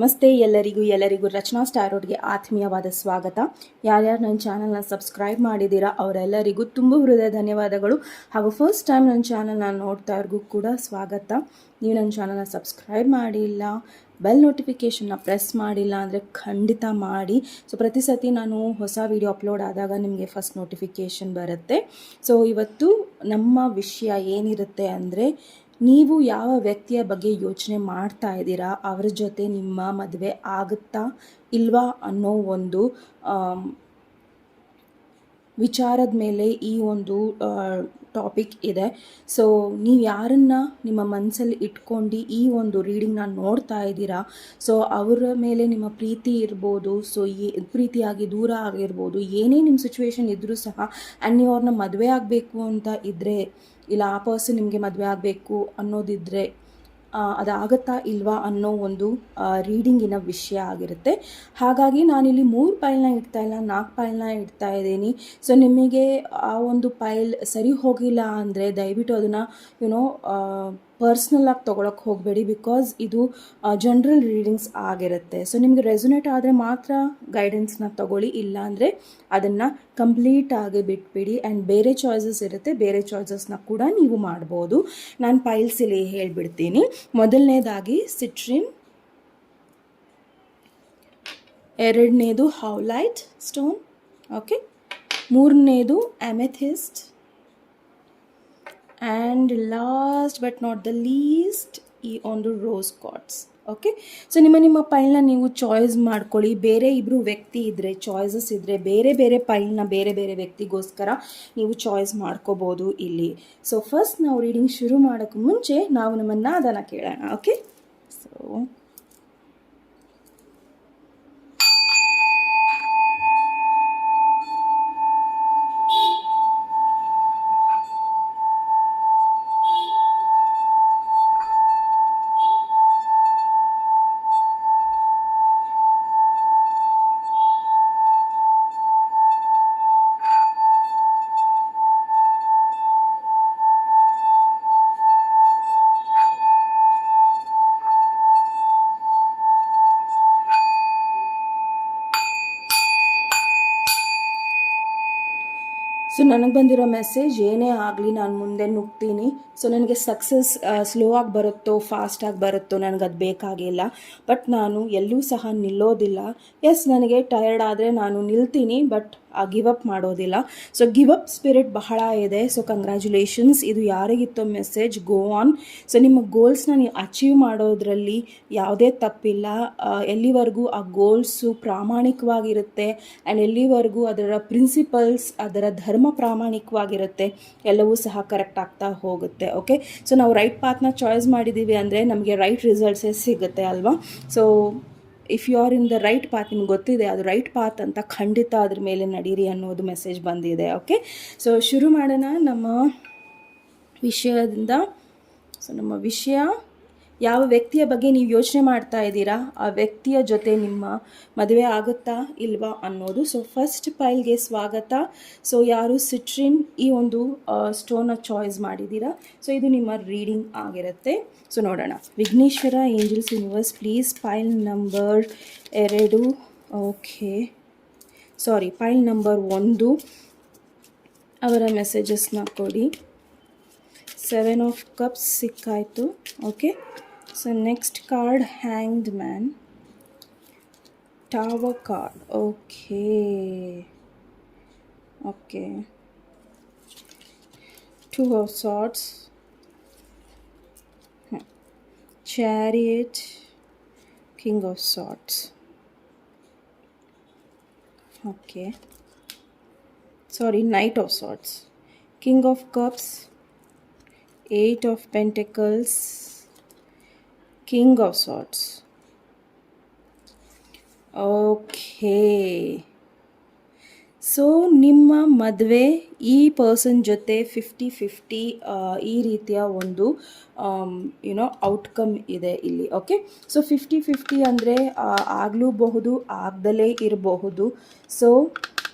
ನಮಸ್ತೆ ಎಲ್ಲರಿಗೂ ರಚನಾ ಸ್ಟಾರೋಡ್ಗೆ ಆತ್ಮೀಯವಾದ ಸ್ವಾಗತ. ಯಾರ್ಯಾರು ನನ್ನ ಚಾನಲ್ನ ಸಬ್ಸ್ಕ್ರೈಬ್ ಮಾಡಿದ್ದೀರಾ ಅವರೆಲ್ಲರಿಗೂ ತುಂಬ ಹೃದಯ ಧನ್ಯವಾದಗಳು. ಹಾಗೂ ಫಸ್ಟ್ ಟೈಮ್ ನನ್ನ ಚಾನಲ್ನ ನೋಡ್ತಾ ಇರೋರಿಗೂ ಕೂಡ ಸ್ವಾಗತ. ನೀವು ನನ್ನ ಚಾನಲ್ನ ಸಬ್ಸ್ಕ್ರೈಬ್ ಮಾಡಿಲ್ಲ, ಬೆಲ್ ನೋಟಿಫಿಕೇಷನ್ನ ಪ್ರೆಸ್ ಮಾಡಿಲ್ಲ ಅಂದರೆ ಖಂಡಿತ ಮಾಡಿ. ಸೊ ಪ್ರತಿ ಸತಿ ನಾನು ಹೊಸ ವಿಡಿಯೋ ಅಪ್ಲೋಡ್ ಆದಾಗ ನಿಮಗೆ ಫಸ್ಟ್ ನೋಟಿಫಿಕೇಷನ್ ಬರುತ್ತೆ. ಸೊ ಇವತ್ತು ನಮ್ಮ ವಿಷಯ ಏನಿರುತ್ತೆ ಅಂದರೆ, ನೀವು ಯಾವ ವ್ಯಕ್ತಿಯ ಬಗ್ಗೆ ಯೋಚನೆ ಮಾಡ್ತಾ ಇದ್ದೀರಾ, ಅವರ ಜೊತೆ ನಿಮ್ಮ ಮದುವೆ ಆಗುತ್ತಾ ಇಲ್ವಾ ಅನ್ನೋ ಒಂದು ವಿಚಾರದ ಮೇಲೆ ಈ ಒಂದು ಟಾಪಿಕ್ ಇದೆ. ಸೊ ನೀವು ಯಾರನ್ನು ನಿಮ್ಮ ಮನಸ್ಸಲ್ಲಿ ಇಟ್ಕೊಂಡು ಈ ಒಂದು ರೀಡಿಂಗ್ನ ನೋಡ್ತಾ ಇದ್ದೀರಾ, ಸೊ ಅವರ ಮೇಲೆ ನಿಮ್ಮ ಪ್ರೀತಿ ಇರ್ಬೋದು, ಸೊ ಪ್ರೀತಿಯಾಗಿ ದೂರ ಆಗಿರ್ಬೋದು, ಏನೇ ನಿಮ್ಮ ಸಿಚುವೇಶನ್ ಇದ್ದರೂ ಸಹ, ಆ್ಯಂಡ್ ನೀವು ಅವ್ರನ್ನ ಮದುವೆ ಆಗಬೇಕು ಅಂತ ಇದ್ದರೆ, ಇಲ್ಲ ಆ ಪರ್ಸನ್ ನಿಮಗೆ ಮದುವೆ ಆಗಬೇಕು ಅನ್ನೋದಿದ್ದರೆ ಅದಾಗುತ್ತಾ ಇಲ್ವಾ ಅನ್ನೋ ಒಂದು ರೀಡಿಂಗಿನ ವಿಷಯ ಆಗಿರುತ್ತೆ. ಹಾಗಾಗಿ ನಾನಿಲ್ಲಿ 3 ಪೈಲ್ನ ಇಡ್ತಾ ಇಲ್ಲ, 4 ಪೈಲ್ನ ಇಡ್ತಾ ಇದ್ದೀನಿ. ಸೊ ನಿಮಗೆ ಆ ಒಂದು ಪೈಲ್ ಸರಿ ಹೋಗಿಲ್ಲ ಅಂದರೆ ದಯವಿಟ್ಟು ಅದನ್ನು ಪರ್ಸ್ನಲಾಗಿ ತೊಗೊಳಕ್ಕೆ ಹೋಗಬೇಡಿ, ಬಿಕಾಸ್ ಇದು ಜನರಲ್ ರೀಡಿಂಗ್ಸ್ ಆಗಿರುತ್ತೆ. ಸೊ ನಿಮಗೆ ರೆಸೊನೇಟ್ ಆದರೆ ಮಾತ್ರ ಗೈಡೆನ್ಸ್ನ ತೊಗೊಳ್ಳಿ, ಇಲ್ಲಾಂದರೆ ಅದನ್ನು ಕಂಪ್ಲೀಟಾಗಿ ಬಿಟ್ಬಿಡಿ. ಆ್ಯಂಡ್ ಬೇರೆ ಚಾಯ್ಸಸ್ ಇರುತ್ತೆ, ಬೇರೆ ಚಾಯ್ಸಸ್ನ ಕೂಡ ನೀವು ಮಾಡ್ಬೋದು. ನಾನು ಪೈಲ್ಸ್ ಇಲ್ಲಿ ಹೇಳ್ಬಿಡ್ತೀನಿ. ಮೊದಲನೇದಾಗಿ ಸಿಟ್ರಿನ್, ಎರಡನೇದು ಹೌಲೈಟ್ ಸ್ಟೋನ್, ಓಕೆ, ಮೂರನೇದು amethyst, and last but not the least ಈ ಒಂದು ರೋಸ್ ಕ್ವಾರ್ಟ್ಸ್. ಓಕೆ, ಸೊ ನಿಮ್ಮ ಪೈಲ್ನ ನೀವು ಚಾಯ್ಸ್ ಮಾಡ್ಕೊಳ್ಳಿ. ಬೇರೆ ಇಬ್ಬರು ವ್ಯಕ್ತಿ ಇದ್ದರೆ, ಚಾಯ್ಸಸ್ ಇದ್ದರೆ, ಬೇರೆ ಬೇರೆ ಪೈಲ್ನ ಬೇರೆ ಬೇರೆ ವ್ಯಕ್ತಿಗೋಸ್ಕರ ನೀವು ಚಾಯ್ಸ್ ಮಾಡ್ಕೋಬೋದು ಇಲ್ಲಿ. ಸೊ ಫಸ್ಟ್ ನಾವು ರೀಡಿಂಗ್ ಶುರು ಮಾಡೋಕ್ಕೆ ಮುಂಚೆ ನಾವು ನಮ್ಮ ನಾದನ ಕೇಳೋಣ. ಓಕೆ, ಸೊ ನನಗೆ ಬಂದಿರೋ ಮೆಸೇಜ್ ಏನೇ ಆಗಲಿ ನಾನು ಮುಂದೆ ನುಗ್ತೀನಿ. ಸೊ ನನಗೆ ಸಕ್ಸಸ್ ಸ್ಲೋ ಆಗಿ ಬರುತ್ತೋ ಫಾಸ್ಟಾಗಿ ಬರುತ್ತೋ ನನಗದು ಬೇಕಾಗಿಲ್ಲ, ಬಟ್ ನಾನು ಎಲ್ಲೂ ಸಹ ನಿಲ್ಲೋದಿಲ್ಲ. ಎಸ್, ನನಗೆ ಟಯರ್ಡ್ ಆದರೆ ನಾನು ನಿಲ್ತೀನಿ, ಬಟ್ ಗಿವ್ ಅಪ್ ಮಾಡೋದಿಲ್ಲ. ಸೊ ಗಿವ್ ಅಪ್ ಸ್ಪಿರಿಟ್ ಬಹಳ ಇದೆ. ಸೊ ಕಂಗ್ರ್ಯಾಚುಲೇಷನ್ಸ್, ಇದು ಯಾರಿಗಿತ್ತೋ ಮೆಸೇಜ್, ಗೋ ಆನ್. ಸೊ ನಿಮ್ಮ ಗೋಲ್ಸ್ನ ನೀವು ಅಚೀವ್ ಮಾಡೋದ್ರಲ್ಲಿ ಯಾವುದೇ ತಪ್ಪಿಲ್ಲ. ಎಲ್ಲಿವರೆಗೂ ಆ ಗೋಲ್ಸು ಪ್ರಾಮಾಣಿಕವಾಗಿರುತ್ತೆ ಆ್ಯಂಡ್ ಎಲ್ಲಿವರೆಗೂ ಅದರ ಪ್ರಿನ್ಸಿಪಲ್ಸ್, ಅದರ ಧರ್ಮ ಪ್ರಾಮಾಣಿಕವಾಗಿರುತ್ತೆ, ಎಲ್ಲವೂ ಸಹ ಕರೆಕ್ಟ್ ಆಗ್ತಾ ಹೋಗುತ್ತೆ. ಓಕೆ, ಸೊ ನಾವು ರೈಟ್ ಪಾತ್ನ ಚಾಯ್ಸ್ ಮಾಡಿದ್ದೀವಿ ಅಂದರೆ ನಮಗೆ ರೈಟ್ ರಿಸಲ್ಟ್ಸೇ ಸಿಗುತ್ತೆ ಅಲ್ವಾ. So if you are in the right path, ನಿಮ್ಗೆ ಗೊತ್ತಿದೆ ಅದು ರೈಟ್ ಪಾತ್ ಅಂತ, ಖಂಡಿತ ಅದ್ರ ಮೇಲೆ ನಡೀರಿ ಅನ್ನೋದು ಮೆಸೇಜ್ ಬಂದಿದೆ. ಓಕೆ, ಸೊ ಶುರು ಮಾಡೋಣ ನಮ್ಮ ವಿಷಯದಿಂದ. ಸೊ ನಮ್ಮ ವಿಷಯ, ಯಾವ ವ್ಯಕ್ತಿಯ ಬಗ್ಗೆ ನೀವು ಯೋಚನೆ ಮಾಡ್ತಾ ಇದ್ದೀರಾ, ಆ ವ್ಯಕ್ತಿಯ ಜೊತೆ ನಿಮ್ಮ ಮದುವೆ ಆಗುತ್ತಾ ಇಲ್ವಾ ಅನ್ನೋದು. ಸೊ ಫಸ್ಟ್ ಪೈಲ್ಗೆ ಸ್ವಾಗತ. ಸೊ ಯಾರು ಸಿಟ್ರಿನ್ ಈ ಒಂದು ಸ್ಟೋನ್ನ ಚಾಯ್ಸ್ ಮಾಡಿದ್ದೀರಾ, ಸೊ ಇದು ನಿಮ್ಮ ರೀಡಿಂಗ್ ಆಗಿರುತ್ತೆ. ಸೊ ನೋಡೋಣ. Vighneshwara angels universe please pile number 2, okay sorry pile number 1 ಅವರ ಮೆಸೇಜಸ್ನ ಕೊಡಿ. 7 ಆಫ್ ಕಪ್ಸ್ ಸಿಕ್ಕಾಯಿತು. Okay, so next card hanged man, tower card. Okay okay 2 of swords, chariot, king of swords. Okay, sorry, knight of swords, king of cups, 8 of pentacles, king of swords. Okay, so ನಿಮ್ಮ ಮದುವೆ ಈ person ಜೊತೆ 50-50 ಈ ರೀತಿಯ ಒಂದು outcome ಇದೆ ಇಲ್ಲಿ. Okay, so 50-50 ಅಂದರೆ ಆಗಲೂಬಹುದು, ಆಗದಲೇ ಇರಬಹುದು. ಸೊ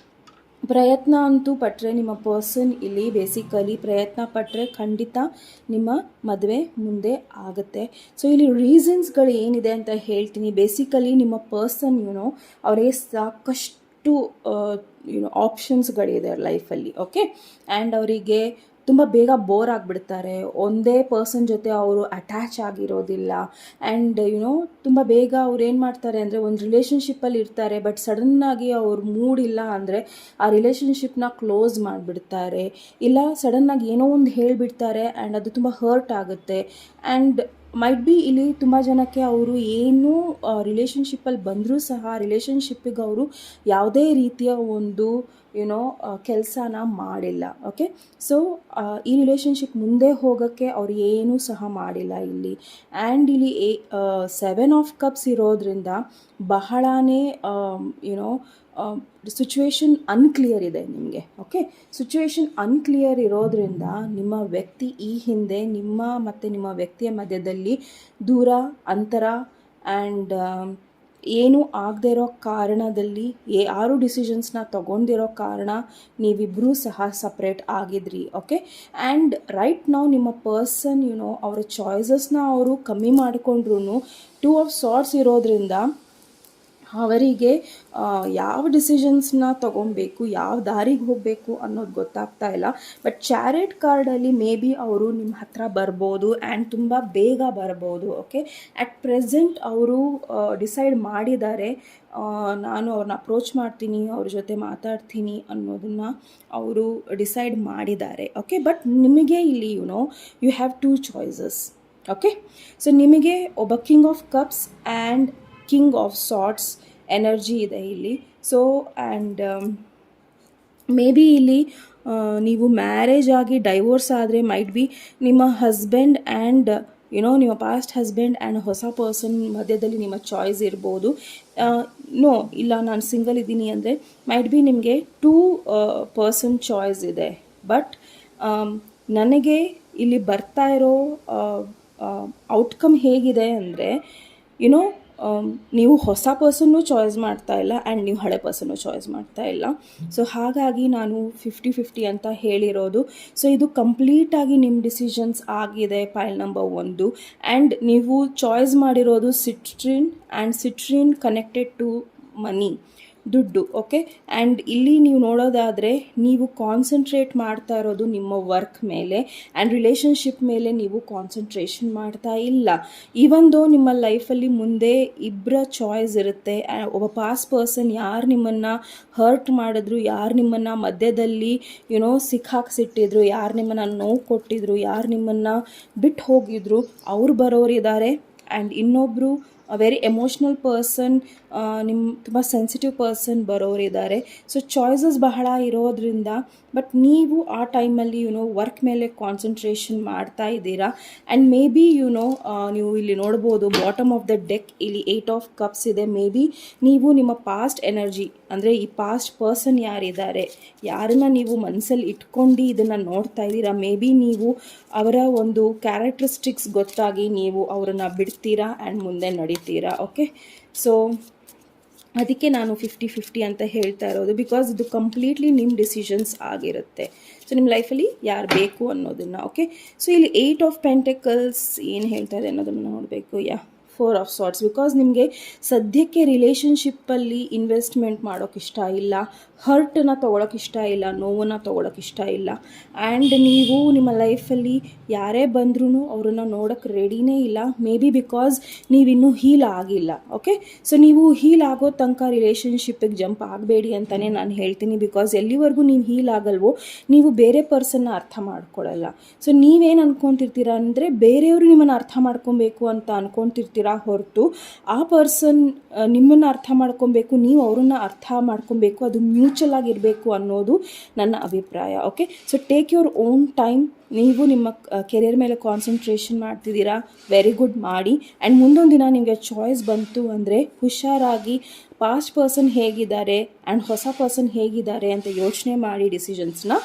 ಪ್ರಯತ್ನ ಅಂತೂ ಪಟ್ಟರೆ ನಿಮ್ಮ ಪರ್ಸನ್ ಇಲ್ಲಿ ಬೇಸಿಕಲಿ ಪ್ರಯತ್ನ ಪಟ್ಟರೆ ಖಂಡಿತ ನಿಮ್ಮ ಮದುವೆ ಮುಂದೆ ಆಗುತ್ತೆ. ಸೊ ಇಲ್ಲಿ ರೀಸನ್ಸ್ಗಳು ಏನಿದೆ ಅಂತ ಹೇಳ್ತೀನಿ. ಬೇಸಿಕಲಿ ನಿಮ್ಮ ಪರ್ಸನ್ ಅವರಿಗೆ ಸಾಕಷ್ಟು ಆಪ್ಷನ್ಸ್ಗಳಿದೆ ಲೈಫಲ್ಲಿ. ಓಕೆ, ಆ್ಯಂಡ್ ಅವರಿಗೆ ತುಂಬ ಬೇಗ ಬೋರ್ ಆಗಿಬಿಡ್ತಾರೆ. ಒಂದೇ ಪರ್ಸನ್ ಜೊತೆ ಅವರು ಅಟ್ಯಾಚ್ ಆಗಿರೋದಿಲ್ಲ. ಆ್ಯಂಡ್ ತುಂಬ ಬೇಗ ಅವ್ರು ಏನು ಮಾಡ್ತಾರೆ ಅಂದರೆ ಒಂದು ರಿಲೇಷನ್ಶಿಪ್ಪಲ್ಲಿ ಇರ್ತಾರೆ, ಬಟ್ ಸಡನ್ನಾಗಿ ಅವ್ರ ಮೂಡ್ ಇಲ್ಲ ಅಂದರೆ ಆ ರಿಲೇಷನ್ಶಿಪ್ನ ಕ್ಲೋಸ್ ಮಾಡಿಬಿಡ್ತಾರೆ, ಇಲ್ಲ ಸಡನ್ನಾಗಿ ಏನೋ ಒಂದು ಹೇಳಿಬಿಡ್ತಾರೆ ಆ್ಯಂಡ್ ಅದು ತುಂಬ ಹರ್ಟ್ ಆಗುತ್ತೆ. ಆ್ಯಂಡ್ ಮೈಟ್ ಬಿ ಇಲ್ಲಿ ತುಂಬ ಜನಕ್ಕೆ ಅವರು ಏನು ರಿಲೇಷನ್ಶಿಪ್ಪಲ್ಲಿ ಬಂದರೂ ಸಹ ರಿಲೇಷನ್ಶಿಪ್ಪಿಗೆ ಅವರು ಯಾವುದೇ ರೀತಿಯ ಒಂದು ಕೆಲಸನ ಮಾಡಿಲ್ಲ. ಓಕೆ, ಸೊ ಈ ರಿಲೇಷನ್ಶಿಪ್ ಮುಂದೆ ಹೋಗೋಕ್ಕೆ ಅವ್ರು ಏನೂ ಸಹ ಮಾಡಿಲ್ಲ ಇಲ್ಲಿ. ಆ್ಯಂಡ್ ಇಲ್ಲಿ 7 ಆಫ್ ಕಪ್ಸ್ ಇರೋದ್ರಿಂದ ಬಹಳನೇ ಸಿಚುವೇಶನ್ ಅನ್ಕ್ಲಿಯರ್ ಇದೆ ನಿಮಗೆ. ಓಕೆ, ಸಿಚುವೇಶನ್ ಅನ್ಕ್ಲಿಯರ್ ಇರೋದ್ರಿಂದ ನಿಮ್ಮ ವ್ಯಕ್ತಿ ಈ ಹಿಂದೆ ನಿಮ್ಮ ಮತ್ತು ನಿಮ್ಮ ವ್ಯಕ್ತಿಯ ಮಧ್ಯದಲ್ಲಿ ದೂರ, ಅಂತರ ಆ್ಯಂಡ್ ಏನೂ ಆಗದೆ ಇರೋ ಕಾರಣದಲ್ಲಿ ಯಾರು ಡಿಸಿಷನ್ಸ್ನ ತೊಗೊಂಡಿರೋ ಕಾರಣ ನೀವಿಬ್ಬರೂ ಸಹ ಸಪ್ರೇಟ್ ಆಗಿದ್ರಿ. ಓಕೆ, ಆ್ಯಂಡ್ ರೈಟ್ ನಾವು ನಿಮ್ಮ ಪರ್ಸನ್ ಅವರ ಚಾಯ್ಸಸ್ನ ಅವರು ಕಮ್ಮಿ ಮಾಡಿಕೊಂಡ್ರು 2 ಆಫ್ ಸಾರ್ಟ್ಸ್ ಇರೋದ್ರಿಂದ ಅವರಿಗೆ ಯಾವ ಡಿಸಿಷನ್ಸ್ನ ತೊಗೊಬೇಕು, ಯಾವ ದಾರಿಗೆ ಹೋಗಬೇಕು ಅನ್ನೋದು ಗೊತ್ತಾಗ್ತಾ ಇಲ್ಲ. ಬಟ್ ಚಾರಿಟ್ ಕಾರ್ಡಲ್ಲಿ ಮೇ ಬಿ ಅವರು ನಿಮ್ಮ ಹತ್ರ ಬರ್ಬೋದು ಆ್ಯಂಡ್ ತುಂಬ ಬೇಗ ಬರ್ಬೋದು. ಓಕೆ, ಅಟ್ ಪ್ರೆಸೆಂಟ್ ಅವರು ಡಿಸೈಡ್ ಮಾಡಿದ್ದಾರೆ, ನಾನು ಅವ್ರನ್ನ ಅಪ್ರೋಚ್ ಮಾಡ್ತೀನಿ, ಅವ್ರ ಜೊತೆ ಮಾತಾಡ್ತೀನಿ ಅನ್ನೋದನ್ನು ಅವರು ಡಿಸೈಡ್ ಮಾಡಿದ್ದಾರೆ. ಓಕೆ, ಬಟ್ ನಿಮಗೆ ಇಲ್ಲಿ you have 2 choices. Okay, so ನಿಮಗೆ ಒಬ್ಬ king of cups and king of swords energy ಇದೆ ಇಲ್ಲಿ. ಸೊ ಆ್ಯಂಡ್ ಮೇ ಬಿ ಇಲ್ಲಿ ನೀವು ಮ್ಯಾರೇಜ್ ಆಗಿ ಡೈವೋರ್ಸ್ ಆದರೆ ಮೈಟ್ ಬಿ ನಿಮ್ಮ ಹಸ್ಬೆಂಡ್ ಆ್ಯಂಡ್ ನಿಮ್ಮ ಪಾಸ್ಟ್ ಹಸ್ಬೆಂಡ್ ಆ್ಯಂಡ್ ಹೊಸ ಪರ್ಸನ್ ಮಧ್ಯದಲ್ಲಿ ನಿಮ್ಮ ಚಾಯ್ಸ್ ಇರ್ಬೋದು. ನೋ, ಇಲ್ಲ ನಾನು ಸಿಂಗಲ್ ಇದ್ದೀನಿ ಅಂದರೆ ಮೈಟ್ ಬಿ ನಿಮಗೆ 2 ಪರ್ಸನ್ ಚಾಯ್ಸ್ ಇದೆ. ಬಟ್ ನನಗೆ ಇಲ್ಲಿ ಬರ್ತಾ ಇರೋ ಔಟ್ಕಮ್ ಹೇಗಿದೆ ಅಂದರೆ ನೀವು ಹೊಸ ಪರ್ಸನ್ನು ಚಾಯ್ಸ್ ಮಾಡ್ತಾ ಇಲ್ಲ ಆ್ಯಂಡ್ ನೀವು ಹಳೆ ಪರ್ಸನ್ನು ಚಾಯ್ಸ್ ಮಾಡ್ತಾ ಇಲ್ಲ. ಸೊ ಹಾಗಾಗಿ ನಾನು 50-50 ಅಂತ ಹೇಳಿರೋದು. ಸೊ ಇದು ಕಂಪ್ಲೀಟಾಗಿ ನಿಮ್ಮ ಡಿಸಿಷನ್ಸ್ ಆಗಿದೆ ಪೈಲ್ ನಂಬರ್ 1. ಆ್ಯಂಡ್ ನೀವು ಚಾಯ್ಸ್ ಮಾಡಿರೋದು ಸಿಟ್ರಿನ್ ಕನೆಕ್ಟೆಡ್ ಟು ಮನಿ, ದುಡ್ಡು. ಓಕೆ, ಆ್ಯಂಡ್ ಇಲ್ಲಿ ನೀವು ನೋಡೋದಾದರೆ ನೀವು ಕಾನ್ಸಂಟ್ರೇಟ್ ಮಾಡ್ತಾ ಇರೋದು ನಿಮ್ಮ ವರ್ಕ್ ಮೇಲೆ ಆ್ಯಂಡ್ ರಿಲೇಷನ್ಶಿಪ್ ಮೇಲೆ ನೀವು ಕಾನ್ಸಂಟ್ರೇಷನ್ ಮಾಡ್ತಾ ಇಲ್ಲ. ಈವನ್ ದೋ ನಿಮ್ಮ ಲೈಫಲ್ಲಿ ಮುಂದೆ ಇಬ್ಬರ ಚಾಯ್ಸ್ ಇರುತ್ತೆ. ಒಬ್ಬ ಪಾಸ್ಟ್ ಪರ್ಸನ್ ಯಾರು ನಿಮ್ಮನ್ನು ಹರ್ಟ್ ಮಾಡಿದ್ರು, ಯಾರು ನಿಮ್ಮನ್ನು ಮಧ್ಯದಲ್ಲಿ ಸಿಕ್ಕಾಕ್ಸಿಟ್ಟಿದ್ರು, ಯಾರು ನಿಮ್ಮನ್ನು ನೋವು ಕೊಟ್ಟಿದ್ರು, ಯಾರು ನಿಮ್ಮನ್ನು ಬಿಟ್ಟು ಹೋಗಿದ್ರು, ಅವ್ರು ಬರೋರಿದ್ದಾರೆ. ಆ್ಯಂಡ್ ಇನ್ನೊಬ್ಬರು ವೆರಿ ಎಮೋಷ್ನಲ್ ಪರ್ಸನ್, ನಿಮ್ಮ ತುಂಬ ಸೆನ್ಸಿಟಿವ್ ಪರ್ಸನ್ ಬರೋರಿದ್ದಾರೆ. ಸೊ ಚಾಯ್ಸಸ್ ಬಹಳ ಇರೋದ್ರಿಂದ ಬಟ್ ನೀವು ಆ ಟೈಮಲ್ಲಿ ವರ್ಕ್ ಮೇಲೆ ಕಾನ್ಸಂಟ್ರೇಷನ್ ಮಾಡ್ತಾ ಇದ್ದೀರಾ. ಆ್ಯಂಡ್ ಮೇ ಬಿ ನೀವು ಇಲ್ಲಿ ನೋಡ್ಬೋದು ಬಾಟಮ್ ಆಫ್ ದ ಡೆಕ್ ಇಲ್ಲಿ 8 ಆಫ್ ಕಪ್ಸ್ ಇದೆ. ಮೇ ಬಿ ನೀವು ನಿಮ್ಮ ಪಾಸ್ಟ್ ಎನರ್ಜಿ ಅಂದರೆ ಈ ಪಾಸ್ಟ್ ಪರ್ಸನ್ ಯಾರಿದ್ದಾರೆ, ಯಾರನ್ನ ನೀವು ಮನಸ್ಸಲ್ಲಿ ಇಟ್ಕೊಂಡು ಇದನ್ನು ನೋಡ್ತಾ ಇದ್ದೀರಾ, ಮೇ ಬಿ ನೀವು ಅವರ ಒಂದು ಕ್ಯಾರೆಕ್ಟರಿಸ್ಟಿಕ್ಸ್ ಗೊತ್ತಾಗಿ ನೀವು ಅವರನ್ನು ಬಿಡ್ತೀರಾ ಆ್ಯಂಡ್ ಮುಂದೆ ನಡೀತೀರಾ. ಓಕೆ, ಸೊ ಅದಕ್ಕೆ ನಾನು 50-50 ಅಂತ ಹೇಳ್ತಾ ಇರೋದು. ಬಿಕಾಸ್ ಇದು ಕಂಪ್ಲೀಟ್ಲಿ ನಿಮ್ಮ ಡಿಸಿಷನ್ಸ್ ಆಗಿರುತ್ತೆ. ಸೊ ನಿಮ್ಮ ಲೈಫಲ್ಲಿ ಯಾರು ಬೇಕು ಅನ್ನೋದನ್ನು. ಓಕೆ, ಸೊ ಇಲ್ಲಿ 8 ಆಫ್ ಪೆಂಟಕಲ್ಸ್ ಏನು ಹೇಳ್ತಾ ಇದೆ ಅನ್ನೋದನ್ನು ನೋಡಬೇಕು. 4 ಆಫ್ ಸಾರ್ಟ್ಸ್. ಬಿಕಾಸ್ ನಿಮಗೆ ಸದ್ಯಕ್ಕೆ ರಿಲೇಷನ್ಶಿಪ್ಪಲ್ಲಿ ಇನ್ವೆಸ್ಟ್ಮೆಂಟ್ ಮಾಡೋಕ್ಕೆ ಇಷ್ಟ ಇಲ್ಲ, ಹರ್ಟನ್ನು ತೊಗೊಳಕ್ಕೆ ಇಷ್ಟ ಇಲ್ಲ, ನೋವನ್ನು ತೊಗೊಳಕ್ಕೆ ಇಷ್ಟ ಇಲ್ಲ. ಆ್ಯಂಡ್ ನೀವು ನಿಮ್ಮ ಲೈಫಲ್ಲಿ ಯಾರೇ ಬಂದ್ರೂ ಅವ್ರನ್ನ ನೋಡೋಕ್ಕೆ ರೆಡಿನೇ ಇಲ್ಲ. ಮೇ ಬಿ ಬಿಕಾಸ್ ನೀವಿನ್ನೂ ಹೀಲ್ ಆಗಿಲ್ಲ. ಓಕೆ, ಸೊ ನೀವು ಹೀಲ್ ಆಗೋ ತನಕ ರಿಲೇಷನ್ಶಿಪ್ಪಿಗೆ ಜಂಪ್ ಆಗಬೇಡಿ ಅಂತಲೇ ನಾನು ಹೇಳ್ತೀನಿ. ಬಿಕಾಸ್ ಎಲ್ಲಿವರೆಗೂ ನೀವು ಹೀಲ್ ಆಗಲ್ವೋ ನೀವು ಬೇರೆ ಪರ್ಸನ್ನ ಅರ್ಥ ಮಾಡ್ಕೊಳ್ಳಲ್ಲ. ಸೊ ನೀವೇನು ಅಂದ್ಕೊತಿರ್ತೀರ ಅಂದರೆ ಬೇರೆಯವರು ನಿಮ್ಮನ್ನು ಅರ್ಥ ಮಾಡ್ಕೊಬೇಕು ಅಂತ ಅಂದ್ಕೊತಿರ್ತೀರ ಹೊರತು ಆ ಪರ್ಸನ್ ನಿಮ್ಮನ್ನು ಅರ್ಥ ಮಾಡ್ಕೊಬೇಕು, ನೀವು ಅವ್ರನ್ನ ಅರ್ಥ ಮಾಡ್ಕೊಬೇಕು. ಅದು ಮ್ಯೂಚುವಲ್ ಆಗಿರಬೇಕು ಅನ್ನೋದು ನನ್ನ ಅಭಿಪ್ರಾಯ. Okay, so take your own time. ನೀವು ನಿಮ್ಮ ಕೆರಿಯರ್ ಮೇಲೆ ಕಾನ್ಸಂಟ್ರೇಷನ್ ಮಾಡ್ತಿದ್ದೀರಾ, ವೆರಿ ಗುಡ್ ಮಾಡಿ. ಆ್ಯಂಡ್ ಮುಂದೊಂದು ದಿನ ನಿಮಗೆ ಚಾಯ್ಸ್ ಬಂತು ಅಂದರೆ ಹುಷಾರಾಗಿ ಪಾಸ್ಟ್ ಪರ್ಸನ್ ಹೇಗಿದ್ದಾರೆ ಆ್ಯಂಡ್ ಹೊಸ ಪರ್ಸನ್ ಹೇಗಿದ್ದಾರೆ ಅಂತ ಯೋಚನೆ ಮಾಡಿ ಡಿಸಿಷನ್ಸ್ನ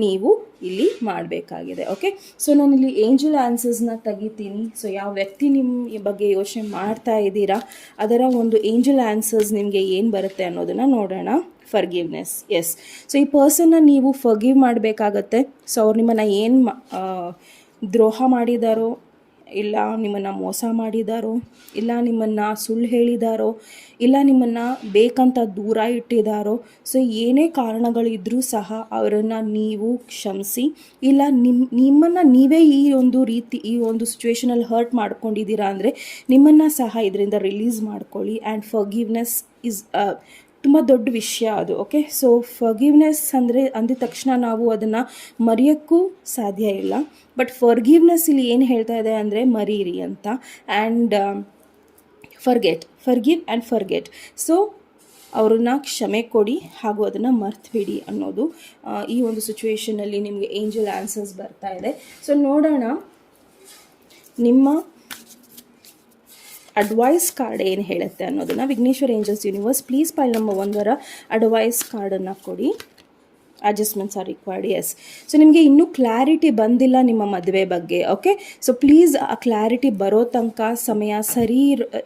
ನೀವು ಇಲ್ಲಿ ಮಾಡಬೇಕಾಗಿದೆ. ಓಕೆ, ಸೊ ನಾನಿಲ್ಲಿ ಏಂಜಲ್ ಆನ್ಸರ್ಸ್ನ ತೆಗಿತೀನಿ. ಸೊ ಯಾವ ವ್ಯಕ್ತಿ ನಿಮ್ಮ ಬಗ್ಗೆ ಯೋಚನೆ ಮಾಡ್ತಾ ಇದ್ದೀರಾ ಅದರ ಒಂದು ಏಂಜಲ್ ಆನ್ಸರ್ಸ್ ನಿಮಗೆ ಏನು ಬರುತ್ತೆ ಅನ್ನೋದನ್ನು ನೋಡೋಣ. Forgiveness, S. ಸೊ ಈ ಪರ್ಸನ್ನ ನೀವು ಫರ್ಗಿವ್ ಮಾಡಬೇಕಾಗತ್ತೆ. ಸೊ ಅವ್ರು ನಿಮ್ಮನ್ನು ಏನು ದ್ರೋಹ ಮಾಡಿದಾರೋ, ಇಲ್ಲ ನಿಮ್ಮನ್ನು ಮೋಸ ಮಾಡಿದಾರೋ, ಇಲ್ಲ ನಿಮ್ಮನ್ನು ಸುಳ್ಳು ಹೇಳಿದಾರೋ, ಇಲ್ಲ ನಿಮ್ಮನ್ನು ಬೇಕಂತ ದೂರ ಇಟ್ಟಿದ್ದಾರೋ, ಸೊ ಏನೇ ಕಾರಣಗಳಿದ್ರೂ ಸಹ ಅವರನ್ನು ನೀವು ಕ್ಷಮಿಸಿ. ಇಲ್ಲ ನಿಮ್ಮನ್ನು ನೀವೇ ಈ ಒಂದು ಸಿಚುವೇಶನಲ್ಲಿ ಹರ್ಟ್ ಮಾಡ್ಕೊಂಡಿದ್ದೀರಾ ಅಂದರೆ ನಿಮ್ಮನ್ನು ಸಹ ಇದರಿಂದ ರಿಲೀಸ್ ಮಾಡ್ಕೊಳ್ಳಿ. ಆ್ಯಂಡ್ ಫರ್ಗಿವ್ನೆಸ್ ಇಸ್ ತುಂಬ ದೊಡ್ಡ ವಿಷಯ ಅದು. ಓಕೆ, ಸೊ ಫರ್ಗಿವ್ನೆಸ್ ಅಂದಿದ ತಕ್ಷಣ ನಾವು ಅದನ್ನು ಮರೆಯೋಕ್ಕೂ ಸಾಧ್ಯ ಇಲ್ಲ. ಬಟ್ ಫರ್ಗಿವ್ನೆಸ್ ಇಲ್ಲಿ ಏನು ಹೇಳ್ತಾ ಇದೆ ಅಂದರೆ ಮರೀರಿ ಅಂತ. And forgive and forget. So ಅವ್ರನ್ನ ಕ್ಷಮೆ ಕೊಡಿ ಹಾಗೂ ಅದನ್ನು ಮರ್ತುಬಿಡಿ ಅನ್ನೋದು ಈ ಒಂದು ಸಿಚುವೇಷನಲ್ಲಿ ನಿಮಗೆ ಏಂಜಲ್ ಆನ್ಸರ್ಸ್ ಬರ್ತಾ ಇದೆ. ಸೊ ನೋಡೋಣ ನಿಮ್ಮ ಅಡ್ವೈಸ್ ಕಾರ್ಡ್ ಏನು ಹೇಳುತ್ತೆ ಅನ್ನೋದನ್ನು. Vighneshwar angels universe, please pile number 1 advice ಕಾರ್ಡನ್ನು ಕೊಡಿ. Adjustments are required, yes. So ನಿಮಗೆ ಇನ್ನೂ ಕ್ಲಾರಿಟಿ ಬಂದಿಲ್ಲ ನಿಮ್ಮ ಮದುವೆ ಬಗ್ಗೆ. ಓಕೆ, ಸೊ ಪ್ಲೀಸ್ ಆ ಕ್ಲಾರಿಟಿ ಬರೋ ತನಕ ಸಮಯ ಸರಿ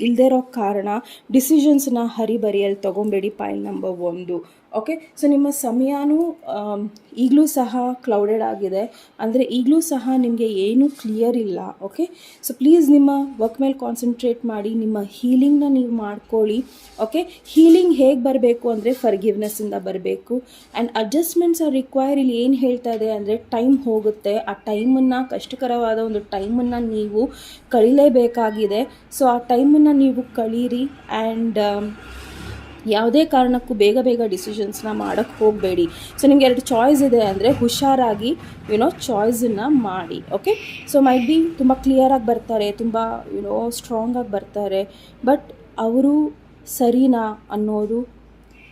ಇಲ್ಲದೇ ಇರೋ ಕಾರಣ ಡಿಸಿಷನ್ಸ್ನ ಹರಿಬರಿಯಲ್ಲಿ ತೊಗೊಬೇಡಿ. Pile number 1. ಓಕೆ, ಸೊ ನಿಮ್ಮ ಸಮಯನೂ ಈಗಲೂ ಸಹ ಕ್ಲೌಡೆಡ್ ಆಗಿದೆ, ಅಂದರೆ ಈಗಲೂ ಸಹ ನಿಮಗೆ ಏನೂ ಕ್ಲಿಯರ್ ಇಲ್ಲ. ಓಕೆ, ಸೊ ಪ್ಲೀಸ್ ನಿಮ್ಮ ವರ್ಕ್ ಮೇಲೆ ಕಾನ್ಸಂಟ್ರೇಟ್ ಮಾಡಿ, ನಿಮ್ಮ ಹೀಲಿಂಗ್ನ ನೀವು ಮಾಡ್ಕೊಳ್ಳಿ. ಓಕೆ, ಹೀಲಿಂಗ್ ಹೇಗೆ ಬರಬೇಕು ಅಂದರೆ ಫರ್ಗಿವ್ನೆಸ್ಸಿಂದ ಬರಬೇಕು. And adjustments are require. ಇಲ್ಲಿ ಏನು ಹೇಳ್ತಾ ಇದೆ ಅಂದರೆ ಟೈಮ್ ಹೋಗುತ್ತೆ, ಆ ಟೈಮನ್ನು, ಕಷ್ಟಕರವಾದ ಒಂದು ಟೈಮನ್ನು ನೀವು ಕಳೀಲೇಬೇಕಾಗಿದೆ. ಸೊ ಆ ಟೈಮನ್ನು ನೀವು ಕಳೀರಿ. ಆ್ಯಂಡ್ ಯಾವುದೇ ಕಾರಣಕ್ಕೂ ಬೇಗ ಡಿಸಿಷನ್ಸ್ನ ಮಾಡೋಕ್ಕೆ ಹೋಗಬೇಡಿ. ಸೊ ನಿಮ್ಗೆ 2 ಚಾಯ್ಸ್ ಇದೆ ಅಂದರೆ ಹುಷಾರಾಗಿ ಚಾಯ್ಸನ್ನು ಮಾಡಿ. ಓಕೆ, ಸೊ ಮೈಟ್ ಬಿ ತುಂಬ ಕ್ಲಿಯರಾಗಿ ಬರ್ತಾರೆ, ತುಂಬ ಸ್ಟ್ರಾಂಗಾಗಿ ಬರ್ತಾರೆ, ಬಟ್ ಅವರು ಸರಿನಾ ಅನ್ನೋದು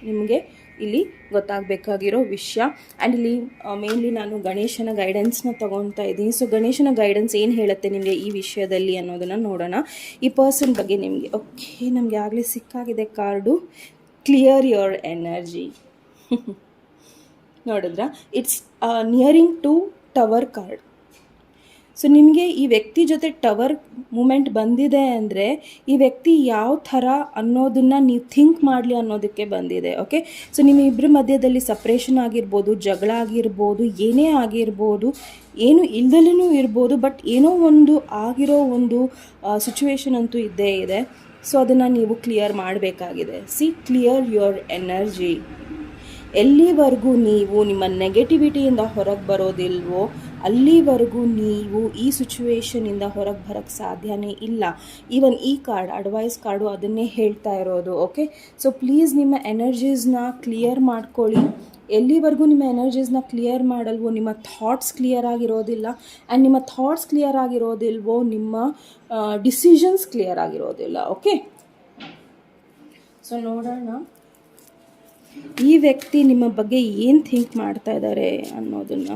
ನಿಮಗೆ ಇಲ್ಲಿ ಗೊತ್ತಾಗಬೇಕಾಗಿರೋ ವಿಷಯ. ಆ್ಯಂಡ್ ಇಲ್ಲಿ ಮೇನ್ಲಿ ನಾನು ಗಣೇಶನ ಗೈಡೆನ್ಸ್ನ ತೊಗೊತಾ ಇದ್ದೀನಿ. ಸೊ ಗಣೇಶನ ಗೈಡೆನ್ಸ್ ಏನು ಹೇಳುತ್ತೆ ನಿಮಗೆ ಈ ವಿಷಯದಲ್ಲಿ ಅನ್ನೋದನ್ನು ನೋಡೋಣ. ಈ ಪರ್ಸನ್ ಬಗ್ಗೆ ನಿಮಗೆ ಓಕೆ, ನಮಗೆ ಆಗಲೇ ಸಿಕ್ಕಾಗಿದೆ ಕಾರ್ಡು. Clear your energy. ನೋಡಿದ್ರಾ, it's nearing to tower card. So ನಿಮಗೆ ಈ ವ್ಯಕ್ತಿ ಜೊತೆ ಟವರ್ ಮೂಮೆಂಟ್ ಬಂದಿದೆ ಅಂದರೆ ಈ ವ್ಯಕ್ತಿ ಯಾವ ಥರ ಅನ್ನೋದನ್ನು ನೀವು ಥಿಂಕ್ ಮಾಡಲಿ ಅನ್ನೋದಕ್ಕೆ ಬಂದಿದೆ. ಓಕೆ, ಸೊ ನಿಮ್ಮ ಇಬ್ಬರ ಮಧ್ಯದಲ್ಲಿ ಸಪ್ರೇಷನ್ ಆಗಿರ್ಬೋದು, ಜಗಳ ಆಗಿರ್ಬೋದು, ಏನೇ ಆಗಿರ್ಬೋದು, ಏನು ಇಲ್ದಲೂ ಇರ್ಬೋದು, ಬಟ್ ಏನೋ ಒಂದು ಆಗಿರೋ ಒಂದು ಸಿಚುವೇಶನ್ ಅಂತೂ ಇದ್ದೇ ಇದೆ. ಸೊ ಅದನ್ನು ನೀವು ಕ್ಲಿಯರ್ ಮಾಡಬೇಕಾಗಿದೆ. Clear your energy. ಎಲ್ಲಿವರೆಗೂ ನೀವು ನಿಮ್ಮ ನೆಗೆಟಿವಿಟಿಯಿಂದ ಹೊರಗೆ ಬರೋದಿಲ್ವೋ ಅಲ್ಲಿವರೆಗೂ ನೀವು ಈ ಸಿಚುವೇಶನಿಂದ ಹೊರಗೆ ಬರೋಕ್ಕೆ ಸಾಧ್ಯನೇ ಇಲ್ಲ. ಈವನ್ ಈ ಕಾರ್ಡ್, ಅಡ್ವೈಸ್ ಕಾರ್ಡು ಅದನ್ನೇ ಹೇಳ್ತಾ ಇರೋದು. ಓಕೆ, ಸೊ ಪ್ಲೀಸ್ ನಿಮ್ಮ ಎನರ್ಜೀಸ್ನ ಕ್ಲಿಯರ್ ಮಾಡ್ಕೊಳ್ಳಿ. ಎಲ್ಲಿವರೆಗೂ ನಿಮ್ಮ ಎನರ್ಜೀಸ್ನ ಕ್ಲಿಯರ್ ಮಾಡಲ್ವೋ ನಿಮ್ಮ ಥಾಟ್ಸ್ ಕ್ಲಿಯರ್ ಆಗಿರೋದಿಲ್ಲ. ಆ್ಯಂಡ್ ನಿಮ್ಮ ಥಾಟ್ಸ್ ಕ್ಲಿಯರ್ ಆಗಿರೋದಿಲ್ವೋ ನಿಮ್ಮ ಡಿಸಿಷನ್ಸ್ ಕ್ಲಿಯರ್ ಆಗಿರೋದಿಲ್ಲ. ಓಕೆ, ಸೊ ನೋಡೋಣ ಈ ವ್ಯಕ್ತಿ ನಿಮ್ಮ ಬಗ್ಗೆ ಏನು ಥಿಂಕ್ ಮಾಡ್ತಾ ಇದ್ದಾರೆ ಅನ್ನೋದನ್ನು.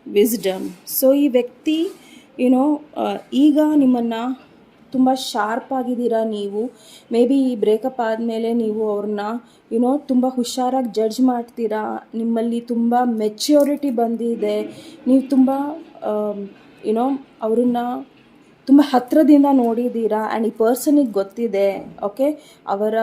ವಿಸ್ಡಮ್. ಸೊ ಈ ವ್ಯಕ್ತಿ ಈಗ ನಿಮ್ಮನ್ನು ತುಂಬ ಶಾರ್ಪ್ ಆಗಿದ್ದೀರಾ. ನೀವು ಮೇ ಬಿ ಈ ಬ್ರೇಕಪ್ ಆದಮೇಲೆ ನೀವು ಅವ್ರನ್ನ ತುಂಬ ಹುಷಾರಾಗಿ ಜಡ್ಜ್ ಮಾಡ್ತೀರಾ. ನಿಮ್ಮಲ್ಲಿ ತುಂಬ ಮೆಚ್ಯೂರಿಟಿ ಬಂದಿದೆ. ನೀವು ತುಂಬ ಅವ್ರನ್ನ ತುಂಬ ಹತ್ತಿರದಿಂದ ನೋಡಿದ್ದೀರಾ. ಆ್ಯಂಡ್ ಈ ಪರ್ಸನಿಗೆ ಗೊತ್ತಿದೆ. ಓಕೆ, ಅವರ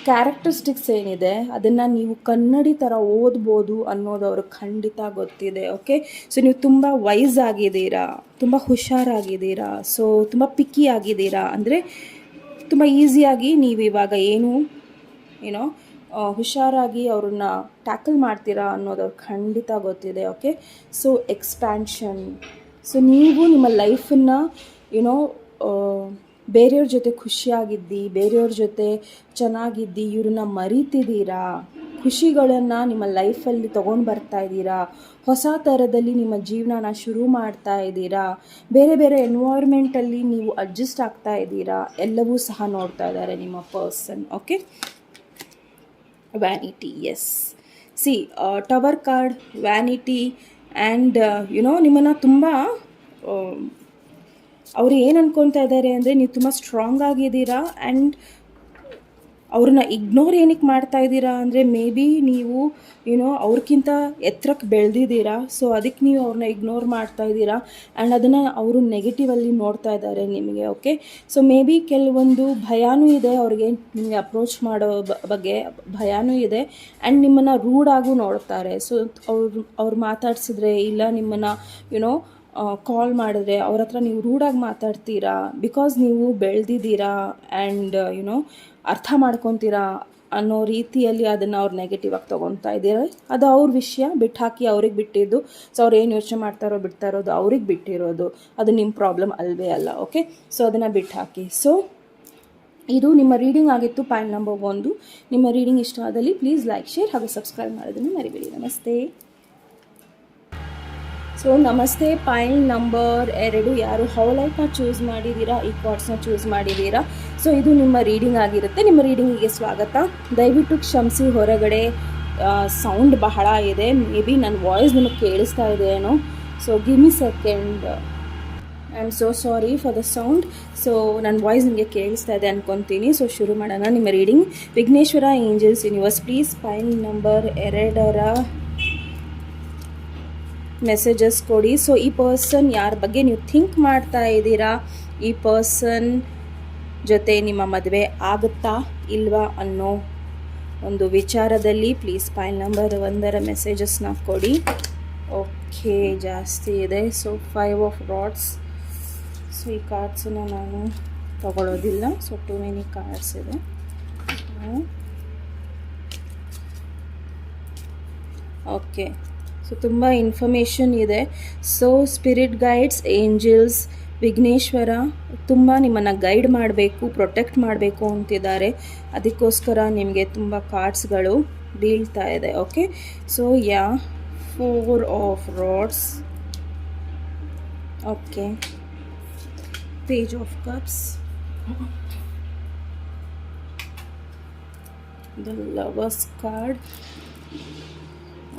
ಕ್ಯಾರೆಕ್ಟರಿಸ್ಟಿಕ್ಸ್ ಏನಿದೆ ಅದನ್ನು ನೀವು ಕನ್ನಡಿ ಥರ ಓದ್ಬೋದು ಅನ್ನೋದು ಅವ್ರಿಗೆ ಖಂಡಿತ ಗೊತ್ತಿದೆ. ಓಕೆ, ಸೊ ನೀವು ತುಂಬ ವೈಸ್ ಆಗಿದ್ದೀರಾ, ತುಂಬ ಹುಷಾರಾಗಿದ್ದೀರಾ. ಸೊ ತುಂಬ ಪಿಕ್ಕಿ ಆಗಿದ್ದೀರಾ, ಅಂದರೆ ತುಂಬ ಈಸಿಯಾಗಿ ನೀವು ಇವಾಗ ಹುಷಾರಾಗಿ ಅವ್ರನ್ನ ಟ್ಯಾಕಲ್ ಮಾಡ್ತೀರಾ ಅನ್ನೋದು ಅವ್ರಿಗೆ ಖಂಡಿತ ಗೊತ್ತಿದೆ. Okay, so expansion. ಸೊ ನೀವು ನಿಮ್ಮ ಲೈಫನ್ನು ಬೇರೆಯವ್ರ ಜೊತೆ ಖುಷಿಯಾಗಿದ್ದು, ಬೇರೆಯವ್ರ ಜೊತೆ ಚೆನ್ನಾಗಿದ್ದು ಇವ್ರನ್ನ ಮರೀತಿದ್ದೀರಾ. ಖುಷಿಗಳನ್ನು ನಿಮ್ಮ ಲೈಫಲ್ಲಿ ತೊಗೊಂಡು ಬರ್ತಾ ಇದ್ದೀರಾ. ಹೊಸ ಥರದಲ್ಲಿ ನಿಮ್ಮ ಜೀವನನ ಶುರು ಮಾಡ್ತಾ ಇದ್ದೀರಾ. ಬೇರೆ ಬೇರೆ ಎನ್ವೈರ್ಮೆಂಟಲ್ಲಿ ನೀವು ಅಡ್ಜಸ್ಟ್ ಆಗ್ತಾ ಇದ್ದೀರಾ. ಎಲ್ಲವೂ ಸಹ ನೋಡ್ತಾ ಇದ್ದಾರೆ ನಿಮ್ಮ person. Okay, vanity. Yes, tower card, vanity. And ನಿಮ್ಮನ್ನು ತುಂಬ ಅವರು ಏನು ಅನ್ಕೊತಾ ಇದ್ದಾರೆ ಅಂದರೆ ನೀವು ತುಂಬ ಸ್ಟ್ರಾಂಗ್ ಆಗಿದ್ದೀರಾ. ಆ್ಯಂಡ್ ಅವ್ರನ್ನ ಇಗ್ನೋರ್ ಏನಕ್ಕೆ ಮಾಡ್ತಾ ಇದ್ದೀರಾ ಅಂದರೆ ಮೇ ಬಿ ನೀವು ಅವ್ರಿಗಿಂತ ಎತ್ತರಕ್ಕೆ ಬೆಳೆದಿದ್ದೀರಾ. ಸೊ ಅದಕ್ಕೆ ನೀವು ಅವ್ರನ್ನ ಇಗ್ನೋರ್ ಮಾಡ್ತಾ ಇದ್ದೀರಾ. ಆ್ಯಂಡ್ ಅದನ್ನು ಅವರು ನೆಗೆಟಿವಲ್ಲಿ ನೋಡ್ತಾ ಇದ್ದಾರೆ ನಿಮಗೆ. ಓಕೆ, ಸೊ ಮೇ ಬಿ ಕೆಲವೊಂದು ಭಯನೂ ಇದೆ ಅವ್ರಿಗೆ, ನಿಮಗೆ ಅಪ್ರೋಚ್ ಮಾಡೋ ಬಗ್ಗೆ ಭಯನೂ ಇದೆ. ಆ್ಯಂಡ್ ನಿಮ್ಮನ್ನು ರೂಡಾಗೂ ನೋಡ್ತಾರೆ. ಸೊ ಅವ್ರು ಮಾತಾಡ್ಸಿದ್ರೆ ಇಲ್ಲ ನಿಮ್ಮನ್ನು ಕಾಲ್ ಮಾಡಿದ್ರೆ ಅವ್ರ ಹತ್ರ ನೀವು ರೂಡಾಗಿ ಮಾತಾಡ್ತೀರಾ. ಬಿಕಾಸ್ ನೀವು ಬೆಳೆದಿದ್ದೀರಾ ಆ್ಯಂಡ್ ಅರ್ಥ ಮಾಡ್ಕೊತೀರಾ ಅನ್ನೋ ರೀತಿಯಲ್ಲಿ ಅದನ್ನು ಅವ್ರು ನೆಗೆಟಿವ್ ಆಗಿ ತೊಗೊತಾ ಇದ್ದಾರೆ. ಅದು ಅವ್ರ ವಿಷಯ, ಬಿಟ್ಟು ಹಾಕಿ ಅವ್ರಿಗೆ ಬಿಟ್ಟಿದ್ದು. ಸೊ ಅವ್ರು ಏನು ಯೋಚನೆ ಮಾಡ್ತಾರೋ ಬಿಡ್ತಾ ಇರೋದು ಅವ್ರಿಗೆ ಬಿಟ್ಟಿರೋದು, ಅದು ನಿಮ್ಮ ಪ್ರಾಬ್ಲಮ್ ಅಲ್ವೇ ಅಲ್ಲ. ಓಕೆ, ಸೊ ಅದನ್ನು ಬಿಟ್ಟು ಹಾಕಿ. ಸೊ ಇದು ನಿಮ್ಮ ರೀಡಿಂಗ್ ಆಗಿತ್ತು, ಪಾಯಿಂಟ್ ನಂಬರ್ 1. ನಿಮ್ಮ ರೀಡಿಂಗ್ ಇಷ್ಟ ಆದಲ್ಲಿ ಪ್ಲೀಸ್ ಲೈಕ್, ಶೇರ್ ಹಾಗೂ ಸಬ್ಸ್ಕ್ರೈಬ್ ಮಾಡೋದನ್ನು ಮರಿಬೇಡಿ. ನಮಸ್ತೆ. ಸೊ ನಮಸ್ತೆ. ಪಾಯಿಂಟ್ ನಂಬರ್ 2, ಯಾರು ಹೌಲೈಟ್ನ ಚೂಸ್ ಮಾಡಿದ್ದೀರಾ, ಈ ಕಾರ್ಡ್ಸ್ನ ಚೂಸ್ ಮಾಡಿದ್ದೀರಾ. ಸೊ ಇದು ನಿಮ್ಮ ರೀಡಿಂಗ್ ಆಗಿರುತ್ತೆ. ನಿಮ್ಮ ರೀಡಿಂಗಿಗೆ ಸ್ವಾಗತ. ದಯವಿಟ್ಟು ಕ್ಷಮಿಸಿ, ಹೊರಗಡೆ ಸೌಂಡ್ ಬಹಳ ಇದೆ. ಮೇ ಬಿ ನನ್ನ ವಾಯ್ಸ್ ನಿಮಗೆ ಕೇಳಿಸ್ತಾ ಇದೆ ಏನೋ. So give me second. I am so sorry for the sound. So ನನ್ನ ವಾಯ್ಸ್ ನಿಮಗೆ ಕೇಳಿಸ್ತಾ ಇದೆ ಅನ್ಕೊತೀನಿ. ಸೊ ಶುರು ಮಾಡೋಣ ನಿಮ್ಮ reading. Vighneshwara angels universe please point number 2ರ ಮೆಸೇಜಸ್ ಕೊಡಿ. ಸೊ ಈ ಪರ್ಸನ್ ಯಾರ ಬಗ್ಗೆ ನೀವು ಥಿಂಕ್ ಮಾಡ್ತಾ ಇದ್ದೀರಾ, ಈ ಪರ್ಸನ್ ಜೊತೆ ನಿಮ್ಮ ಮದುವೆ ಆಗುತ್ತಾ ಇಲ್ವಾ ಅನ್ನೋ ಒಂದು ವಿಚಾರದಲ್ಲಿ ಪ್ಲೀಸ್ ಪಾಯಿಂಟ್ ನಂಬರ್ 1ರ ಮೆಸೇಜಸ್ನ ಕೊಡಿ. ಓಕೆ, ಜಾಸ್ತಿ ಇದೆ. So 5 of rods. ಸೊ ಈ ಕಾರ್ಡ್ಸನ್ನು ನಾನು ತಗೊಳ್ಳೋದಿಲ್ಲ. ಸೊ ಟು ಮೆನಿ ಕಾರ್ಡ್ಸ್ ಇದೆ. ಓಕೆ, ಸೊ ತುಂಬ ಇನ್ಫಾರ್ಮೇಷನ್ ಇದೆ. So spirit guides, angels, Vighneshwara ತುಂಬ ನಿಮ್ಮನ್ನು ಗೈಡ್ ಮಾಡಬೇಕು, ಪ್ರೊಟೆಕ್ಟ್ ಮಾಡಬೇಕು ಅಂತಿದ್ದಾರೆ. ಅದಕ್ಕೋಸ್ಕರ ನಿಮಗೆ ತುಂಬ ಕಾರ್ಡ್ಸ್ಗಳು ಬೀಳ್ತಾ ಇದೆ. Okay, so 4 of rods. Okay, page of cups, the lovers card.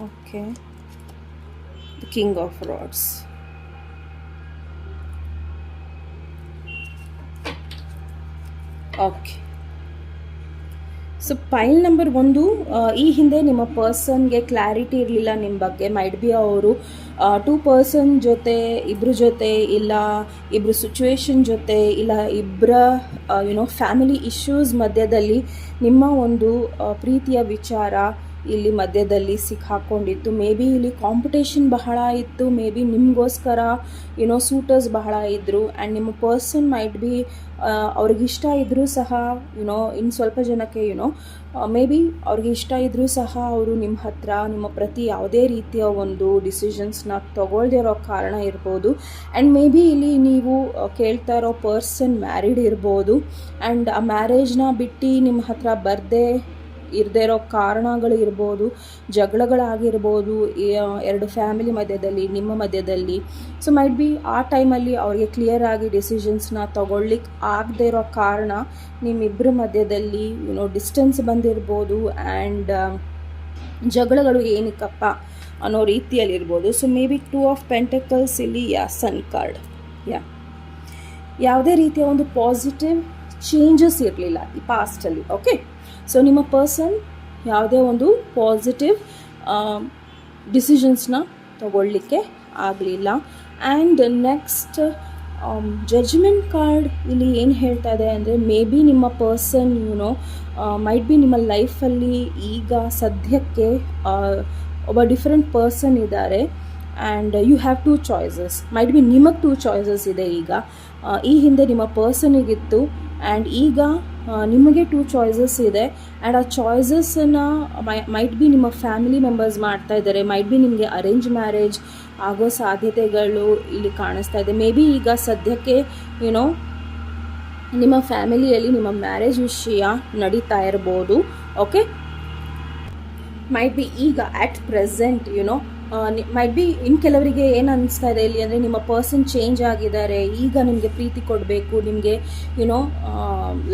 Okay, the king of rods. Okay, so ಪೈಲ್ number 1, ಈ ಹಿಂದೆ ನಿಮ್ಮ ಪರ್ಸನ್ಗೆ ಕ್ಲಾರಿಟಿ ಇರಲಿಲ್ಲ ನಿಮ್ಮ ಬಗ್ಗೆ. ಮೈಟ್ ಬಿ ಅವರು 2 ಪರ್ಸನ್ ಜೊತೆ, ಇಬ್ಬರ ಜೊತೆ, ಇಲ್ಲ ಇಬ್ಬರು ಸಿಚುವೇಶನ್ ಜೊತೆ, ಇಲ್ಲ ಇಬ್ಬರ ಫ್ಯಾಮಿಲಿ ಇಶ್ಯೂಸ್ ಮಧ್ಯದಲ್ಲಿ ನಿಮ್ಮ ಒಂದು ಪ್ರೀತಿಯ ವಿಚಾರ ಇಲ್ಲಿ ಮಧ್ಯದಲ್ಲಿ ಸಿಕ್ಕಾಕೊಂಡಿತ್ತು. ಮೇ ಬಿ ಇಲ್ಲಿ ಕಾಂಪಿಟೇಷನ್ ಬಹಳ ಇತ್ತು. ಮೇ ಬಿ ನಿಮಗೋಸ್ಕರ ಸೂಟರ್ಸ್ ಬಹಳ ಇದ್ದರು. ಆ್ಯಂಡ್ ನಿಮ್ಮ ಪರ್ಸನ್ ಮೈಟ್ ಬಿ ಅವ್ರಿಗಿಷ್ಟ ಇದ್ದರೂ ಸಹ ಇನ್ನು ಸ್ವಲ್ಪ ಜನಕ್ಕೆ ಮೇ ಬಿ ಅವ್ರಿಗೆ ಇಷ್ಟ ಇದ್ದರೂ ಸಹ ಅವರು ನಿಮ್ಮ ಹತ್ರ ನಿಮ್ಮ ಪ್ರತಿ ಯಾವುದೇ ರೀತಿಯ ಒಂದು ಡಿಸಿಷನ್ಸ್ನ ತೊಗೊಳ್ದಿರೋ ಕಾರಣ ಇರ್ಬೋದು. ಆ್ಯಂಡ್ ಮೇ ಬಿ ಇಲ್ಲಿ ನೀವು ಕೇಳ್ತಾ ಇರೋ ಪರ್ಸನ್ ಮ್ಯಾರಿಡ್ ಇರ್ಬೋದು. ಆ್ಯಂಡ್ ಆ ಮ್ಯಾರೇಜ್ನ ಬಿಟ್ಟು ನಿಮ್ಮ ಹತ್ರ ಬರದೇ ಇರದೇ ಇರೋ ಕಾರಣಗಳು ಇರ್ಬೋದು, ಜಗಳಗಳಾಗಿರ್ಬೋದು 2 ಫ್ಯಾಮಿಲಿ ಮಧ್ಯದಲ್ಲಿ, ನಿಮ್ಮ ಮಧ್ಯದಲ್ಲಿ. ಸೊ ಮೈಟ್ ಬಿ ಆ ಟೈಮಲ್ಲಿ ಅವ್ರಿಗೆ ಕ್ಲಿಯರ್ ಆಗಿ ಡಿಸಿಷನ್ಸ್ನ ತೊಗೊಳ್ಲಿಕ್ಕೆ ಆಗದೆ ಇರೋ ಕಾರಣ ನಿಮ್ಮಿಬ್ಬರ ಮಧ್ಯದಲ್ಲಿ ಡಿಸ್ಟೆನ್ಸ್ ಬಂದಿರ್ಬೋದು. ಆ್ಯಂಡ್ ಜಗಳಗಳು ಏನಕ್ಕಪ್ಪ ಅನ್ನೋ ರೀತಿಯಲ್ಲಿ ಇರ್ಬೋದು. So may be 2 of pentacles ಇಲ್ಲಿ ಸನ್ ಕಾರ್ಡ್. ಯಾವುದೇ ರೀತಿಯ ಒಂದು ಪಾಸಿಟಿವ್ ಚೇಂಜಸ್ ಇರಲಿಲ್ಲ ಈ ಪಾಸ್ಟಲ್ಲಿ. ಓಕೆ, ಸೊ ನಿಮ್ಮ ಪರ್ಸನ್ ಯಾವುದೇ ಒಂದು ಪಾಸಿಟಿವ್ ಡಿಸಿಷನ್ಸ್ನ ತಗೊಳ್ಳಿಕ್ಕೆ ಆಗಲಿಲ್ಲ. ಆ್ಯಂಡ್ ನೆಕ್ಸ್ಟ್ ಜಡ್ಜ್ಮೆಂಟ್ ಕಾರ್ಡ್ ಇಲ್ಲಿ ಏನು ಹೇಳ್ತಾ ಇದೆ ಅಂದರೆ ಮೇ ಬಿ ನಿಮ್ಮ ಪರ್ಸನ್ ಮೈಟ್ ಬಿ ನಿಮ್ಮ ಲೈಫಲ್ಲಿ ಈಗ ಸದ್ಯಕ್ಕೆ ಒಬ್ಬ ಡಿಫ್ರೆಂಟ್ ಪರ್ಸನ್ ಇದ್ದಾರೆ. And you have 2 choices. Might be ನಿಮಗೆ 2 ಚಾಯ್ಸಸ್ ಇದೆ ಈಗ. ಈ ಹಿಂದೆ ನಿಮ್ಮ ಪರ್ಸನಿಗಿತ್ತು ಆ್ಯಂಡ್ ಈಗ ನಿಮಗೆ 2 ಚಾಯ್ಸಸ್ ಇದೆ. ಆ್ಯಂಡ್ ಆ ಚಾಯ್ಸಸ್ಸನ್ನು ಮೈಟ್ ಬಿ ನಿಮ್ಮ ಫ್ಯಾಮಿಲಿ ಮೆಂಬರ್ಸ್ ಮಾಡ್ತಾ ಇದ್ದಾರೆ. ಮೈಟ್ ಬಿ ನಿಮಗೆ ಅರೇಂಜ್ ಮ್ಯಾರೇಜ್ ಆಗೋ ಸಾಧ್ಯತೆಗಳು ಇಲ್ಲಿ ಕಾಣಿಸ್ತಾ ಇದೆ. ಮೇ ಬಿ ಈಗ ಸದ್ಯಕ್ಕೆ ನಿಮ್ಮ ಫ್ಯಾಮಿಲಿಯಲ್ಲಿ ನಿಮ್ಮ ಮ್ಯಾರೇಜ್ ವಿಷಯ ನಡೀತಾ ಇರ್ಬೋದು. ಓಕೆ, ಮೈಟ್ ಬಿ ಈಗ ಅಟ್ ಪ್ರೆಸೆಂಟ್ ಮೈಟ್ ಬಿ ಇನ್ನು ಕೆಲವರಿಗೆ ಏನು ಅನಿಸ್ತಾ ಇದೆ ಇಲ್ಲಿ ಅಂದರೆ ನಿಮ್ಮ ಪರ್ಸನ್ ಚೇಂಜ್ ಆಗಿದ್ದಾರೆ, ಈಗ ನಿಮಗೆ ಪ್ರೀತಿ ಕೊಡಬೇಕು, ನಿಮಗೆ ಯುನೋ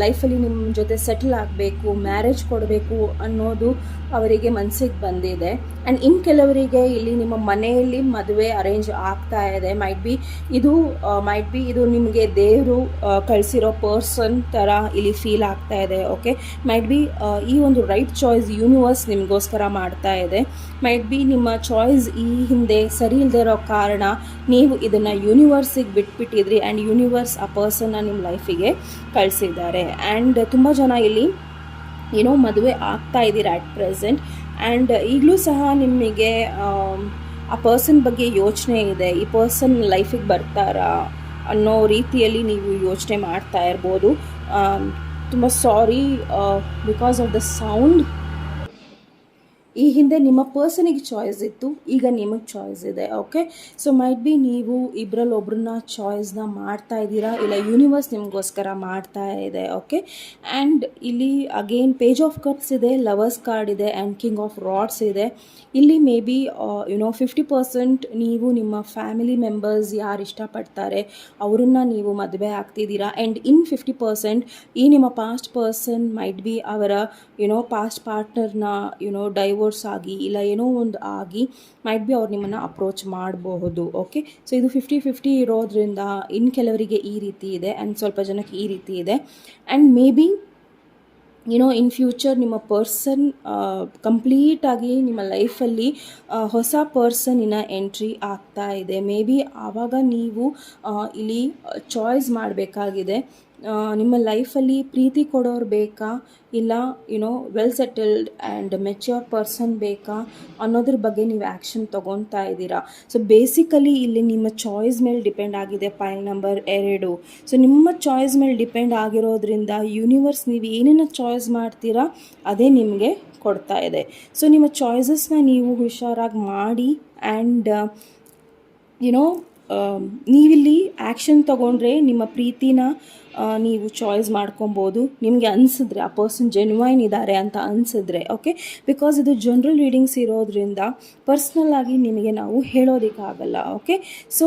ಲೈಫಲ್ಲಿ ನಿಮ್ಮ ಜೊತೆ ಸೆಟಲ್ ಆಗಬೇಕು, ಮ್ಯಾರೇಜ್ ಕೊಡಬೇಕು ಅನ್ನೋದು ಅವರಿಗೆ ಮನಸ್ಸಿಗೆ ಬಂದಿದೆ. ಆ್ಯಂಡ್ ಇನ್ನು ಕೆಲವರಿಗೆ ಇಲ್ಲಿ ನಿಮ್ಮ ಮನೆಯಲ್ಲಿ ಮದುವೆ ಅರೇಂಜ್ ಆಗ್ತಾ ಇದೆ. ಮೈಟ್ ಬಿ ಇದು ನಿಮಗೆ ದೇವರು ಕಳಿಸಿರೋ ಪರ್ಸನ್ ಥರ ಇಲ್ಲಿ ಫೀಲ್ ಆಗ್ತಾ ಇದೆ. ಓಕೆ, ಮೈಟ್ ಬಿ ಈ ಒಂದು ರೈಟ್ ಚಾಯ್ಸ್ ಯೂನಿವರ್ಸ್ ನಿಮಗೋಸ್ಕರ ಮಾಡ್ತಾ ಇದೆ. ಮೈಟ್ ಬಿ ನಿಮ್ಮ ಚಾಯ್ಸ್ ಈ ಹಿಂದೆ ಸರಿ ಇಲ್ಲದೆ ಇರೋ ಕಾರಣ ನೀವು ಇದನ್ನು ಯೂನಿವರ್ಸಿಗೆ ಬಿಟ್ಬಿಟ್ಟಿದ್ರಿ ಆ್ಯಂಡ್ ಯೂನಿವರ್ಸ್ ಆ ಪರ್ಸನ್ನ ನಿಮ್ಮ ಲೈಫಿಗೆ ಕಳಿಸಿದ್ದಾರೆ. ಆ್ಯಂಡ್ ತುಂಬ ಜನ ಇಲ್ಲಿ ಏನೋ ಮದುವೆ ಆಗ್ತಾ ಇದ್ದೀರಾ ಅಟ್ ಪ್ರೆಸೆಂಟ್. ಆ್ಯಂಡ್ ಈಗಲೂ ಸಹ ನಿಮಗೆ ಆ ಪರ್ಸನ್ ಬಗ್ಗೆ ಯೋಚನೆ ಇದೆ, ಈ ಪರ್ಸನ್ ಲೈಫಿಗೆ ಬರ್ತಾರಾ ಅನ್ನೋ ರೀತಿಯಲ್ಲಿ ನೀವು ಯೋಚನೆ ಮಾಡ್ತಾ ಇರ್ಬೋದು. ತುಂಬ ಸಾರಿ ಬಿಕಾಸ್ ಆಫ್ ದ ಸೌಂಡ್. ಈ ಹಿಂದೆ ನಿಮ್ಮ ಪರ್ಸನಿಗೆ ಚಾಯ್ಸ್ ಇತ್ತು, ಈಗ ನಿಮಗೆ ಚಾಯ್ಸ್ ಇದೆ. ಓಕೆ, ಸೊ ಮೈಟ್ ಬಿ ನೀವು ಇಬ್ಬರಲ್ಲಿ ಒಬ್ರನ್ನ ಚಾಯ್ಸ್ನ ಮಾಡ್ತಾ ಇದ್ದೀರಾ, ಇಲ್ಲ ಯೂನಿವರ್ಸ್ ನಿಮಗೋಸ್ಕರ ಮಾಡ್ತಾ ಇದೆ. ಓಕೆ, ಆ್ಯಂಡ್ ಇಲ್ಲಿ ಅಗೇನ್ ಪೇಜ್ ಆಫ್ ಕಪ್ಸ್ ಇದೆ, ಲವರ್ಸ್ ಕಾರ್ಡ್ ಇದೆ ಆ್ಯಂಡ್ ಕಿಂಗ್ ಆಫ್ ರಾಡ್ಸ್ ಇದೆ. ಇಲ್ಲಿ ಮೇ ಬಿ 50% ನೀವು ನಿಮ್ಮ ಫ್ಯಾಮಿಲಿ ಮೆಂಬರ್ಸ್ ಯಾರು ಇಷ್ಟಪಡ್ತಾರೆ ಅವರನ್ನು ನೀವು ಮದುವೆ ಆಗ್ತಿದ್ದೀರಾ. ಆ್ಯಂಡ್ ಇನ್ 50% ಈ ನಿಮ್ಮ ಪಾಸ್ಟ್ ಪರ್ಸನ್ ಮೈಟ್ ಬಿ ಅವರ ಪಾಸ್ಟ್ ಪಾರ್ಟ್ನರ್ನ ಡೈವೋರ್ಸ್ ಆಗಿ ಇಲ್ಲ ಏನೋ ಒಂದು ಆಗಿ ಮೈಟ್ ಬಿ ಅವ್ರು ನಿಮ್ಮನ್ನು ಅಪ್ರೋಚ್ ಮಾಡಬಹುದು. ಓಕೆ, ಸೊ ಇದು 50-50 ಇರೋದ್ರಿಂದ ಇನ್ನು ಕೆಲವರಿಗೆ ಈ ರೀತಿ ಇದೆ ಆ್ಯಂಡ್ ಸ್ವಲ್ಪ ಜನಕ್ಕೆ ಈ ರೀತಿ ಇದೆ. And may be in future ನಿಮ್ಮ ಪರ್ಸನ್ ಕಂಪ್ಲೀಟಾಗಿ ನಿಮ್ಮ ಲೈಫಲ್ಲಿ ಹೊಸ ಪರ್ಸನಿನ ಎಂಟ್ರಿ ಆಗ್ತಾ ಇದೆ. ಮೇ ಬಿ ಆವಾಗ ನೀವು ಇಲ್ಲಿ ಚಾಯ್ಸ್ ಮಾಡಬೇಕಾಗಿದೆ, ನಿಮ್ಮ ಲೈಫಲ್ಲಿ ಪ್ರೀತಿ ಕೊಡೋರು ಬೇಕಾ ಇಲ್ಲ well settled and mature person ಬೇಕಾ ಅನ್ನೋದ್ರ ಬಗ್ಗೆ ನೀವು ಆ್ಯಕ್ಷನ್ ತೊಗೊತಾ ಇದ್ದೀರಾ. ಸೊ ಬೇಸಿಕಲಿ ಇಲ್ಲಿ ನಿಮ್ಮ ಚಾಯ್ಸ್ ಮೇಲೆ ಡಿಪೆಂಡ್ ಆಗಿದೆ ಪೈಲ್ ನಂಬರ್ 2. ಸೊ ನಿಮ್ಮ ಚಾಯ್ಸ್ ಮೇಲೆ ಡಿಪೆಂಡ್ ಆಗಿರೋದ್ರಿಂದ ಯೂನಿವರ್ಸ್ ನೀವು ಏನನ್ನ ಚಾಯ್ಸ್ ಮಾಡ್ತೀರಾ ಅದೇ ನಿಮಗೆ ಕೊಡ್ತಾ ಇದೆ. ಸೊ ನಿಮ್ಮ ಚಾಯ್ಸಸ್ನ ನೀವು ಹುಷಾರಾಗಿ ಮಾಡಿ ಆ್ಯಂಡ್ ನೀವಿಲ್ಲಿ ಆ್ಯಕ್ಷನ್ ತೊಗೊಂಡ್ರೆ ನಿಮ್ಮ ಪ್ರೀತಿನ ನೀವು ಚಾಯ್ಸ್ ಮಾಡ್ಕೊಬೋದು. ನಿಮಗೆ ಅನಿಸಿದ್ರೆ ಆ ಪರ್ಸನ್ ಜೆನ್ವೈನ್ ಇದ್ದಾರೆ ಅಂತ ಅನಿಸಿದ್ರೆ. ಓಕೆ, ಬಿಕಾಸ್ ಇದು ಜನರಲ್ ರೀಡಿಂಗ್ಸ್ ಇರೋದ್ರಿಂದ ಪರ್ಸ್ನಲ್ಲಾಗಿ ನಿಮಗೆ ನಾವು ಹೇಳೋದಕ್ಕಾಗಲ್ಲ. ಓಕೆ, ಸೊ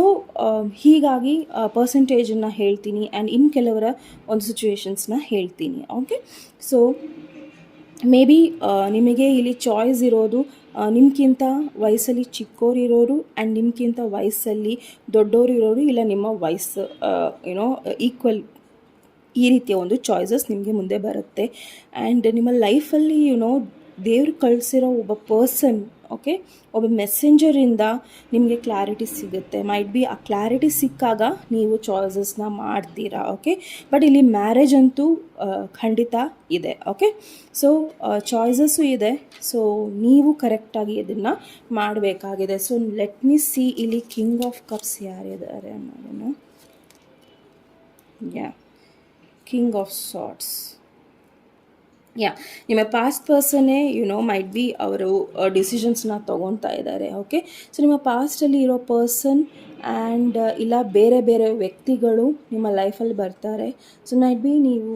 ಹೀಗಾಗಿ ಪರ್ಸೆಂಟೇಜನ್ನು ಹೇಳ್ತೀನಿ ಆ್ಯಂಡ್ ಇನ್ನು ಕೆಲವರ ಒಂದು ಸಿಚುವೇಶನ್ಸ್ನ ಹೇಳ್ತೀನಿ. ಓಕೆ, ಸೊ ಮೇ ಬಿ ನಿಮಗೆ ಇಲ್ಲಿ ಚಾಯ್ಸ್ ಇರೋದು ನಿಮ್ಗಿಂತ ವಯಸ್ಸಲ್ಲಿ ಚಿಕ್ಕವರಿರೋರು ಆ್ಯಂಡ್ ನಿಮ್ಗಿಂತ ವಯಸ್ಸಲ್ಲಿ ದೊಡ್ಡವರು ಇರೋರು, ಇಲ್ಲ ನಿಮ್ಮ ವಯಸ್ಸು ಈಕ್ವಲ್, ಈ ರೀತಿಯ ಒಂದು ಚಾಯ್ಸಸ್ ನಿಮಗೆ ಮುಂದೆ ಬರುತ್ತೆ. ಆ್ಯಂಡ್ ನಿಮ್ಮ ಲೈಫಲ್ಲಿ ದೇವ್ರು ಕಳಿಸಿರೋ ಒಬ್ಬ ಪರ್ಸನ್, ಓಕೆ, ಒಬ್ಬ ಮೆಸೆಂಜರಿಂದ ನಿಮಗೆ ಕ್ಲಾರಿಟಿ ಸಿಗುತ್ತೆ. ಮೈಟ್ ಬಿ ಆ ಕ್ಲಾರಿಟಿ ಸಿಕ್ಕಾಗ ನೀವು ಚಾಯ್ಸಸ್ನ ಮಾಡ್ತೀರಾ. ಓಕೆ, ಬಟ್ ಇಲ್ಲಿ ಮ್ಯಾರೇಜ್ ಅಂತೂ ಖಂಡಿತ ಇದೆ. ಓಕೆ, ಸೊ ಚಾಯ್ಸಸ್ಸು ಇದೆ, ಸೊ ನೀವು ಕರೆಕ್ಟಾಗಿ ಇದನ್ನು ಮಾಡಬೇಕಾಗಿದೆ. ಸೊ ಲೆಟ್ ಮಿ ಸಿ ಇಲ್ಲಿ ಕಿಂಗ್ ಆಫ್ ಕಪ್ಸ್ ಯಾರಿದ್ದಾರೆ ಅನ್ನೋದನ್ನು. ಕಿಂಗ್ ಆಫ್ ಸಾರ್ಟ್ಸ್, ನಿಮ್ಮ ಪಾಸ್ಟ್ ಪರ್ಸನ್ನೇ ಮೈಟ್ ಬಿ ಅವರು ಡಿಸಿಷನ್ಸ್ನ ತೊಗೊತಾ ಇದ್ದಾರೆ. ಓಕೆ, ಸೊ ನಿಮ್ಮ ಪಾಸ್ಟಲ್ಲಿ ಇರೋ ಪರ್ಸನ್ ಆ್ಯಂಡ್ ಇಲ್ಲ ಬೇರೆ ಬೇರೆ ವ್ಯಕ್ತಿಗಳು ನಿಮ್ಮ ಲೈಫಲ್ಲಿ ಬರ್ತಾರೆ. ಸೊ ಮೈಟ್ ಬಿ ನೀವು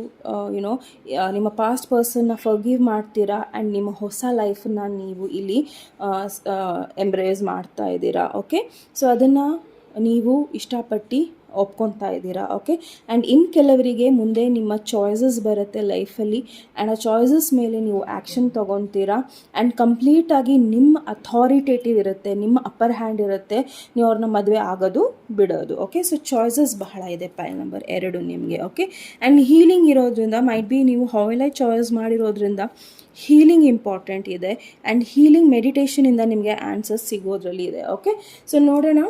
ನಿಮ್ಮ ಪಾಸ್ಟ್ ಪರ್ಸನ್ನ ಫರ್ಗಿವ್ ಮಾಡ್ತೀರಾ ಆ್ಯಂಡ್ ನಿಮ್ಮ ಹೊಸ ಲೈಫನ್ನ ನೀವು ಇಲ್ಲಿ ಎಂಬ್ರೇಸ್ ಮಾಡ್ತಾ ಇದ್ದೀರಾ. ಓಕೆ, ಸೊ ಅದನ್ನು ನೀವು ಇಷ್ಟಪಟ್ಟು ಒಪ್ಕೊತಾ ಇದ್ದೀರಾ. ಓಕೆ, ಆ್ಯಂಡ್ ಇನ್ನು ಕೆಲವರಿಗೆ ಮುಂದೆ ನಿಮ್ಮ ಚಾಯ್ಸಸ್ ಬರುತ್ತೆ ಲೈಫಲ್ಲಿ ಆ್ಯಂಡ್ ಆ ಚಾಯ್ಸಸ್ ಮೇಲೆ ನೀವು ಆ್ಯಕ್ಷನ್ ತೊಗೊತೀರಾ ಆ್ಯಂಡ್ ಕಂಪ್ಲೀಟಾಗಿ ನಿಮ್ಮ ಅಥಾರಿಟೇಟಿವ್ ಇರುತ್ತೆ, ನಿಮ್ಮ ಅಪ್ಪರ್ ಹ್ಯಾಂಡ್ ಇರುತ್ತೆ, ನೀವು ಅವ್ರನ್ನ ಮದುವೆ ಆಗೋದು ಬಿಡೋದು. ಓಕೆ, ಸೊ ಚಾಯ್ಸಸ್ ಬಹಳ ಇದೆ ಪೈಲ್ ನಂಬರ್ 2 ನಿಮಗೆ. ಓಕೆ, ಆ್ಯಂಡ್ ಹೀಲಿಂಗ್ ಇರೋದ್ರಿಂದ ಮೈಟ್ ಬಿ ನೀವು ಹಾವೆಲೈ ಚಾಯ್ಸ್ ಮಾಡಿರೋದ್ರಿಂದ ಹೀಲಿಂಗ್ ಇಂಪಾರ್ಟೆಂಟ್ ಇದೆ ಆ್ಯಂಡ್ ಹೀಲಿಂಗ್ ಮೆಡಿಟೇಷನಿಂದ ನಿಮಗೆ ಆನ್ಸರ್ಸ್ ಸಿಗೋದ್ರಲ್ಲಿ ಇದೆ. ಓಕೆ, ಸೊ ನೋಡೋಣ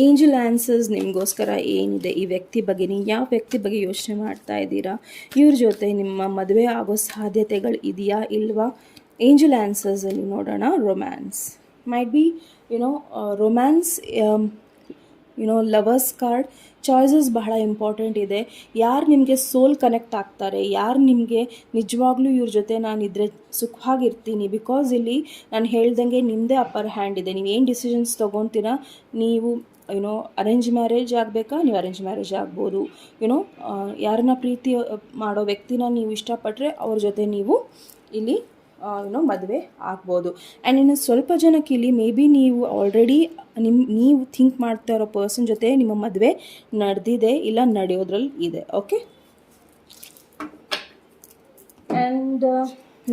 ಏಂಜಲ್ ಆನ್ಸರ್ಸ್ ನಿಮಗೋಸ್ಕರ ಏನಿದೆ ಈ ವ್ಯಕ್ತಿ ಬಗ್ಗೆ. ನೀವು ಯಾವ ವ್ಯಕ್ತಿ ಬಗ್ಗೆ ಯೋಚನೆ ಮಾಡ್ತಾ ಇದ್ದೀರಾ, ಇವ್ರ ಜೊತೆ ನಿಮ್ಮ ಮದುವೆ ಆಗೋ ಸಾಧ್ಯತೆಗಳು ಇದೆಯಾ ಇಲ್ವಾ? ಏಂಜಲ್ ಆನ್ಸರ್ಸಲ್ಲಿ ನೋಡೋಣ. Romance might be romance, lovers card. Choices ಬಹಳ ಇಂಪಾರ್ಟೆಂಟ್ ಇದೆ. ಯಾರು ನಿಮಗೆ ಸೋಲ್ ಕನೆಕ್ಟ್ ಆಗ್ತಾರೆ, ಯಾರು ನಿಮಗೆ ನಿಜವಾಗ್ಲೂ ಇವ್ರ ಜೊತೆ ನಾನಿದ್ರೆ ಸುಖವಾಗಿರ್ತೀನಿ, ಬಿಕಾಸ್ ಇಲ್ಲಿ ನಾನು ಹೇಳ್ದಂಗೆ ನಿಮ್ಮದೇ ಅಪ್ಪರ್ ಹ್ಯಾಂಡ್ ಇದೆ. ನೀವು ಏನು ಡಿಸಿಷನ್ಸ್ ತೊಗೊತೀರಾ, ನೀವು ಅರೇಂಜ್ ಮ್ಯಾರೇಜ್ ಆಗಬೇಕಾ, ನೀವು ಅರೇಂಜ್ ಮ್ಯಾರೇಜ್ ಆಗ್ಬೋದು. ಯಾರನ್ನ ಪ್ರೀತಿ ಮಾಡೋ ವ್ಯಕ್ತಿನ ನೀವು ಇಷ್ಟಪಟ್ಟರೆ ಅವ್ರ ಜೊತೆ ನೀವು ಇಲ್ಲಿ ಮದುವೆ ಆಗ್ಬೋದು. ಆ್ಯಂಡ್ ಇನ್ನು ಸ್ವಲ್ಪ ಜನಕ್ಕೆ ಇಲ್ಲಿ ಮೇ ಬಿ ನೀವು ಆಲ್ರೆಡಿ ನೀವು ಥಿಂಕ್ ಮಾಡ್ತಾ ಇರೋ ಪರ್ಸನ್ ಜೊತೆ ನಿಮ್ಮ ಮದುವೆ ನಡೆದಿದೆ, ಇಲ್ಲ ನಡೆಯೋದ್ರಲ್ಲಿ ಇದೆ. ಓಕೆ, ಆ್ಯಂಡ್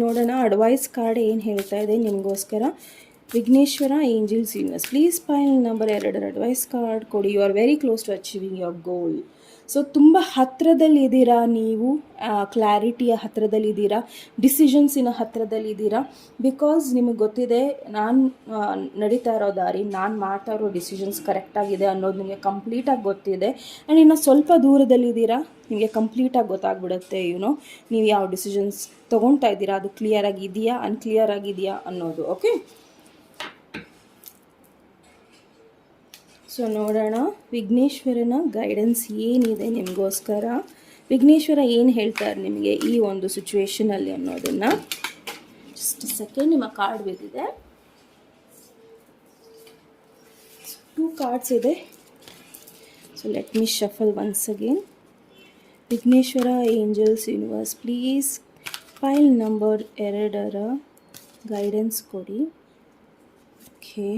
ನೋಡೋಣ ಅಡ್ವೈಸ್ ಕಾರ್ಡ್ ಏನು ಹೇಳ್ತಾ ಇದೆ ನಿಮಗೋಸ್ಕರ. Vighneshwara angels universe, please pile number 2 advice card ಕೊಡಿ. You are very close to achieving your goal. So ತುಂಬ ಹತ್ತಿರದಲ್ಲಿದ್ದೀರಾ ನೀವು, ಕ್ಲಾರಿಟಿಯ ಹತ್ತಿರದಲ್ಲಿದ್ದೀರಾ, ಡಿಸಿಷನ್ಸಿನ ಹತ್ತಿರದಲ್ಲಿದ್ದೀರಾ. ಬಿಕಾಸ್ ನಿಮಗೆ ಗೊತ್ತಿದೆ ನಾನು ನಡೀತಾ ಇರೋ ದಾರಿ, ನಾನು ಮಾಡ್ತಾ ಇರೋ ಡಿಸಿಷನ್ಸ್ ಕರೆಕ್ಟಾಗಿದೆ ಅನ್ನೋದು ನಿಮಗೆ ಕಂಪ್ಲೀಟಾಗಿ ಗೊತ್ತಿದೆ. ಆ್ಯಂಡ್ ಇನ್ನು ಸ್ವಲ್ಪ ದೂರದಲ್ಲಿದ್ದೀರಾ, ನಿಮಗೆ ಕಂಪ್ಲೀಟಾಗಿ ಗೊತ್ತಾಗ್ಬಿಡುತ್ತೆ ನೀವು ಯಾವ ಡಿಸಿಷನ್ಸ್ ತೊಗೊಳ್ತಾ ಇದ್ದೀರಾ, ಅದು ಕ್ಲಿಯರ್ ಆಗಿದೆಯಾ ಅನ್ಕ್ಲಿಯರ್ ಆಗಿದೆಯಾ ಅನ್ನೋದು. ಓಕೆ, ಸೊ ನೋಡೋಣ ವಿಘ್ನೇಶ್ವರನ ಗೈಡೆನ್ಸ್ ಏನಿದೆ ನಿಮಗೋಸ್ಕರ. ವಿಘ್ನೇಶ್ವರ ಏನು ಹೇಳ್ತಾರೆ ನಿಮಗೆ ಈ ಒಂದು ಸಿಚುವೇಶನಲ್ಲಿ ಅನ್ನೋದನ್ನು. ಜಸ್ಟ್ ಸೆಕೆಂಡ್, ನಿಮ್ಮ ಕಾರ್ಡ್ ಬೇಕಿದೆ. 2 ಕಾರ್ಡ್ಸ್ ಇದೆ. So let me shuffle once again. Vighneshwara angels universe, please file number 2 guidance ಕೊಡಿ. ಓಕೆ,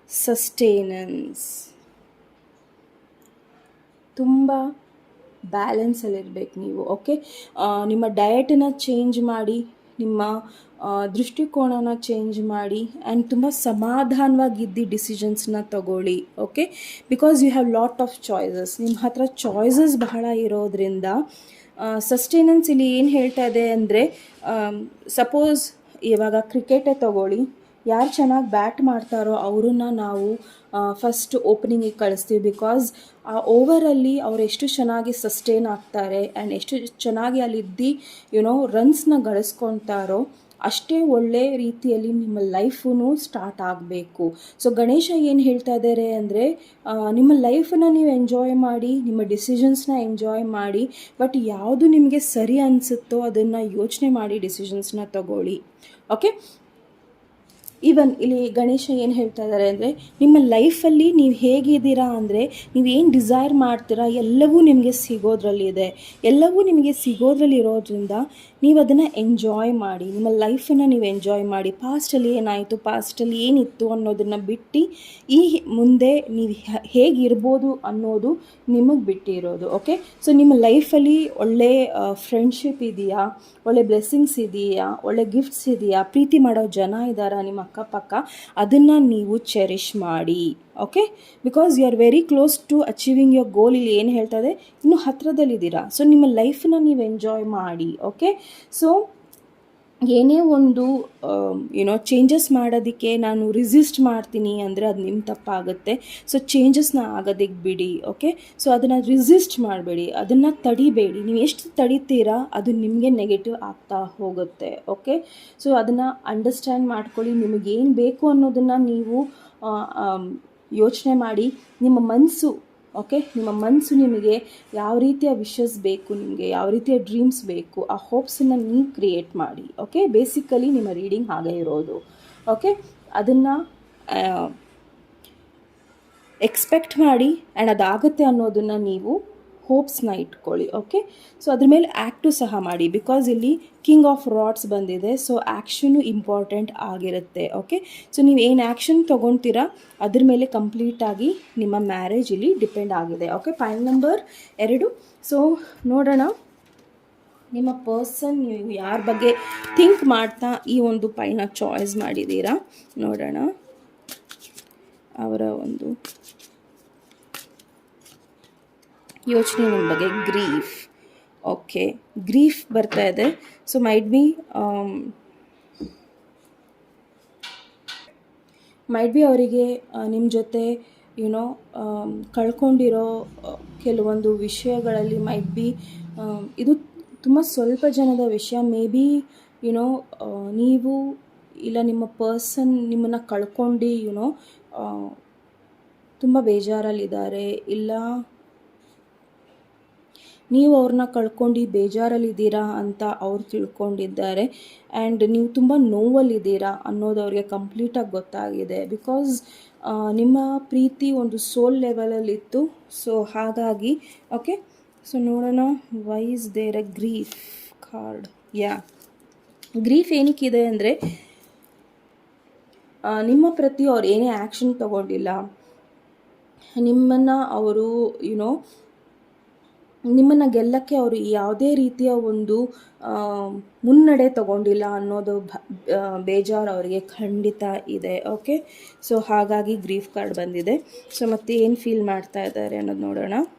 ಸಸ್ಟೇನೆನ್ಸ್, ತುಂಬ ಬ್ಯಾಲೆನ್ಸಲ್ಲಿರ್ಬೇಕು ನೀವು. ಓಕೆ, ನಿಮ್ಮ ಡಯಟನ್ನು ಚೇಂಜ್ ಮಾಡಿ, ನಿಮ್ಮ ದೃಷ್ಟಿಕೋನನ ಚೇಂಜ್ ಮಾಡಿ, ಆ್ಯಂಡ್ ತುಂಬ ಸಮಾಧಾನವಾಗಿದ್ದು ಡಿಸಿಷನ್ಸ್ನ ತಗೊಳ್ಳಿ. Okay, because you have lot of choices, ನಿಮ್ಮ ಹತ್ರ ಚಾಯ್ಸಸ್ ಬಹಳ ಇರೋದ್ರಿಂದ ಸಸ್ಟೇನೆನ್ಸ್ ಇಲ್ಲಿ ಏನು ಹೇಳ್ತಾ ಇದೆ ಅಂದರೆ, ಸಪೋಸ್ ಇವಾಗ ಕ್ರಿಕೆಟೇ ತಗೊಳ್ಳಿ, ಯಾರು ಚೆನ್ನಾಗಿ ಬ್ಯಾಟ್ ಮಾಡ್ತಾರೋ ಅವ್ರನ್ನ ನಾವು ಫಸ್ಟ್ ಓಪನಿಂಗಿಗೆ ಕಳಿಸ್ತೀವಿ. ಬಿಕಾಸ್ ಆ ಓವರಲ್ಲಿ ಅವ್ರು ಎಷ್ಟು ಚೆನ್ನಾಗಿ ಸಸ್ಟೇನ್ ಆಗ್ತಾರೆ ಆ್ಯಂಡ್ ಎಷ್ಟು ಚೆನ್ನಾಗಿ ಅಲ್ಲಿದ್ದು ರನ್ಸ್ನ ಗಳಿಸ್ಕೊತಾರೋ ಅಷ್ಟೇ ಒಳ್ಳೆ ರೀತಿಯಲ್ಲಿ ನಿಮ್ಮ ಲೈಫೂ ಸ್ಟಾರ್ಟ್ ಆಗಬೇಕು. ಸೊ ಗಣೇಶ ಏನು ಹೇಳ್ತಾ ಇದ್ದಾರೆ ಅಂದರೆ, ನಿಮ್ಮ ಲೈಫನ್ನು ನೀವು ಎಂಜಾಯ್ ಮಾಡಿ, ನಿಮ್ಮ ಡಿಸಿಷನ್ಸ್ನ ಎಂಜಾಯ್ ಮಾಡಿ, ಬಟ್ ಯಾವುದು ನಿಮಗೆ ಸರಿ ಅನಿಸುತ್ತೋ ಅದನ್ನು ಯೋಚನೆ ಮಾಡಿ ಡಿಸಿಷನ್ಸ್ನ ತಗೊಳ್ಳಿ. ಓಕೆ, ಈವನ್ ಇಲ್ಲಿ ಗಣೇಶ ಏನು ಹೇಳ್ತಾ ಇದ್ದಾರೆ ಅಂದರೆ, ನಿಮ್ಮ ಲೈಫಲ್ಲಿ ನೀವು ಹೇಗಿದ್ದೀರಾ ಅಂದರೆ, ನೀವೇನು ಡಿಸೈರ್ ಮಾಡ್ತೀರಾ ಎಲ್ಲವೂ ನಿಮಗೆ ಸಿಗೋದ್ರಲ್ಲಿದೆ. ಎಲ್ಲವೂ ನಿಮಗೆ ಸಿಗೋದ್ರಲ್ಲಿ ಇರೋದ್ರಿಂದ ನೀವು ಅದನ್ನು ಎಂಜಾಯ್ ಮಾಡಿ, ನಿಮ್ಮ ಲೈಫನ್ನು ನೀವು ಎಂಜಾಯ್ ಮಾಡಿ. ಪಾಸ್ಟಲ್ಲಿ ಏನಾಯಿತು, ಪಾಸ್ಟಲ್ಲಿ ಏನಿತ್ತು ಅನ್ನೋದನ್ನು ಬಿಟ್ಟು ಈ ಮುಂದೆ ನೀವು ಹೇಗಿರ್ಬೋದು ಅನ್ನೋದು ನಿಮಗೆ ಬಿಟ್ಟಿರೋದು. ಓಕೆ, ಸೊ ನಿಮ್ಮ ಲೈಫಲ್ಲಿ ಒಳ್ಳೆ ಫ್ರೆಂಡ್ಶಿಪ್ ಇದೆಯಾ, ಒಳ್ಳೆ ಬ್ಲೆಸ್ಸಿಂಗ್ಸ್ ಇದೆಯಾ, ಒಳ್ಳೆ ಗಿಫ್ಟ್ಸ್ ಇದೆಯಾ, ಪ್ರೀತಿ ಮಾಡೋ ಜನ ಇದ್ದಾರಾ ನಿಮ್ಮ ಅಕ್ಕಪಕ್ಕ, ಅದನ್ನು ನೀವು ಚೆರಿಷ್ ಮಾಡಿ. Okay, because you are very close to achieving your goal. ಇಲ್ಲಿ ಏನು ಹೇಳ್ತಾ ಇದೆ, ಇನ್ನೂ ಹತ್ತಿರದಲ್ಲಿದ್ದೀರಾ. ಸೊ ನಿಮ್ಮ ಲೈಫನ್ನ ನೀವು ಎಂಜಾಯ್ ಮಾಡಿ. ಓಕೆ, ಸೊ ಏನೇ ಒಂದು ಚೇಂಜಸ್ ಮಾಡೋದಕ್ಕೆ ನಾನು ರಿಸಿಸ್ಟ್ ಮಾಡ್ತೀನಿ ಅಂದರೆ ಅದು ನಿಮ್ಮ ತಪ್ಪಾಗುತ್ತೆ. ಸೊ ಚೇಂಜಸ್ನ ಆಗೋದಕ್ಕೆ ಬಿಡಿ. ಓಕೆ, ಸೊ ಅದನ್ನು ರಿಸಿಸ್ಟ್ ಮಾಡಬೇಡಿ, ಅದನ್ನು ತಡಿಬೇಡಿ. ನೀವು ಎಷ್ಟು ತಡಿತೀರಾ ಅದು ನಿಮಗೆ ನೆಗೆಟಿವ್ ಆಗ್ತಾ ಹೋಗುತ್ತೆ. ಓಕೆ, ಸೊ ಅದನ್ನು ಅಂಡರ್ಸ್ಟ್ಯಾಂಡ್ ಮಾಡ್ಕೊಳ್ಳಿ. ನಿಮಗೇನು ಬೇಕು ಅನ್ನೋದನ್ನು ನೀವು ಯೋಚನೆ ಮಾಡಿ. ನಿಮ್ಮ ಮನಸ್ಸು, ಓಕೆ, ನಿಮ್ಮ ಮನಸ್ಸು ನಿಮಗೆ ಯಾವ ರೀತಿಯ ವಿಷಸ್ ಬೇಕು, ನಿಮಗೆ ಯಾವ ರೀತಿಯ ಡ್ರೀಮ್ಸ್ ಬೇಕು, ಆ ಹೋಪ್ಸನ್ನು ನೀವು ಕ್ರಿಯೇಟ್ ಮಾಡಿ. ಓಕೆ, ಬೇಸಿಕಲಿ ನಿಮ್ಮ ರೀಡಿಂಗ್ ಹಾಗೆ ಇರೋದು. ಓಕೆ, ಅದನ್ನು ಎಕ್ಸ್ಪೆಕ್ಟ್ ಮಾಡಿ ಆ್ಯಂಡ್ ಅದಾಗುತ್ತೆ ಅನ್ನೋದನ್ನು ನೀವು ಹೋಪ್ಸ್ನ ಇಟ್ಕೊಳ್ಳಿ. ಓಕೆ, ಸೊ ಅದ್ರ ಮೇಲೆ ಆ್ಯಕ್ಟು ಸಹ ಮಾಡಿ. ಬಿಕಾಸ್ ಇಲ್ಲಿ ಕಿಂಗ್ ಆಫ್ ರಾಡ್ಸ್ ಬಂದಿದೆ. ಸೊ ಆ್ಯಕ್ಷನು ಇಂಪಾರ್ಟೆಂಟ್ ಆಗಿರುತ್ತೆ. ಓಕೆ, ಸೊ ನೀವು ಏನು ಆ್ಯಕ್ಷನ್ ತೊಗೊಳ್ತೀರಾ ಅದ್ರ ಮೇಲೆ ಕಂಪ್ಲೀಟಾಗಿ ನಿಮ್ಮ ಮ್ಯಾರೇಜ್ ಇಲ್ಲಿ ಡಿಪೆಂಡ್ ಆಗಿದೆ. Okay, point number 2. ಸೊ ನೋಡೋಣ ನಿಮ್ಮ ಪರ್ಸನ್, ನೀವು ಯಾರ ಬಗ್ಗೆ ಥಿಂಕ್ ಮಾಡ್ತಾ ಈ ಒಂದು ಪೈನ ಚಾಯ್ಸ್ ಮಾಡಿದ್ದೀರಾ. ನೋಡೋಣ ಅವರ ಒಂದು ಯೋಚನೆ ನಿಮ್ಮ ಬಗ್ಗೆ. ಗ್ರೀಫ್, ಓಕೆ, ಗ್ರೀಫ್ ಬರ್ತಾ ಇದೆ. ಸೊ ಮೈಟ್ ಬಿ ಅವರಿಗೆ ನಿಮ್ಮ ಜೊತೆ ಕಳ್ಕೊಂಡಿರೋ ಕೆಲವೊಂದು ವಿಷಯಗಳಲ್ಲಿ ಮೈಟ್ ಬಿ ಇದು ತುಂಬ ಸ್ವಲ್ಪ ಜನದ ವಿಷಯ. ಮೇ ಬಿ ನೀವು ಇಲ್ಲ ನಿಮ್ಮ ಪರ್ಸನ್ ನಿಮ್ಮನ್ನು ಕಳ್ಕೊಂಡು ತುಂಬ ಬೇಜಾರಲ್ಲಿದ್ದಾರೆ, ಇಲ್ಲ ನೀವು ಅವ್ರನ್ನ ಕಳ್ಕೊಂಡು ಬೇಜಾರಲ್ಲಿದ್ದೀರಾ ಅಂತ ಅವ್ರು ತಿಳ್ಕೊಂಡಿದ್ದಾರೆ. ಆ್ಯಂಡ್ ನೀವು ತುಂಬ ನೋವಲ್ಲಿದ್ದೀರಾ ಅನ್ನೋದು ಅವ್ರಿಗೆ ಕಂಪ್ಲೀಟಾಗಿ ಗೊತ್ತಾಗಿದೆ. ಬಿಕಾಸ್ ನಿಮ್ಮ ಪ್ರೀತಿ ಒಂದು ಸೋಲ್ ಲೆವೆಲಲ್ಲಿತ್ತು. ಸೊ ಹಾಗಾಗಿ ಓಕೆ, ಸೊ ನೋಡೋಣ why is there a grief card. Yeah, grief ಏನಕ್ಕಿದೆ ಅಂದರೆ ನಿಮ್ಮ ಪ್ರತಿ ಅವ್ರು ಏನೇ ಆ್ಯಕ್ಷನ್ ತಗೊಂಡಿಲ್ಲ, ನಿಮ್ಮನ್ನು ಅವರು ನಿಮ್ಮನ್ನು ಗೆಲ್ಲಕ್ಕೆ ಅವರು ಯಾವುದೇ ರೀತಿಯ ಒಂದು ಮುನ್ನಡೆ ತಗೊಂಡಿಲ್ಲ ಅನ್ನೋದು ಬೇಜಾರು ಅವರಿಗೆ ಖಂಡಿತ ಇದೆ. ಓಕೆ, ಸೊ ಹಾಗಾಗಿ ಗ್ರೀಫ್ ಕಾರ್ಡ್ ಬಂದಿದೆ. ಸೊ ಮತ್ತೆ ಏನು ಫೀಲ್ ಮಾಡ್ತಾ ಇದ್ದಾರೆ ಅನ್ನೋದು ನೋಡೋಣ.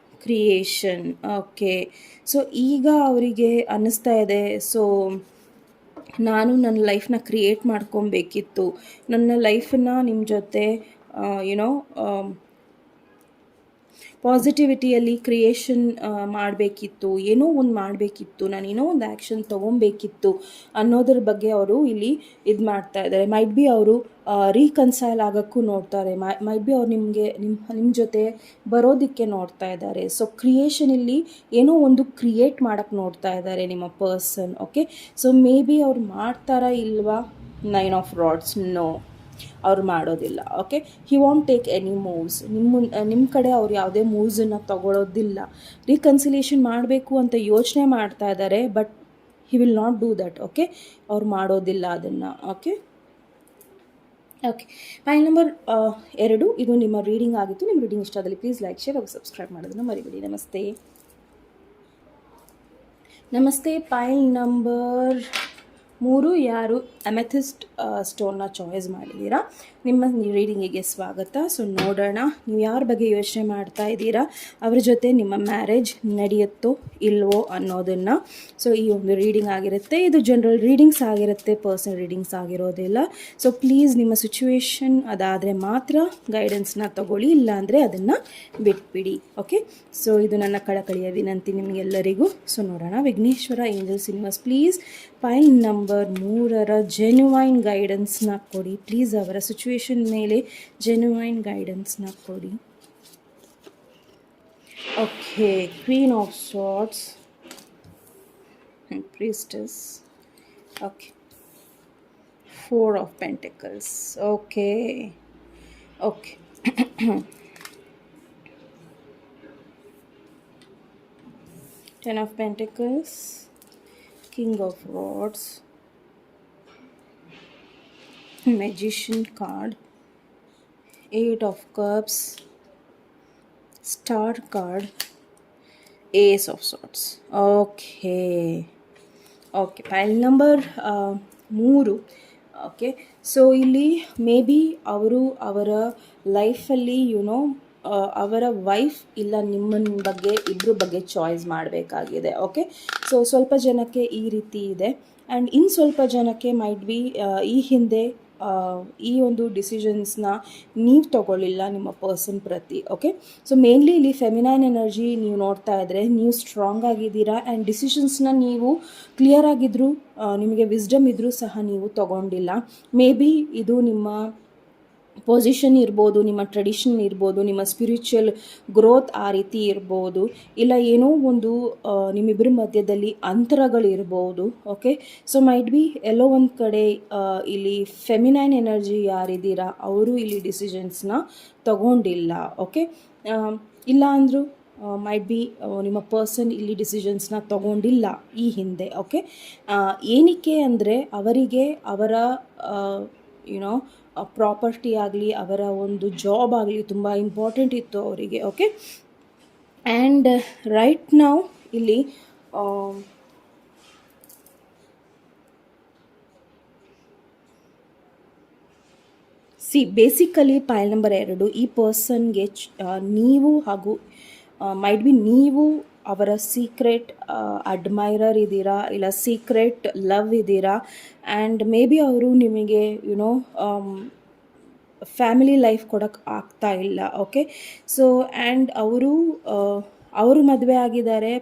ಕ್ರಿಯೇಷನ್. ಓಕೆ, ಸೊ ಈಗ ಅವರಿಗೆ ಅನ್ನಿಸ್ತಾ ಇದೆ, ಸೊ ನಾನು ನನ್ನ ಲೈಫ್ನ ಕ್ರಿಯೇಟ್ ಮಾಡ್ಕೊಬೇಕಿತ್ತು, ನನ್ನ ಲೈಫನ್ನ ನಿಮ್ಮ ಜೊತೆ ಪಾಸಿಟಿವಿಟಿಯಲ್ಲಿ ಕ್ರಿಯೇಷನ್ ಮಾಡಬೇಕಿತ್ತು, ಏನೋ ಒಂದು ಮಾಡಬೇಕಿತ್ತು, ನಾನು ಏನೋ ಒಂದು ಆ್ಯಕ್ಷನ್ ತೊಗೊಬೇಕಿತ್ತು ಅನ್ನೋದ್ರ ಬಗ್ಗೆ ಅವರು ಇಲ್ಲಿ ಇದು ಮಾಡ್ತಾ ಇದ್ದಾರೆ. ಮೈಟ್ ಬಿ ಅವರು ರೀಕನ್ಸೈಲ್ ಆಗೋಕ್ಕೂ ನೋಡ್ತಾರೆ, ಮೈಟ್ ಬಿ ಅವ್ರು ನಿಮ್ಮ ಜೊತೆ ಬರೋದಕ್ಕೆ ನೋಡ್ತಾ ಇದ್ದಾರೆ. ಸೊ ಕ್ರಿಯೇಷನ್ ಇಲ್ಲಿ ಏನೋ ಒಂದು ಕ್ರಿಯೇಟ್ ಮಾಡೋಕ್ಕೆ ನೋಡ್ತಾ ಇದ್ದಾರೆ ನಿಮ್ಮ person. Okay, so may be ಅವ್ರು ಮಾಡ್ತಾರಾ ಇಲ್ವಾ? 9 ಆಫ್ ರಾಡ್ಸ್, ನೋ, ಅವ್ರು ಮಾಡೋದಿಲ್ಲ. ಓಕೆ, ಹಿ ವಾಂಟ್ ಟೇಕ್ ಎನಿ ಮೂವ್ಸ್. ನಿಮ್ಮ ಕಡೆ ಅವ್ರು ಯಾವುದೇ ಮೂವ್ಸನ್ನು ತಗೊಳ್ಳೋದಿಲ್ಲ. ರೀಕನ್ಸಿಲೇಷನ್ ಮಾಡಬೇಕು ಅಂತ ಯೋಚನೆ ಮಾಡ್ತಾ ಇದ್ದಾರೆ, but he will not do that. Okay, ಅವ್ರು ಮಾಡೋದಿಲ್ಲ ಅದನ್ನು. ಓಕೆ, ಫೈಲ್ ನಂಬರ್ 2 ಇದು ನಿಮ್ಮ ರೀಡಿಂಗ್ ಆಗಿತ್ತು. ನಿಮ್ಮ ರೀಡಿಂಗ್ ಇಷ್ಟ ಆದಲ್ಲಿ ಪ್ಲೀಸ್ ಲೈಕ್, ಶೇರ್ ಹಾಗೂ ಸಬ್ಸ್ಕ್ರೈಬ್ ಮಾಡೋದನ್ನು ಮರಿಬೇಡಿ. ನಮಸ್ತೆ. ಫೈಲ್ ನಂಬರ್ 3, ಯಾರು ಅಮೆಥಿಸ್ಟ್ ಸ್ಟೋನ್ನ ಚಾಯ್ಸ್ ಮಾಡಿದ್ದೀರಾ, ನಿಮ್ಮ ರೀಡಿಂಗಿಗೆ ಸ್ವಾಗತ. ಸೊ ನೋಡೋಣ, ನೀವು ಯಾರ ಬಗ್ಗೆ ಯೋಚನೆ ಮಾಡ್ತಾ ಇದ್ದೀರಾ, ಅವ್ರ ಜೊತೆ ನಿಮ್ಮ ಮ್ಯಾರೇಜ್ ನಡೆಯುತ್ತೋ ಇಲ್ವೋ ಅನ್ನೋದನ್ನು. ಸೊ ಈ ಒಂದು ರೀಡಿಂಗ್ ಆಗಿರುತ್ತೆ. ಇದು ಜನರಲ್ ರೀಡಿಂಗ್ಸ್ ಆಗಿರುತ್ತೆ, ಪರ್ಸನಲ್ ರೀಡಿಂಗ್ಸ್ ಆಗಿರೋದಿಲ್ಲ. ಸೊ ಪ್ಲೀಸ್ ನಿಮ್ಮ ಸಿಚುವೇಶನ್ ಅದಾದರೆ ಮಾತ್ರ ಗೈಡೆನ್ಸ್ನ ತಗೊಳ್ಳಿ, ಇಲ್ಲಾಂದರೆ ಅದನ್ನು ಬಿಟ್ಬಿಡಿ. ಓಕೆ, ಸೊ ಇದು ನನ್ನ ಕಳಕಳಿಯ ವಿನಂತಿ ನಿಮಗೆಲ್ಲರಿಗೂ. ಸೊ ನೋಡೋಣ. Vighneshwara angels universe, please file number 3 genuine ಗೈಡೆನ್ಸ್ನ ಕೊಡಿ ಪ್ಲೀಸ್. ಅವರ ಸಿಚುವೇಶನ್ ಮೇಲೆ ಜೆನ್ಯುವೈನ್ ಗೈಡೆನ್ಸ್ನ ಕೊಡಿ. Okay, queen of swords and priestess. Okay, 4 of pentacles. Okay. 10 of pentacles, king of rods, magician card, 8 of cups, star card, ace of swords. Okay, file number 3. Okay, so ಇಲ್ಲಿ may be ಅವರು ಅವರ ಲೈಫಲ್ಲಿ ಅವರ wife ಇಲ್ಲ ನಿಮ್ಮನ್ನ ಬಗ್ಗೆ ಇಬ್ಬರ ಬಗ್ಗೆ ಚಾಯ್ಸ್ ಮಾಡಬೇಕಾಗಿದೆ. ಓಕೆ, ಸೊ ಸ್ವಲ್ಪ ಜನಕ್ಕೆ ಈ ರೀತಿ ಇದೆ, ಆ್ಯಂಡ್ ಇನ್ನು ಸ್ವಲ್ಪ ಜನಕ್ಕೆ ಮೈಟ್ ಬಿ ಈ ಹಿಂದೆ ಈ ಒಂದು ಡಿಸಿಷನ್ಸ್ನ ನೀವು ತಗೊಳ್ಳಿಲ್ಲ ನಿಮ್ಮ ಪರ್ಸನ್ ಪ್ರತಿ. ಓಕೆ, ಸೊ ಮೇನ್ಲಿ ಇಲ್ಲಿ ಫೆಮಿನೈನ್ ಎನರ್ಜಿ ನೀವು ನೋಡ್ತಾ ಇದ್ದರೆ ನೀವು ಸ್ಟ್ರಾಂಗ್ ಆಗಿದ್ದೀರಾ, ಆ್ಯಂಡ್ ಡಿಸಿಷನ್ಸ್ನ ನೀವು ಕ್ಲಿಯರ್ ಆಗಿದ್ದರೂ ನಿಮಗೆ ವಿಸ್ಡಮ್ ಇದ್ದರೂ ಸಹ ನೀವು ತಗೊಂಡಿಲ್ಲ. ಮೇ ಬಿ ಇದು ನಿಮ್ಮ ಪೊಸಿಷನ್ ಇರ್ಬೋದು, ನಿಮ್ಮ ಟ್ರೆಡಿಷನ್ ಇರ್ಬೋದು, ನಿಮ್ಮ ಸ್ಪಿರಿಚುವಲ್ ಗ್ರೋತ್ ಆ ರೀತಿ ಇರ್ಬೋದು, ಇಲ್ಲ ಏನೋ ಒಂದು ನಿಮ್ಮಿಬ್ಬರ ಮಧ್ಯದಲ್ಲಿ ಅಂತರಗಳಿರ್ಬೋದು. ಓಕೆ, ಸೊ ಮೈಟ್ ಬಿ ಎಲ್ಲೋ ಒಂದು ಕಡೆ ಇಲ್ಲಿ ಫೆಮಿನೈನ್ ಎನರ್ಜಿ ಯಾರಿದ್ದೀರಾ ಅವರು ಇಲ್ಲಿ ಡಿಸಿಷನ್ಸ್ನ ತಗೊಂಡಿಲ್ಲ. ಓಕೆ, ಇಲ್ಲ ಅಂದರೂ ಮೈಟ್ ಬಿ ನಿಮ್ಮ ಪರ್ಸನ್ ಇಲ್ಲಿ ಡಿಸಿಷನ್ಸ್ನ ತಗೊಂಡಿಲ್ಲ ಈ ಹಿಂದೆ. ಓಕೆ, ಏನಕ್ಕೆ ಅಂದರೆ ಅವರಿಗೆ ಅವರ ಪ್ರಾಪರ್ಟಿ ಆಗಲಿ ಅವರ ಒಂದು ಜಾಬ್ ಆಗಲಿ ತುಂಬ ಇಂಪಾರ್ಟೆಂಟ್ ಇತ್ತು ಅವರಿಗೆ. ಓಕೆ, ಆ್ಯಂಡ್ ರೈಟ್ ನಾವು ಇಲ್ಲಿ ಬೇಸಿಕಲಿ ಫೈಲ್ ನಂಬರ್ 2 ಈ ಪರ್ಸನ್ಗೆ ನೀವು ಹಾಗೂ ಮೈಟ್ ಬಿ ನೀವು ಅವರ ಸೀಕ್ರೆಟ್ ಅಡ್ಮೈರರ್ ಇದ್ದೀರಾ, ಇಲ್ಲ ಸೀಕ್ರೆಟ್ ಲವ್ ಇದ್ದೀರಾ, ಆ್ಯಂಡ್ ಮೇ ಬಿ ಅವರು ನಿಮಗೆ ಫ್ಯಾಮಿಲಿ ಲೈಫ್ ಕೊಡೋಕ್ಕೆ ಆಗ್ತಾ ಇಲ್ಲ. ಓಕೆ, ಸೊ ಆ್ಯಂಡ್ ಅವರು ಮದುವೆ ಆಗಿದ್ದಾರೆ,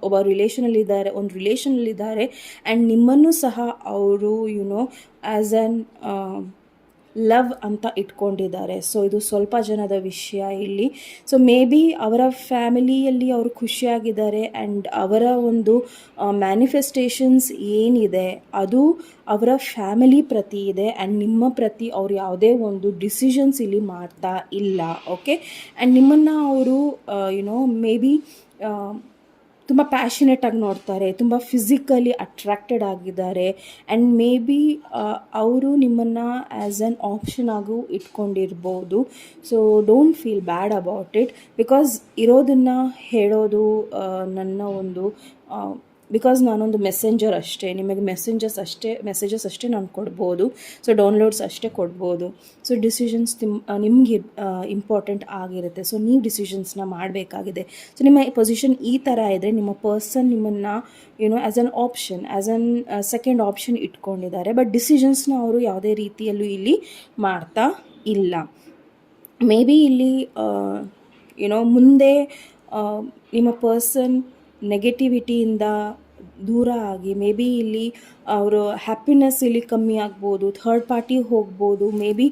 ಒಬ್ಬ ರಿಲೇಷನಲ್ಲಿದ್ದಾರೆ, ಒಂದು ರಿಲೇಷನಲ್ಲಿದ್ದಾರೆ, ಆ್ಯಂಡ್ ನಿಮ್ಮನ್ನು ಸಹ ಅವರು ಆ್ಯಸ್ ಆ್ಯನ್ ಲವ್ ಅಂತ ಇಟ್ಕೊಂಡಿದ್ದಾರೆ. ಸೊ ಇದು ಸ್ವಲ್ಪ ಜನದ ವಿಷಯ ಇಲ್ಲಿ. ಸೊ ಮೇ ಬಿ ಅವರ ಫ್ಯಾಮಿಲಿಯಲ್ಲಿ ಅವರು ಖುಷಿಯಾಗಿದ್ದಾರೆ, ಆ್ಯಂಡ್ ಅವರ ಒಂದು ಮ್ಯಾನಿಫೆಸ್ಟೇಷನ್ಸ್ ಏನಿದೆ ಅದು ಅವರ ಫ್ಯಾಮಿಲಿ ಪ್ರತಿ ಇದೆ, ಆ್ಯಂಡ್ ನಿಮ್ಮ ಪ್ರತಿ ಅವ್ರು ಯಾವುದೇ ಒಂದು ಡಿಸಿಷನ್ಸ್ ಇಲ್ಲಿ ಮಾಡ್ತಾ ಇಲ್ಲ. ಓಕೆ, ಆ್ಯಂಡ್ ನಿಮ್ಮನ್ನು ಅವರು ಮೇ ಬಿ ತುಂಬ ಪ್ಯಾಷನೇಟಾಗಿ ನೋಡ್ತಾರೆ, ತುಂಬ ಫಿಸಿಕಲಿ ಅಟ್ರಾಕ್ಟೆಡ್ ಆಗಿದ್ದಾರೆ. ಆ್ಯಂಡ್ ಮೇ ಬಿ ಅವರು ನಿಮ್ಮನ್ನು ಆ್ಯಸ್ ಆನ್ ಆಪ್ಷನ್ ಆಗು ಇಟ್ಕೊಂಡಿರ್ಬೋದು. So don't feel bad about it, because ಇರೋದನ್ನು ಹೇಳೋದು ನನ್ನ ಒಂದು ಬಿಕಾಸ್ ನಾನೊಂದು ಮೆಸೆಂಜರ್ ಅಷ್ಟೇ, ನಿಮಗೆ ಮೆಸೇಜಸ್ ಅಷ್ಟೇ ನಾನು ಕೊಡ್ಬೋದು. ಸೊ ಡೌನ್ಲೋಡ್ಸ್ ಅಷ್ಟೇ ಕೊಡ್ಬೋದು. ಸೊ ಡಿಸಿಷನ್ಸ್ ನಿಮಗೆ ಇಂಪಾರ್ಟೆಂಟ್ ಆಗಿರುತ್ತೆ. ಸೊ ನೀವು ಡಿಸಿಷನ್ಸ್ನ ಮಾಡಬೇಕಾಗಿದೆ. ಸೊ ನಿಮ್ಮ ಪೊಸಿಷನ್ ಈ ಥರ ಇದ್ದರೆ ನಿಮ್ಮ ಪರ್ಸನ್ ನಿಮ್ಮನ್ನು as an option, as an second option ಇಟ್ಕೊಂಡಿದ್ದಾರೆ. ಬಟ್ ಡಿಸಿಷನ್ಸ್ನ ಅವರು ಯಾವುದೇ ರೀತಿಯಲ್ಲೂ ಇಲ್ಲಿ ಮಾಡ್ತಾ ಇಲ್ಲ. ಮೇ ಬಿ ಇಲ್ಲಿ ಮುಂದೆ ನಿಮ್ಮ ಪರ್ಸನ್ ನೆಗೆಟಿವಿಟಿಯಿಂದ ದೂರ ಆಗಿ ಮೇ ಬಿ ಇಲ್ಲಿ ಅವರು ಹ್ಯಾಪಿನೆಸ್ ಇಲ್ಲಿ ಕಮ್ಮಿ ಆಗ್ಬೋದು, ಥರ್ಡ್ ಪಾರ್ಟಿ ಹೋಗ್ಬೋದು. ಮೇ ಬಿ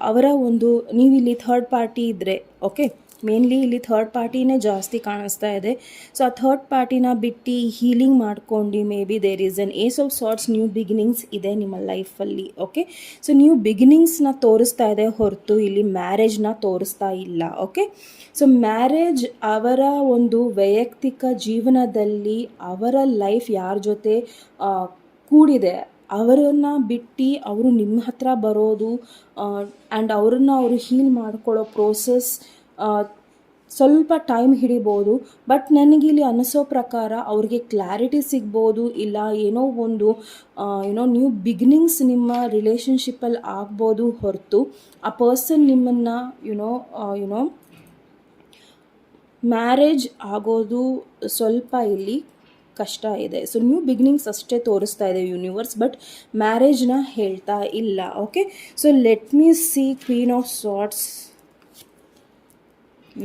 ಅವರ ಒಂದು ನೀವಿಲ್ಲಿ ಥರ್ಡ್ ಪಾರ್ಟಿ ಇದ್ದರೆ, ಓಕೆ, ಮೇನ್ಲಿ ಇಲ್ಲಿ ಥರ್ಡ್ ಪಾರ್ಟಿನೇ ಜಾಸ್ತಿ ಕಾಣಿಸ್ತಾ ಇದೆ. ಸೊ ಆ ಥರ್ಡ್ ಪಾರ್ಟಿನ ಬಿಟ್ಟು ಹೀಲಿಂಗ್ ಮಾಡ್ಕೊಂಡು may be there is an ace of swords new beginnings ಇದೆ ನಿಮ್ಮ ಲೈಫಲ್ಲಿ. ಓಕೆ, ಸೊ ನ್ಯೂ ಬಿಗಿನಿಂಗ್ಸ್ನ ತೋರಿಸ್ತಾ ಇದೆ ಹೊರತು ಇಲ್ಲಿ ಮ್ಯಾರೇಜ್ನ ತೋರಿಸ್ತಾ ಇಲ್ಲ. ಓಕೆ, ಸೊ ಮ್ಯಾರೇಜ್ ಅವರ ಒಂದು ವೈಯಕ್ತಿಕ ಜೀವನದಲ್ಲಿ ಅವರ ಲೈಫ್ ಯಾರ ಜೊತೆ ಕೂಡಿದೆ ಅವರನ್ನು ಬಿಟ್ಟು ಅವರು ನಿಮ್ಮ ಹತ್ರ ಬರೋದು ಆ್ಯಂಡ್ ಅವರನ್ನು ಅವರು ಹೀಲ್ ಮಾಡ್ಕೊಳ್ಳೋ ಪ್ರೋಸೆಸ್ ಸ್ವಲ್ಪ ಟೈಮ್ ಹಿಡಿಬೋದು. ಬಟ್ ನನಗಿಲ್ಲಿ ಅನ್ನಿಸೋ ಪ್ರಕಾರ ಅವ್ರಿಗೆ ಕ್ಲಾರಿಟಿ ಸಿಗ್ಬೋದು, ಇಲ್ಲ ಏನೋ ಒಂದು ನ್ಯೂ ಬಿಗಿನಿಂಗ್ಸ್ ನಿಮ್ಮ ರಿಲೇಷನ್ಶಿಪ್ಪಲ್ಲಿ ಆಗ್ಬೋದು ಹೊರತು ಆ ಪರ್ಸನ್ ನಿಮ್ಮನ್ನು ಮ್ಯಾರೇಜ್ ಆಗೋದು ಸ್ವಲ್ಪ ಇಲ್ಲಿ ಕಷ್ಟ ಇದೆ. ಸೊ ನ್ಯೂ ಬಿಗಿನಿಂಗ್ಸ್ ಅಷ್ಟೇ ತೋರಿಸ್ತಾ ಇದೆ ಯೂನಿವರ್ಸ್, ಬಟ್ ಮ್ಯಾರೇಜ್ನ ಹೇಳ್ತಾ ಇಲ್ಲ. Okay, so let me see queen of swords,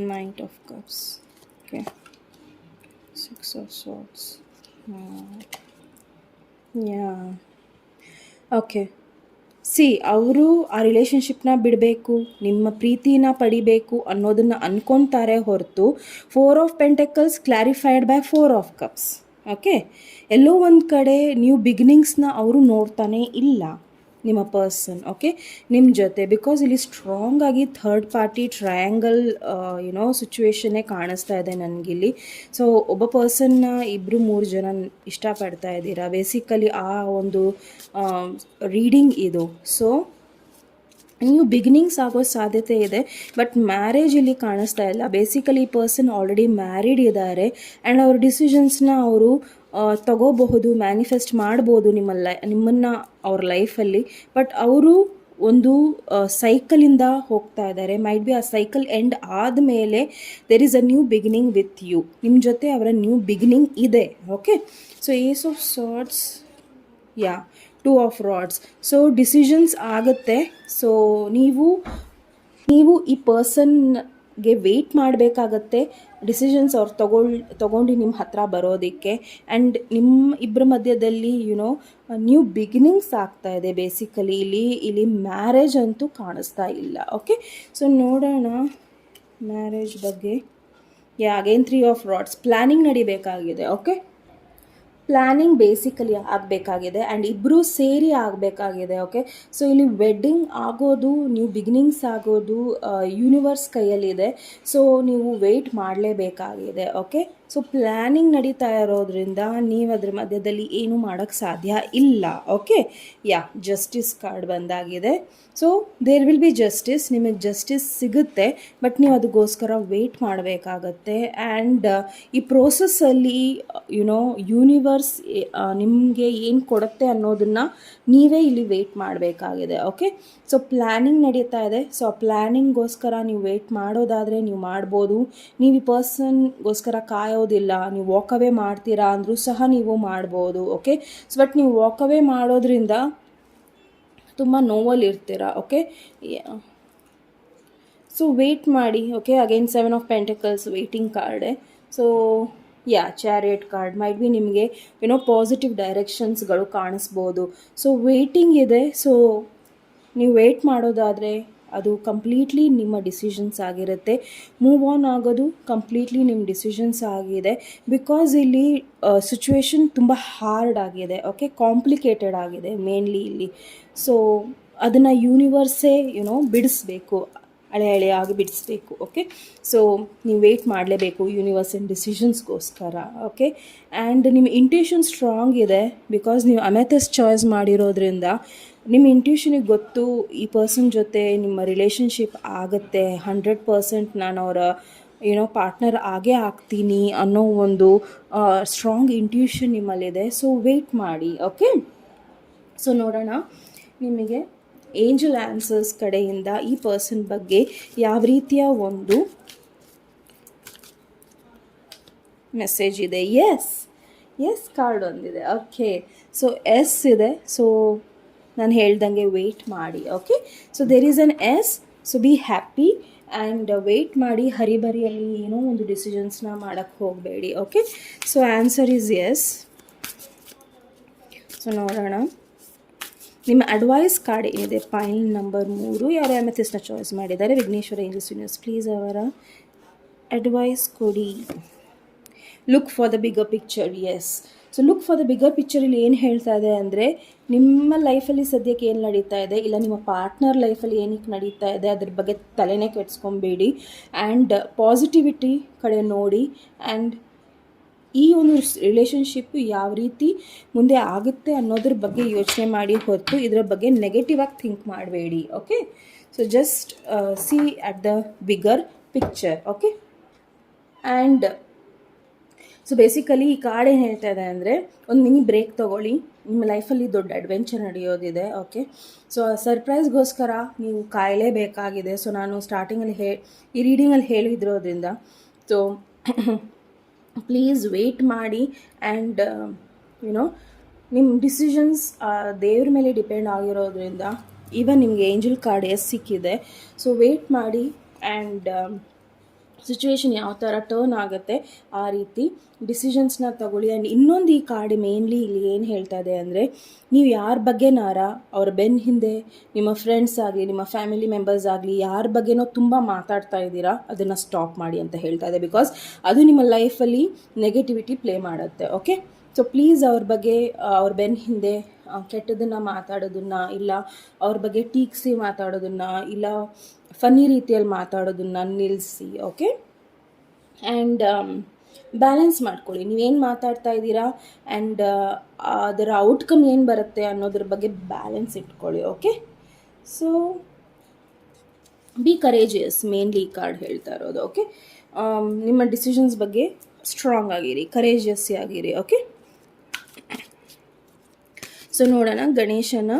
Knight of Cups, okay, Six of Swords, yeah, okay. C ಅವರು ಆ ರಿಲೇಷನ್ಶಿಪ್ನ ಬಿಡಬೇಕು, ನಿಮ್ಮ ಪ್ರೀತಿನ ಪಡಿಬೇಕು ಅನ್ನೋದನ್ನು ಅಂದ್ಕೊತಾರೆ ಹೊರತು four of pentacles clarified by four of cups. Okay, ಎಲ್ಲೋ ಒಂದು ಕಡೆ ನ್ಯೂ ಬಿಗಿನಿಂಗ್ಸ್ನ ಅವರು ನೋಡ್ತಾನೆ ಇಲ್ಲ ನಿಮ್ಮ ಪರ್ಸನ್. ಓಕೆ, ನಿಮ್ಮ ಜೊತೆ ಬಿಕಾಸ್ ಇಲ್ಲಿ ಸ್ಟ್ರಾಂಗ್ ಆಗಿ ಥರ್ಡ್ ಪಾರ್ಟಿ ಟ್ರಯಾಂಗಲ್ ಸಿಚುವೇಶನ್ನೇ ಕಾಣಿಸ್ತಾ ಇದೆ ನನಗಿಲ್ಲಿ. ಸೊ ಒಬ್ಬ ಪರ್ಸನ್ನ 2-3 ಜನ ಇಷ್ಟಪಡ್ತಾ ಇದ್ದೀರಾ ಬೇಸಿಕಲಿ, ಆ ಒಂದು ರೀಡಿಂಗ್ ಇದು. ಸೊ ನ್ಯೂ ಬಿಗಿನಿಂಗ್ಸ್ ಆಗೋ ಸಾಧ್ಯತೆ ಇದೆ, ಬಟ್ ಮ್ಯಾರೇಜ್ ಇಲ್ಲಿ ಕಾಣಿಸ್ತಾ ಇಲ್ಲ. ಬೇಸಿಕಲಿ ಈ ಪರ್ಸನ್ ಆಲ್ರೆಡಿ ಮ್ಯಾರಿಡ್ ಇದ್ದಾರೆ ಆ್ಯಂಡ್ ಅವ್ರ ಡಿಸಿಷನ್ಸ್ನ ಅವರು ತಗೋಬಹುದು, ಮ್ಯಾನಿಫೆಸ್ಟ್ ಮಾಡ್ಬೋದು ನಿಮ್ಮನ್ನು ಅವ್ರ ಲೈಫಲ್ಲಿ. ಬಟ್ ಅವರು ಒಂದು ಸೈಕಲಿಂದ ಹೋಗ್ತಾ ಇದ್ದಾರೆ. ಮೈಟ್ ಬಿ ಆ ಸೈಕಲ್ ಎಂಡ್ ಆದಮೇಲೆ there is a new beginning with you. ನಿಮ್ಮ ಜೊತೆ ಅವರ ನ್ಯೂ ಬಿಗಿನಿಂಗ್ ಇದೆ. Okay, so ace of swords, yeah, 2 of rods. So decisions ಆಗುತ್ತೆ. ಸೊ ನೀವು ಈ ಪರ್ಸನ್ಗೆ ವೆಯ್ಟ್ ಮಾಡಬೇಕಾಗತ್ತೆ ಡಿಸಿಷನ್ಸ್ ಅವ್ರು ತಗೊಂಡು ನಿಮ್ಮ ಹತ್ರ ಬರೋದಕ್ಕೆ. ಆ್ಯಂಡ್ ನಿಮ್ಮ ಇಬ್ಬರ ಮಧ್ಯದಲ್ಲಿ ನ್ಯೂ ಬಿಗಿನಿಂಗ್ಸ್ ಆಗ್ತಾ ಇದೆ ಬೇಸಿಕಲಿ. ಇಲ್ಲಿ ಮ್ಯಾರೇಜ್ ಅಂತೂ ಕಾಣಿಸ್ತಾ ಇಲ್ಲ. ಓಕೆ, ಸೊ ನೋಡೋಣ ಮ್ಯಾರೇಜ್ ಬಗ್ಗೆ. ಅಗೇನ್ 3 ಆಫ್ ರಾಡ್ಸ್, ಪ್ಲ್ಯಾನಿಂಗ್ ನಡಿಬೇಕಾಗಿದೆ. ಓಕೆ, ಪ್ಲ್ಯಾನಿಂಗ್ ಬೇಸಿಕಲಿ ಆಗಬೇಕಾಗಿದೆ ಆ್ಯಂಡ್ ಇಬ್ಬರೂ ಸೇರಿ ಆಗಬೇಕಾಗಿದೆ. ಓಕೆ, ಸೊ ಇಲ್ಲಿ ವೆಡ್ಡಿಂಗ್ ಆಗೋದು, ನ್ಯೂ ಬಿಗಿನಿಂಗ್ಸ್ ಆಗೋದು ಯೂನಿವರ್ಸ್ ಕೈಯಲ್ಲಿದೆ. ಸೊ ನೀವು ವೆಯ್ಟ್ ಮಾಡಲೇಬೇಕಾಗಿದೆ. ಓಕೆ, ಸೊ ಪ್ಲ್ಯಾನಿಂಗ್ ನಡೀತಾ ಇರೋದ್ರಿಂದ ನೀವು ಅದ್ರ ಮಧ್ಯದಲ್ಲಿ ಏನೂ ಮಾಡೋಕ್ಕೆ ಸಾಧ್ಯ ಇಲ್ಲ. ಓಕೆ, ಜಸ್ಟಿಸ್ ಕಾರ್ಡ್ ಬಂದಾಗಿದೆ. So there will be justice, ನಿಮಗೆ ಜಸ್ಟಿಸ್ ಸಿಗುತ್ತೆ, ಬಟ್ ನೀವು ಅದಕ್ಕೋಸ್ಕರ ವೆಯ್ಟ್ ಮಾಡಬೇಕಾಗತ್ತೆ. ಆ್ಯಂಡ್ ಈ ಪ್ರೋಸೆಸ್ಸಲ್ಲಿ ಯೂನಿವರ್ಸ್ ನಿಮಗೆ ಏನು ಕೊಡುತ್ತೆ ಅನ್ನೋದನ್ನು ನೀವೇ ಇಲ್ಲಿ ವೆಯ್ಟ್ ಮಾಡಬೇಕಾಗಿದೆ. ಓಕೆ, ಸೊ ಪ್ಲ್ಯಾನಿಂಗ್ ನಡೀತಾ ಇದೆ. ಸೊ ಆ ಪ್ಲ್ಯಾನಿಂಗ್ಗೋಸ್ಕರ ನೀವು ವೆಯ್ಟ್ ಮಾಡೋದಾದರೆ ನೀವು ಮಾಡ್ಬೋದು. ನೀವು ಈ ಪರ್ಸನ್ಗೋಸ್ಕರ ಕಾಯೋದಿಲ್ಲ, ನೀವು ವಾಕವೇ ಮಾಡ್ತೀರಾ ಅಂದರೂ ಸಹ ನೀವು ಮಾಡ್ಬೋದು. ಓಕೆ, ಸೊ ಬಟ್ ನೀವು ವಾಕವೇ ಮಾಡೋದ್ರಿಂದ ತುಂಬ ನೋವಲ್ಲಿ ಇರ್ತೀರ. ಓಕೆ, ಸೊ ವೆಯ್ಟ್ ಮಾಡಿ. Okay, again 7 of pentacles waiting ಕಾರ್ಡೆ. So chariot card might be ನಿಮಗೆ ಪಾಸಿಟಿವ್ ಡೈರೆಕ್ಷನ್ಸ್ಗಳು ಕಾಣಿಸ್ಬೋದು. ಸೊ ವೆಯ್ಟಿಂಗ್ ಇದೆ. ಸೊ ನೀವು ವೆಯ್ಟ್ ಮಾಡೋದಾದರೆ ಅದು ಕಂಪ್ಲೀಟ್ಲಿ ನಿಮ್ಮ ಡಿಸಿಷನ್ಸ್ ಆಗಿರುತ್ತೆ. ಮೂವ್ ಆನ್ ಆಗೋದು ಕಂಪ್ಲೀಟ್ಲಿ ನಿಮ್ಮ ಡಿಸಿಷನ್ಸ್ ಆಗಿದೆ. ಬಿಕಾಸ್ ಇಲ್ಲಿ ಸಿಚುವೇಶನ್ ತುಂಬ ಹಾರ್ಡ್ ಆಗಿದೆ. ಓಕೆ, ಕಾಂಪ್ಲಿಕೇಟೆಡ್ ಆಗಿದೆ ಮೇನ್ಲಿ ಇಲ್ಲಿ. ಸೊ ಅದನ್ನು ಯೂನಿವರ್ಸೇ ಬಿಡಿಸ್ಬೇಕು. ಹಳೆಯಾಗಿ ಬಿಡಿಸ್ಬೇಕು. ಓಕೆ, ಸೊ ನೀವು ವೆಯ್ಟ್ ಮಾಡಲೇಬೇಕು ಯೂನಿವರ್ಸಲ್ ಡಿಸಿಷನ್ಸ್ಗೋಸ್ಕರ. ಓಕೆ, ಆ್ಯಂಡ್ ನಿಮ್ಮ ಇಂಟ್ಯೂಷನ್ ಸ್ಟ್ರಾಂಗ್ ಇದೆ, ಬಿಕಾಸ್ ನೀವು ಅಮೆಥಸ್ ಚಾಯ್ಸ್ ಮಾಡಿರೋದ್ರಿಂದ ನಿಮ್ಮ ಇಂಟ್ಯೂಷನಿಗೆ ಗೊತ್ತು ಈ ಪರ್ಸನ್ ಜೊತೆ ನಿಮ್ಮ ರಿಲೇಷನ್ಶಿಪ್ ಆಗುತ್ತೆ, 100% ನಾನು ಅವರ ಪಾರ್ಟ್ನರ್ ಆಗೇ ಆಗ್ತೀನಿ ಅನ್ನೋ ಒಂದು ಸ್ಟ್ರಾಂಗ್ ಇಂಟ್ಯೂಷನ್ ನಿಮ್ಮಲ್ಲಿದೆ. ಸೊ ವೆಯ್ಟ್ ಮಾಡಿ. ಓಕೆ, ಸೊ ನೋಡೋಣ ನಿಮಗೆ ಏಂಜಲ್ ಆನ್ಸರ್ಸ್ ಕಡೆಯಿಂದ ಈ ಪರ್ಸನ್ ಬಗ್ಗೆ ಯಾವ ರೀತಿಯ ಒಂದು ಮೆಸೇಜ್ ಇದೆ. ಎಸ್ ಕಾರ್ಡ್ ಒಂದಿದೆ. ಓಕೆ, ಸೊ ಎಸ್ ಇದೆ. ಸೊ ನಾನು ಹೇಳ್ದಂಗೆ ವೆಯ್ಟ್ ಮಾಡಿ. Okay, so there is an yes. So be happy and wait ಮಾಡಿ. ಹರಿಬರಿಯಲ್ಲಿ ಏನೋ ಒಂದು ಡಿಸಿಷನ್ಸ್ನ ಮಾಡೋಕ್ಕೆ ಹೋಗಬೇಡಿ. Okay, so answer is yes. So ನೋಡೋಣ ನಿಮ್ಮ ಅಡ್ವೈಸ್ ಕಾರ್ಡ್ ಏನಿದೆ, ಪೈಲ್ ನಂಬರ್ 3. ಯಾರು ಅಮೆಥಿಸ್ಟ್ನ ಚಾಯ್ಸ್ ಮಾಡಿದ್ದಾರೆ, ವಿಘ್ನೇಶ್ವರ ಏಂಜಲ್ಸ್ ಯೂನಿವರ್ಸ್, ಪ್ಲೀಸ್ ಅವರ ಅಡ್ವೈಸ್ ಕೊಡಿ. Look for the bigger picture. Yes, so look for the bigger picture ಇಲ್ಲಿ ಏನು ಹೇಳ್ತಾ ಇದೆ ಅಂದರೆ, ನಿಮ್ಮ ಲೈಫಲ್ಲಿ ಸದ್ಯಕ್ಕೆ ಏನು ನಡೀತಾ ಇದೆ, ಇಲ್ಲ ನಿಮ್ಮ ಪಾರ್ಟ್ನರ್ ಲೈಫಲ್ಲಿ ಏನಕ್ಕೆ ನಡೀತಾ ಇದೆ ಅದ್ರ ಬಗ್ಗೆ ತಲೆನೇ ಕೆಡಿಸ್ಕೊಬೇಡಿ. ಆ್ಯಂಡ್ ಪಾಸಿಟಿವಿಟಿ ಕಡೆ ನೋಡಿ. ಆ್ಯಂಡ್ ಈ ಒಂದು ರಿಲೇಷನ್ಶಿಪ್ ಯಾವ ರೀತಿ ಮುಂದೆ ಆಗುತ್ತೆ ಅನ್ನೋದ್ರ ಬಗ್ಗೆ ಯೋಚನೆ ಮಾಡಿ ಹೊರತು ಇದರ ಬಗ್ಗೆ ನೆಗೆಟಿವ್ ಆಗಿ ಥಿಂಕ್ ಮಾಡಬೇಡಿ. Okay, so just C at the bigger picture. Okay, and so basically ಈ ಕಾರ್ಡ್ ಏನು ಹೇಳ್ತಾ ಇದೆ ಅಂದರೆ, ಒಂದು ಮಿನಿ ಬ್ರೇಕ್ ತೊಗೊಳ್ಳಿ, ನಿಮ್ಮ ಲೈಫಲ್ಲಿ ದೊಡ್ಡ ಅಡ್ವೆಂಚರ್ ನಡೆಯೋದಿದೆ. ಓಕೆ, ಸೊ ಸರ್ಪ್ರೈಸ್ಗೋಸ್ಕರ ನೀವು ಕಾಯಲೇಬೇಕಾಗಿದೆ. ಸೊ ನಾನು ಸ್ಟಾರ್ಟಿಂಗಲ್ಲಿ ಈ ರೀಡಿಂಗಲ್ಲಿ ಹೇಳಿದ್ರೋದ್ರಿಂದ ಸೊ ಪ್ಲೀಸ್ ವೆಯ್ಟ್ ಮಾಡಿ. ಆ್ಯಂಡ್ ನಿಮ್ಮ ಡಿಸಿಷನ್ಸ್ ದೇವ್ರ ಮೇಲೆ ಡಿಪೆಂಡ್ ಆಗಿರೋದ್ರಿಂದ ಈವನ್ ನಿಮಗೆ ಏಂಜಲ್ ಕಾರ್ಡ್ ಸಿಕ್ಕಿದೆ. ಸೊ ವೆಯ್ಟ್ ಮಾಡಿ. ಆ್ಯಂಡ್ ಸಿಚುವೇಶನ್ ಯಾವ ಥರ ಟರ್ನ್ ಆಗುತ್ತೆ ಆ ರೀತಿ ಡಿಸಿಷನ್ಸ್ನ ತಗೊಳ್ಳಿ. ಆ್ಯಂಡ್ ಇನ್ನೊಂದು ಈ ಕಾರ್ಡ್ ಮೇನ್ಲಿ ಇಲ್ಲಿ ಏನು ಹೇಳ್ತಾ ಇದೆ ಅಂದರೆ, ನೀವು ಯಾರ ಬಗ್ಗೆನಾರ ಅವ್ರ ಬೆನ್ನ ಹಿಂದೆ ನಿಮ್ಮ ಫ್ರೆಂಡ್ಸ್ ಆಗಲಿ ನಿಮ್ಮ ಫ್ಯಾಮಿಲಿ ಮೆಂಬರ್ಸ್ ಆಗಲಿ ಯಾರ ಬಗ್ಗೆನೋ ತುಂಬ ಮಾತಾಡ್ತಾ ಇದ್ದೀರಾ, ಅದನ್ನು ಸ್ಟಾಪ್ ಮಾಡಿ ಅಂತ ಹೇಳ್ತಾ ಇದೆ. ಬಿಕಾಸ್ ಅದು ನಿಮ್ಮ ಲೈಫಲ್ಲಿ ನೆಗೆಟಿವಿಟಿ ಪ್ಲೇ ಮಾಡುತ್ತೆ. ಓಕೆ, ಸೊ ಪ್ಲೀಸ್ ಅವ್ರ ಬಗ್ಗೆ ಅವ್ರ ಬೆನ್ನ ಹಿಂದೆ ಕೆಟ್ಟದನ್ನು ಮಾತಾಡೋದನ್ನು, ಇಲ್ಲ ಅವ್ರ ಬಗ್ಗೆ ಟೀಕ್ಸಿ ಮಾತಾಡೋದನ್ನು, ಇಲ್ಲ ಫನ್ನಿ ರೀತಿಯಲ್ಲಿ ಮಾತಾಡೋದನ್ನು ನಿಲ್ಲಿಸಿ. ಓಕೆ, ಆ್ಯಂಡ್ ಬ್ಯಾಲೆನ್ಸ್ ಮಾಡ್ಕೊಳ್ಳಿ. ನೀವೇನು ಮಾತಾಡ್ತಾ ಇದ್ದೀರಾ ಆ್ಯಂಡ್ ಅದರ ಔಟ್ಕಮ್ ಏನು ಬರುತ್ತೆ ಅನ್ನೋದ್ರ ಬಗ್ಗೆ ಬ್ಯಾಲೆನ್ಸ್ ಇಟ್ಕೊಳ್ಳಿ. Okay, so B courageous mainly ಈ ಕಾರ್ಡ್ ಹೇಳ್ತಾ ಇರೋದು. ಓಕೆ, ನಿಮ್ಮ ಡಿಸಿಷನ್ಸ್ ಬಗ್ಗೆ ಸ್ಟ್ರಾಂಗ್ ಆಗಿರಿ, ಕರೇಜಿಯಸ್ ಆಗಿರಿ. ಓಕೆ, ಸೊ ನೋಡೋಣ ಗಣೇಶನ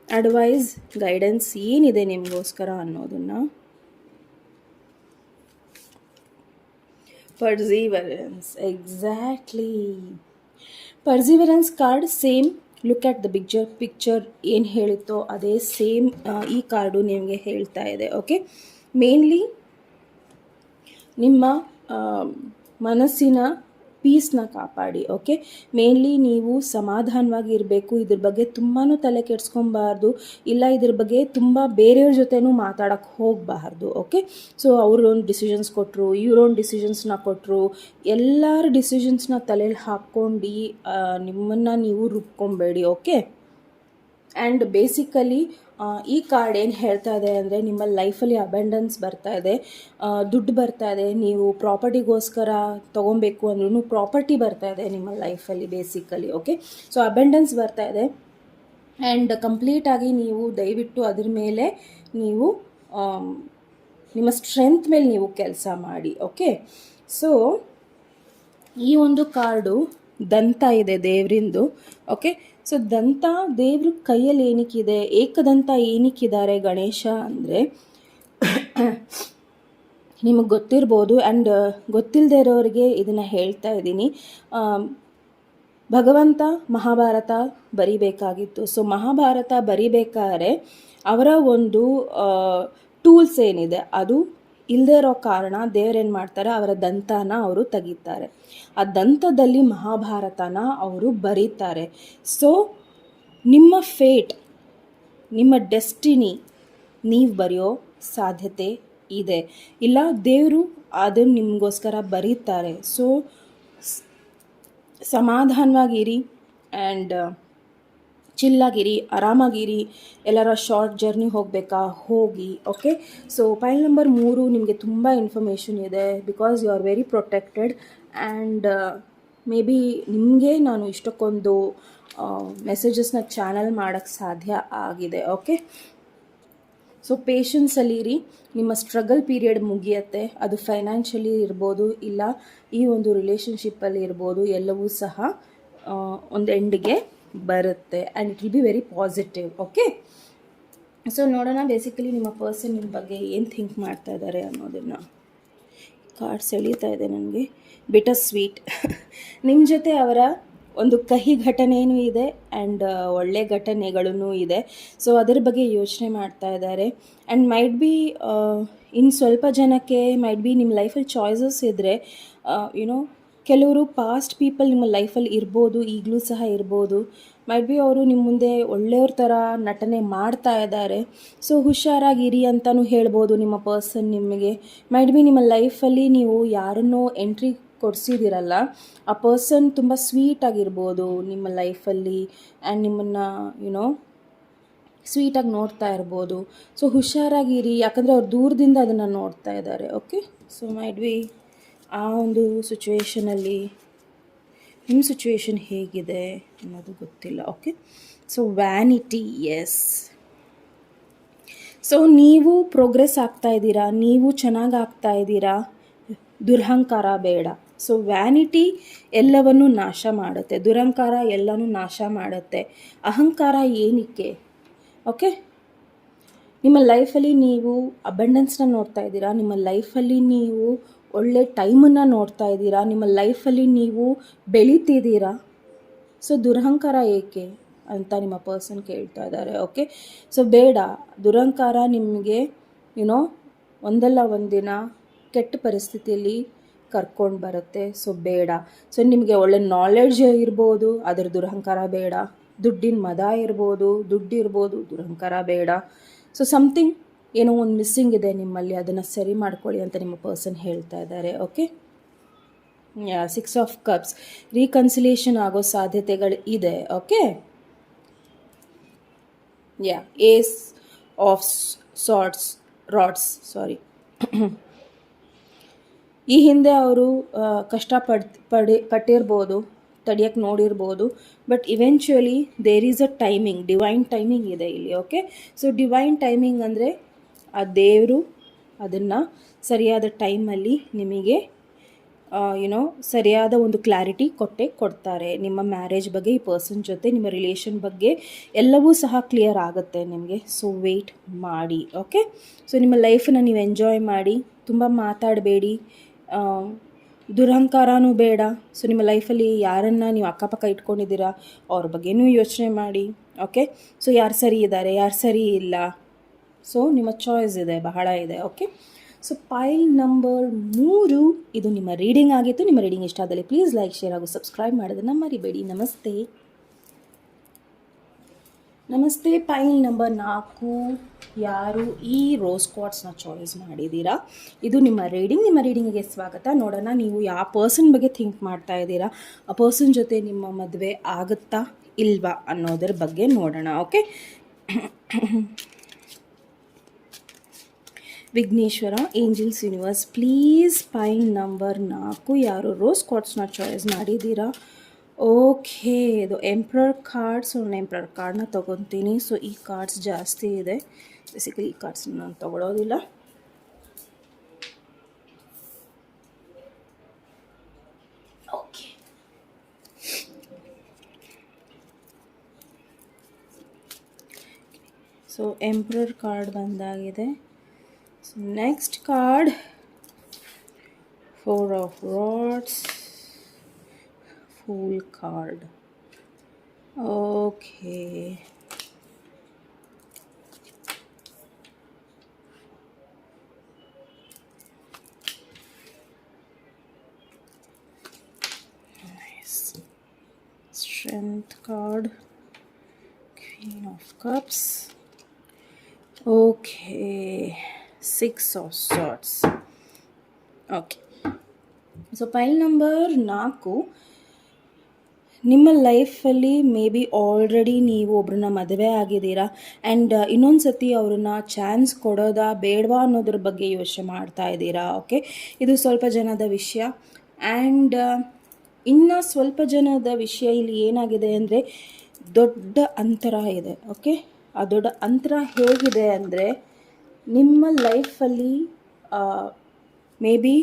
ಅಡ್ವೈಸ್ ಗೈಡೆನ್ಸ್ ಏನಿದೆ ನಿಮಗೋಸ್ಕರ ಅನ್ನೋದನ್ನು. Perseverance, exactly perseverance card same. Look at the picture ಏನು ಹೇಳಿತ್ತೋ ಅದೇ ಸೇಮ್ ಈ ಕಾರ್ಡು ನಿಮಗೆ ಹೇಳ್ತಾ ಇದೆ. ಓಕೆ, ಮೇನ್ಲಿ ನಿಮ್ಮ ಮನಸ್ಸಿನ ಪೀಸ್ನ ಕಾಪಾಡಿ. ಓಕೆ, ಮೇನ್ಲಿ ನೀವು ಸಮಾಧಾನವಾಗಿ ಇರಬೇಕು. ಇದ್ರ ಬಗ್ಗೆ ತುಂಬಾ ತಲೆ ಕೆಡಿಸ್ಕೊಬಾರ್ದು, ಇಲ್ಲ ಇದ್ರ ಬಗ್ಗೆ ತುಂಬ ಬೇರೆಯವ್ರ ಜೊತೆನೂ ಮಾತಾಡೋಕ್ಕೆ ಹೋಗಬಾರ್ದು. ಓಕೆ, ಸೊ ಅವ್ರೊಂದು ಡಿಸಿಷನ್ಸ್ ಕೊಟ್ಟರು, ಇವ್ರೊಂದು ಡಿಸಿಷನ್ಸ್ನ ಕೊಟ್ಟರು, ಎಲ್ಲರ ಡಿಸಿಷನ್ಸ್ನ ತಲೆಯಲ್ಲಿ ಹಾಕ್ಕೊಂಡು ನಿಮ್ಮನ್ನು ನೀವು ರುಬ್ಕೊಬೇಡಿ. ಓಕೆ, ಆ್ಯಂಡ್ ಬೇಸಿಕಲಿ ಈ ಕಾರ್ಡ್ ಏನು ಹೇಳ್ತಾ ಇದೆ ಅಂದರೆ, ನಿಮ್ಮ ಲೈಫಲ್ಲಿ ಅಬೆಂಡೆನ್ಸ್ ಬರ್ತಾ ಇದೆ, ದುಡ್ಡು ಬರ್ತಾ ಇದೆ, ನೀವು ಪ್ರಾಪರ್ಟಿಗೋಸ್ಕರ ತೊಗೊಬೇಕು ಅಂದ್ರೂ ಪ್ರಾಪರ್ಟಿ ಬರ್ತಾ ಇದೆ ನಿಮ್ಮ ಲೈಫಲ್ಲಿ ಬೇಸಿಕಲಿ. ಓಕೆ, ಸೊ ಅಬೆಂಡೆನ್ಸ್ ಬರ್ತಾ ಇದೆ. ಆ್ಯಂಡ್ ಕಂಪ್ಲೀಟಾಗಿ ನೀವು ದಯವಿಟ್ಟು ಅದ್ರ ಮೇಲೆ ನೀವು ನಿಮ್ಮ ಸ್ಟ್ರೆಂತ್ ಮೇಲೆ ನೀವು ಕೆಲಸ ಮಾಡಿ. ಓಕೆ, ಸೊ ಈ ಒಂದು ಕಾರ್ಡು ದಂತ ಇದೆ ದೇವರಿಂದು. ಓಕೆ, ಸೊ ದಂತ ದೇವ್ರ ಕೈಯಲ್ಲಿ ಏನಕ್ಕಿದೆ, ಏಕದಂತ ಏನಕ್ಕಿದ್ದಾರೆ ಗಣೇಶ ಅಂದರೆ ನಿಮಗೆ ಗೊತ್ತಿರ್ಬೋದು. ಆ್ಯಂಡ್ ಗೊತ್ತಿಲ್ಲದೆ ಇರೋರಿಗೆ ಇದನ್ನು ಹೇಳ್ತಾ ಇದ್ದೀನಿ. ಭಗವಂತ ಮಹಾಭಾರತ ಬರಿಬೇಕಾಗಿತ್ತು. ಸೊ ಮಹಾಭಾರತ ಬರಿಬೇಕಾದ್ರೆ ಅವರ ಒಂದು ಟೂಲ್ಸ್ ಏನಿದೆ ಅದು ಇಲ್ಲದೇ ಇರೋ ಕಾರಣ ದೇವರೇನು ಮಾಡ್ತಾರೆ, ಅವರ ದಂತನ ಅವರು ತೆಗಿತಾರೆ. ಆ ದಂತದಲ್ಲಿ ಮಹಾಭಾರತನ ಅವರು ಬರೀತಾರೆ. ಸೊ ನಿಮ್ಮ ಫೇಟ್, ನಿಮ್ಮ ಡೆಸ್ಟಿನಿ ನೀವು ಬರೆಯೋ ಸಾಧ್ಯತೆ ಇದೆ, ಇಲ್ಲ ದೇವರು ಅದನ್ನು ನಿಮಗೋಸ್ಕರ ಬರೀತಾರೆ. ಸೊ ಸಮಾಧಾನವಾಗಿರಿ. ಆ್ಯಂಡ್ ಚಿಲ್ಲಾಗಿರಿ, ಆರಾಮಾಗಿರಿ. ಎಲ್ಲರ ಶಾರ್ಟ್ ಜರ್ನಿ ಹೋಗಬೇಕಾ ಹೋಗಿ. ಓಕೆ, ಸೊ ಪೈಲ್ ನಂಬರ್ 3 ನಿಮಗೆ ತುಂಬ ಇನ್ಫಾರ್ಮೇಷನ್ ಇದೆ because you are very protected and May be ನಿಮಗೆ ನಾನು ಇಷ್ಟಕ್ಕೊಂದು ಮೆಸೇಜಸ್ನ ಚಾನಲ್ ಮಾಡೋಕ್ಕೆ ಸಾಧ್ಯ ಆಗಿದೆ. ಓಕೆ, ಸೊ ಪೇಷನ್ಸಲ್ಲಿರಿ, ನಿಮ್ಮ ಸ್ಟ್ರಗಲ್ ಪೀರಿಯಡ್ ಮುಗಿಯುತ್ತೆ. ಅದು ಫೈನಾನ್ಷಿಯಲಿ ಇರ್ಬೋದು, ಇಲ್ಲ ಈ ಒಂದು ರಿಲೇಷನ್ಶಿಪ್ಪಲ್ಲಿ ಇರ್ಬೋದು, ಎಲ್ಲವೂ ಸಹ ಒಂದು ಎಂಡ್ಗೆ ಬರುತ್ತೆ and it will be very positive. Okay, so ನೋಡೋಣ ಬೇಸಿಕಲಿ ನಿಮ್ಮ ಪರ್ಸನ್ ನಿಮ್ಮ ಬಗ್ಗೆ ಏನು ಥಿಂಕ್ ಮಾಡ್ತಾ ಇದ್ದಾರೆ ಅನ್ನೋದನ್ನು. ಕಾರ್ಡ್ಸ್ ಎಳೀತಾ ಇದೆ ನನಗೆ. ಬಿಟರ್ ಸ್ವೀಟ್ ನಿಮ್ಮ ಜೊತೆ ಅವರ ಒಂದು ಕಹಿ ಘಟನೆಯೂ ಇದೆ ಆ್ಯಂಡ್ ಒಳ್ಳೆ ಘಟನೆಗಳೂ ಇದೆ. ಸೊ ಅದರ ಬಗ್ಗೆ ಯೋಚನೆ ಮಾಡ್ತಾ ಇದ್ದಾರೆ ಆ್ಯಂಡ್ ಮೈಟ್ ಬಿ ಇನ್ನು ಸ್ವಲ್ಪ ಜನಕ್ಕೆ ಮೈಟ್ ಬಿ ನಿಮ್ಮ ಲೈಫಲ್ಲಿ ಚಾಯ್ಸಸ್ ಇದ್ದರೆ ಯುನೋ ಕೆಲವರು ಪಾಸ್ಟ್ ಪೀಪಲ್ ನಿಮ್ಮ ಲೈಫಲ್ಲಿ ಇರ್ಬೋದು, ಈಗಲೂ ಸಹ ಇರ್ಬೋದು. ಮೈಟ್ ಬಿ ಅವರು ನಿಮ್ಮ ಮುಂದೆ ಒಳ್ಳೆಯವ್ರ ಥರ ನಟನೆ ಮಾಡ್ತಾ ಇದ್ದಾರೆ. ಸೊ ಹುಷಾರಾಗಿರಿ ಅಂತಲೂ ಹೇಳ್ಬೋದು ನಿಮ್ಮ ಪರ್ಸನ್ ನಿಮಗೆ. ಮೈಟ್ ಬಿ ನಿಮ್ಮ ಲೈಫಲ್ಲಿ ನೀವು ಯಾರನ್ನೋ ಎಂಟ್ರಿ ಕೊಡಿಸಿದಿರಲ್ಲ, ಆ ಪರ್ಸನ್ ತುಂಬ ಸ್ವೀಟಾಗಿರ್ಬೋದು ನಿಮ್ಮ ಲೈಫಲ್ಲಿ ಆ್ಯಂಡ್ ನಿಮ್ಮನ್ನು ಯುನೋ ಸ್ವೀಟಾಗಿ ನೋಡ್ತಾ ಇರ್ಬೋದು. ಸೊ ಹುಷಾರಾಗಿರಿ, ಯಾಕಂದರೆ ಅವ್ರು ದೂರದಿಂದ ಅದನ್ನು ನೋಡ್ತಾ ಇದ್ದಾರೆ. ಓಕೆ, ಸೊ ಮೈಟ್ ಬಿ ಆ ಒಂದು ಸಿಚುವೇಷನಲ್ಲಿ ನಿಮ್ಮ ಸಿಚುವೇಶನ್ ಹೇಗಿದೆ ಅನ್ನೋದು ಗೊತ್ತಿಲ್ಲ. Okay, so vanity, yes. So ನೀವು ಪ್ರೋಗ್ರೆಸ್ ಆಗ್ತಾ ಇದ್ದೀರಾ, ನೀವು ಚೆನ್ನಾಗಿ ಆಗ್ತಾ ಇದ್ದೀರಾ, ದುರಹಂಕಾರ ಬೇಡ. ಸೊ ವ್ಯಾನಿಟಿ ಎಲ್ಲವನ್ನು ನಾಶ ಮಾಡುತ್ತೆ, ದುರಹಂಕಾರ ಎಲ್ಲನೂ ನಾಶ ಮಾಡುತ್ತೆ. ಅಹಂಕಾರ ಏನಕ್ಕೆ? ಓಕೆ, ನಿಮ್ಮ ಲೈಫಲ್ಲಿ ನೀವು ಅಬಂಡೆನ್ಸ್ನ ನೋಡ್ತಾ ಇದ್ದೀರಾ, ನಿಮ್ಮ ಲೈಫಲ್ಲಿ ನೀವು ಒಳ್ಳೆ ಟೈಮನ್ನು ನೋಡ್ತಾ ಇದ್ದೀರಾ, ನಿಮ್ಮ ಲೈಫಲ್ಲಿ ನೀವು ಬೆಳೀತಿದ್ದೀರಾ. ಸೊ ದುರಹಂಕಾರ ಏಕೆ ಅಂತ ನಿಮ್ಮ ಪರ್ಸನ್ ಕೇಳ್ತಾ ಇದ್ದಾರೆ. ಓಕೆ, ಸೊ ಬೇಡ, ದುರಹಂಕಾರ ನಿಮಗೆ ಯುನೋ ಒಂದಲ್ಲ ಒಂದಿನ ಕೆಟ್ಟ ಪರಿಸ್ಥಿತಿಯಲ್ಲಿ ಕರ್ಕೊಂಡು ಬರುತ್ತೆ. ಸೊ ಬೇಡ. ಸೊ ನಿಮಗೆ ಒಳ್ಳೆ ನಾಲೆಡ್ಜ್ ಇರ್ಬೋದು, ಅದರ ದುರಹಂಕಾರ ಬೇಡ. ದುಡ್ಡಿನ ಮದ ಇರ್ಬೋದು, ದುಡ್ಡು ಇರ್ಬೋದು, ದುರಹಂಕಾರ ಬೇಡ. ಸೊ ಸಮಥಿಂಗ್ ಏನೋ ಒಂದು ಮಿಸ್ಸಿಂಗ್ ಇದೆ ನಿಮ್ಮಲ್ಲಿ, ಅದನ್ನು ಸರಿ ಮಾಡ್ಕೊಳ್ಳಿ ಅಂತ ನಿಮ್ಮ ಪರ್ಸನ್ ಹೇಳ್ತಾ ಇದ್ದಾರೆ. ಓಕೆ, 6 ಆಫ್ ಕಪ್ಸ್, ರೀಕನ್ಸಿಲೇಷನ್ ಆಗೋ ಸಾಧ್ಯತೆಗಳು ಇದೆ. ಓಕೆ, ಏಸ್ ಆಫ್ ರಾಡ್ಸ್ ಈ ಹಿಂದೆ ಅವರು ಪಟ್ಟಿರ್ಬೋದು, ತಡಿಯಕ್ಕೆ ನೋಡಿರ್ಬೋದು, but eventually there is a timing, divine timing ಇದೆ ಇಲ್ಲಿ. ಓಕೆ, ಸೊ ಡಿವೈನ್ ಟೈಮಿಂಗ್ ಅಂದರೆ ಆ ದೇವರು ಅದನ್ನು ಸರಿಯಾದ ಟೈಮಲ್ಲಿ ನಿಮಗೆ ಯುನೋ ಸರಿಯಾದ ಒಂದು ಕ್ಲಾರಿಟಿ ಕೊಡ್ತಾರೆ. ನಿಮ್ಮ ಮ್ಯಾರೇಜ್ ಬಗ್ಗೆ, ಈ ಪರ್ಸನ್ ಜೊತೆ ನಿಮ್ಮ ರಿಲೇಷನ್ ಬಗ್ಗೆ ಎಲ್ಲವೂ ಸಹ ಕ್ಲಿಯರ್ ಆಗುತ್ತೆ ನಿಮಗೆ. ಸೊ ವೆಯ್ಟ್ ಮಾಡಿ. ಓಕೆ, ಸೊ ನಿಮ್ಮ ಲೈಫನ್ನು ನೀವು ಎಂಜಾಯ್ ಮಾಡಿ, ತುಂಬ ಮಾತಾಡಬೇಡಿ, ದುರಹಂಕಾರನೂ ಬೇಡ. ಸೊ ನಿಮ್ಮ ಲೈಫಲ್ಲಿ ಯಾರನ್ನು ನೀವು ಅಕ್ಕಪಕ್ಕ ಇಟ್ಕೊಂಡಿದ್ದೀರಾ ಅವ್ರ ಬಗ್ಗೆನೂ ಯೋಚನೆ ಮಾಡಿ. ಓಕೆ, ಸೊ ಯಾರು ಸರಿ ಇದ್ದಾರೆ, ಯಾರು ಸರಿ ಇಲ್ಲ, ಸೊ ನಿಮ್ಮ ಚಾಯ್ಸ್ ಇದೆ, ಬಹಳ ಇದೆ. ಓಕೆ, ಸೊ ಪೈಲ್ ನಂಬರ್ 3 ಇದು ನಿಮ್ಮ ರೀಡಿಂಗ್ ಆಗಿತ್ತು. ನಿಮ್ಮ ರೀಡಿಂಗ್ ಇಷ್ಟ ಆದಲ್ಲಿ ಪ್ಲೀಸ್ ಲೈಕ್, ಶೇರ್ ಹಾಗೂ ಸಬ್ಸ್ಕ್ರೈಬ್ ಮಾಡೋದನ್ನು ಮರಿಬೇಡಿ. ನಮಸ್ತೆ. ಪೈಲ್ ನಂಬರ್ 4 ಯಾರು ಈ ರೋಸ್ ಕ್ವಾರ್ಟ್ಸ್ನ ಚಾಯ್ಸ್ ಮಾಡಿದ್ದೀರಾ, ಇದು ನಿಮ್ಮ ರೀಡಿಂಗ್. ನಿಮ್ಮ ರೀಡಿಂಗಿಗೆ ಸ್ವಾಗತ. ನೋಡೋಣ ನೀವು ಯಾವ ಪರ್ಸನ್ ಬಗ್ಗೆ ಥಿಂಕ್ ಮಾಡ್ತಾ ಇದ್ದೀರಾ, ಆ ಪರ್ಸನ್ ಜೊತೆ ನಿಮ್ಮ ಮದುವೆ ಆಗುತ್ತಾ ಇಲ್ವಾ ಅನ್ನೋದ್ರ ಬಗ್ಗೆ ನೋಡೋಣ. Okay, Vighneshwara, angels, universe, please pile number 4 ಯಾರು ರೋಸ್ ಕ್ವಾರ್ಟ್ಸ್ನ ಚಾಯ್ಸ್ ಮಾಡಿದ್ದೀರಾ. ಓಕೆ, ಇದು ಎಂಪ್ರರ್ ಕಾರ್ಡ್ಸ್. ಒಂದು ಎಂಪ್ರರ್ ಕಾರ್ಡ್ನ ತೊಗೊತೀನಿ. ಸೊ ಈ ಕಾರ್ಡ್ಸ್ ಜಾಸ್ತಿ ಇದೆ, ಬೇಸಿಕಲಿ ಈ ಕಾರ್ಡ್ಸ್ ನಾನು ತೊಗೊಳೋದಿಲ್ಲ. ಓಕೆ, ಸೊ ಎಂಪ್ರರ್ ಕಾರ್ಡ್ ಬಂದಾಗಿದೆ. So next card 4 of rods, Fool card. Okay, nice. Strength card, Queen of Cups. Okay, 6 of Swords. Okay, so pile number 4, ನಿಮ್ಮ ಲೈಫಲ್ಲಿ ಮೇ ಬಿ ಆಲ್ರೆಡಿ ನೀವು ಒಬ್ರನ್ನ ಮದುವೆ ಆಗಿದ್ದೀರಾ ಆ್ಯಂಡ್ ಇನ್ನೊಂದು ಸತಿ ಅವ್ರನ್ನ ಚಾನ್ಸ್ ಕೊಡೋದಾ ಬೇಡವಾ ಅನ್ನೋದ್ರ ಬಗ್ಗೆ ಯೋಚನೆ ಮಾಡ್ತಾ ಇದ್ದೀರಾ. ಓಕೆ, ಇದು ಸ್ವಲ್ಪ ಜನದ ವಿಷಯ. ಆ್ಯಂಡ್ ಇನ್ನು ಸ್ವಲ್ಪ ಜನದ ವಿಷಯ ಇಲ್ಲಿ ಏನಾಗಿದೆ ಅಂದರೆ ದೊಡ್ಡ ಅಂತರ ಇದೆ. ಓಕೆ, ಆ ದೊಡ್ಡ ಅಂತರ ಹೇಗಿದೆ ಅಂದರೆ ನಿಮ್ಮ ಲೈಫಲ್ಲಿ ಮೇ ಬಿ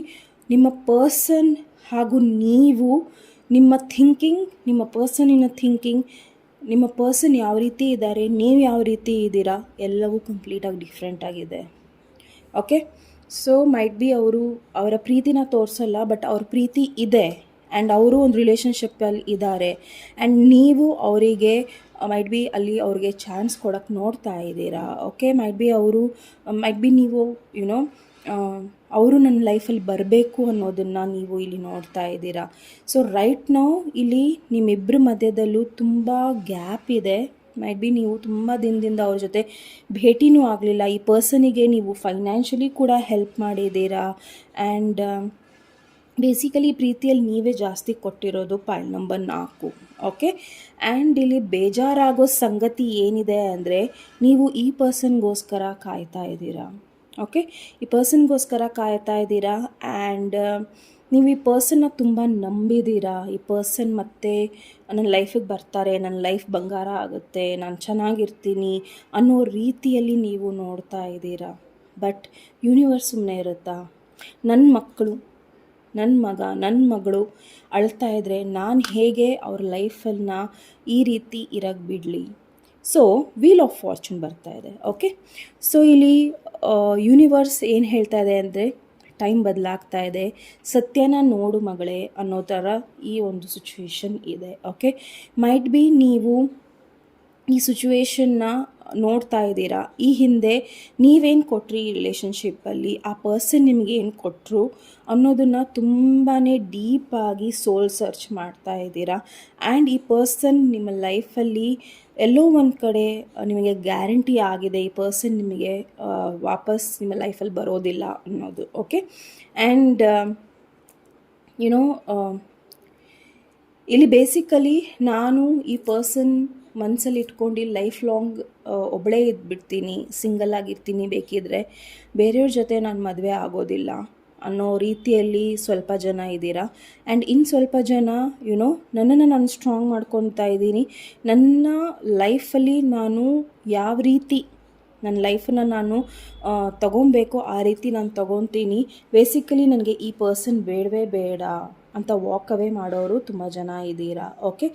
ನಿಮ್ಮ ಪರ್ಸನ್ ಹಾಗೂ ನೀವು, ನಿಮ್ಮ ಥಿಂಕಿಂಗ್, ನಿಮ್ಮ ಪರ್ಸನಿನ ಥಿಂಕಿಂಗ್, ನಿಮ್ಮ ಪರ್ಸನ್ ಯಾವ ರೀತಿ ಇದ್ದಾರೆ, ನೀವು ಯಾವ ರೀತಿ ಇದ್ದೀರಾ, ಎಲ್ಲವೂ ಕಂಪ್ಲೀಟಾಗಿ ಡಿಫ್ರೆಂಟ್ ಆಗಿದೆ. ಓಕೆ, ಸೊ ಮೈಟ್ ಬಿ ಅವರು ಅವರ ಪ್ರೀತಿನ ತೋರಿಸಲ್ಲ, ಬಟ್ ಅವ್ರ ಪ್ರೀತಿ ಇದೆ ಆ್ಯಂಡ್ ಅವರು ಒಂದು ರಿಲೇಷನ್ಶಿಪ್ಪಲ್ಲಿ ಇದ್ದಾರೆ ಆ್ಯಂಡ್ ನೀವು ಅವರಿಗೆ ಮೈಟ್ ಬಿ ಅಲ್ಲಿ ಅವ್ರಿಗೆ ಚಾನ್ಸ್ ಕೊಡೋಕ್ಕೆ ನೋಡ್ತಾ ಇದ್ದೀರಾ. ಓಕೆ, ಮೈಟ್ ಬಿ ನೀವು ಯುನೋ ಅವರು ನನ್ನ ಲೈಫಲ್ಲಿ ಬರಬೇಕು ಅನ್ನೋದನ್ನು ನೀವು ಇಲ್ಲಿ ನೋಡ್ತಾ ಇದ್ದೀರಾ. ಸೊ ರೈಟ್ ನಾವು ಇಲ್ಲಿ ನಿಮ್ಮಿಬ್ಬರ ಮಧ್ಯದಲ್ಲೂ ತುಂಬ ಗ್ಯಾಪ್ ಇದೆ. ಮೈಟ್ ಬಿ ನೀವು ತುಂಬ ದಿನದಿಂದ ಅವ್ರ ಜೊತೆ ಭೇಟಿನೂ ಆಗಲಿಲ್ಲ. ಈ ಪರ್ಸನಿಗೆ ನೀವು ಫೈನಾನ್ಷಿಯಲಿ ಕೂಡ ಹೆಲ್ಪ್ ಮಾಡಿದ್ದೀರಾ ಆ್ಯಂಡ್ ಬೇಸಿಕಲಿ ಪ್ರೀತಿಯಲ್ಲಿ ನೀವೇ ಜಾಸ್ತಿ ಕೊಟ್ಟಿರೋದು ಪಾಯಿಂಟ್ ನಂಬರ್ 4. ಓಕೆ, ಆ್ಯಂಡ್ ಇಲ್ಲಿ ಬೇಜಾರಾಗೋ ಸಂಗತಿ ಏನಿದೆ ಅಂದರೆ ನೀವು ಈ ಪರ್ಸನ್ಗೋಸ್ಕರ ಕಾಯ್ತಾ ಇದ್ದೀರಾ. ಓಕೆ, ಈ ಪರ್ಸನ್ಗೋಸ್ಕರ ಕಾಯ್ತಾ ಇದ್ದೀರಾ ಆ್ಯಂಡ್ ನೀವು ಈ ಪರ್ಸನ್ನ ತುಂಬ ನಂಬಿದ್ದೀರಾ. ಈ ಪರ್ಸನ್ ಮತ್ತೆ ನನ್ನ ಲೈಫಿಗೆ ಬರ್ತಾರೆ, ನನ್ನ ಲೈಫ್ ಬಂಗಾರ ಆಗುತ್ತೆ, ನಾನು ಚೆನ್ನಾಗಿರ್ತೀನಿ ಅನ್ನೋ ರೀತಿಯಲ್ಲಿ ನೀವು ನೋಡ್ತಾ ಇದ್ದೀರಾ. ಬಟ್ ಯೂನಿವರ್ಸ್ ಸುಮ್ಮನೆ ಇರುತ್ತಾ? ನನ್ನ ಮಕ್ಕಳು, ನನ್ನ ಮಗ, ನನ್ನ ಮಗಳು ಅಳ್ತಾ ಇದ್ದರೆ ನಾನು ಹೇಗೆ ಅವ್ರ ಲೈಫನ್ನು ಈ ರೀತಿ ಇರಕ್ಕೆ ಬಿಡಲಿ? ಸೊ ವೀಲ್ ಆಫ್ ಫಾರ್ಚೂನ್ ಬರ್ತಾ ಇದೆ. ಓಕೆ, ಸೊ ಇಲ್ಲಿ ಯೂನಿವರ್ಸ್ ಏನು ಹೇಳ್ತಾ ಇದೆ ಅಂದರೆ ಟೈಮ್ ಬದಲಾಗ್ತಾ ಇದೆ, ಸತ್ಯನ ನೋಡು ಮಗಳೇ ಅನ್ನೋ ಥರ ಈ ಒಂದು ಸಿಚುವೇಶನ್ ಇದೆ. ಓಕೆ, ಮೈಟ್ ಬಿ ನೀವು ಈ ಸಿಚುವೇಶನ್ನ ನೋಡ್ತಾ ಇದ್ದೀರಾ. ಈ ಹಿಂದೆ ನೀವೇನು ಕೊಟ್ರಿ ಈ ರಿಲೇಷನ್ಶಿಪ್ಪಲ್ಲಿ, ಆ ಪರ್ಸನ್ ನಿಮಗೆ ಏನು ಕೊಟ್ಟರು ಅನ್ನೋದನ್ನು ತುಂಬಾ ಡೀಪಾಗಿ ಸೋಲ್ ಸರ್ಚ್ ಮಾಡ್ತಾ ಇದ್ದೀರಾ. ಆ್ಯಂಡ್ ಈ ಪರ್ಸನ್ ನಿಮ್ಮ ಲೈಫಲ್ಲಿ ಎಲ್ಲೋ ಒಂದು ಕಡೆ ನಿಮಗೆ ಗ್ಯಾರಂಟಿ ಆಗಿದೆ ಈ ಪರ್ಸನ್ ನಿಮಗೆ ವಾಪಸ್ ನಿಮ್ಮ ಲೈಫಲ್ಲಿ ಬರೋದಿಲ್ಲ ಅನ್ನೋದು. ಓಕೆ, ಆ್ಯಂಡ್ ಯುನೋ ಇಲ್ಲಿ ಬೇಸಿಕಲಿ ನಾನು ಈ ಪರ್ಸನ್ ಮನಸ್ಸಲ್ಲಿ ಇಟ್ಕೊಂಡು ಲೈಫ್ ಲಾಂಗ್ ಒಬ್ಬಳೇ ಇದ್ಬಿಡ್ತೀನಿ, ಸಿಂಗಲ್ ಆಗಿರ್ತೀನಿ, ಬೇಕಿದ್ರೆ ಬೇರೆಯವ್ರ ಜೊತೆ ನಾನು ಮದುವೆ ಆಗೋದಿಲ್ಲ ಅನ್ನೋ ರೀತಿಯಲ್ಲಿ ಸ್ವಲ್ಪ ಜನ ಇದ್ದೀರಾ. ಆ್ಯಂಡ್ ಇನ್ನು ಸ್ವಲ್ಪ ಜನ ನನ್ನನ್ನು ನಾನು ಸ್ಟ್ರಾಂಗ್ ಮಾಡ್ಕೊತಾ ಇದ್ದೀನಿ. ನನ್ನ ಲೈಫಲ್ಲಿ ನಾನು ಯಾವ ರೀತಿ ನನ್ನ ಲೈಫನ್ನು ನಾನು ತಗೊಬೇಕು ಆ ರೀತಿ ನಾನು ತಗೊತೀನಿ. ಬೇಸಿಕಲಿ ನನಗೆ ಈ ಪರ್ಸನ್ ಬೇಡವೇ ಬೇಡ ಅಂತ ವಾಕ್ ಅವೇ ಮಾಡೋರು ತುಂಬ ಜನ ಇದ್ದೀರಾ. Okay,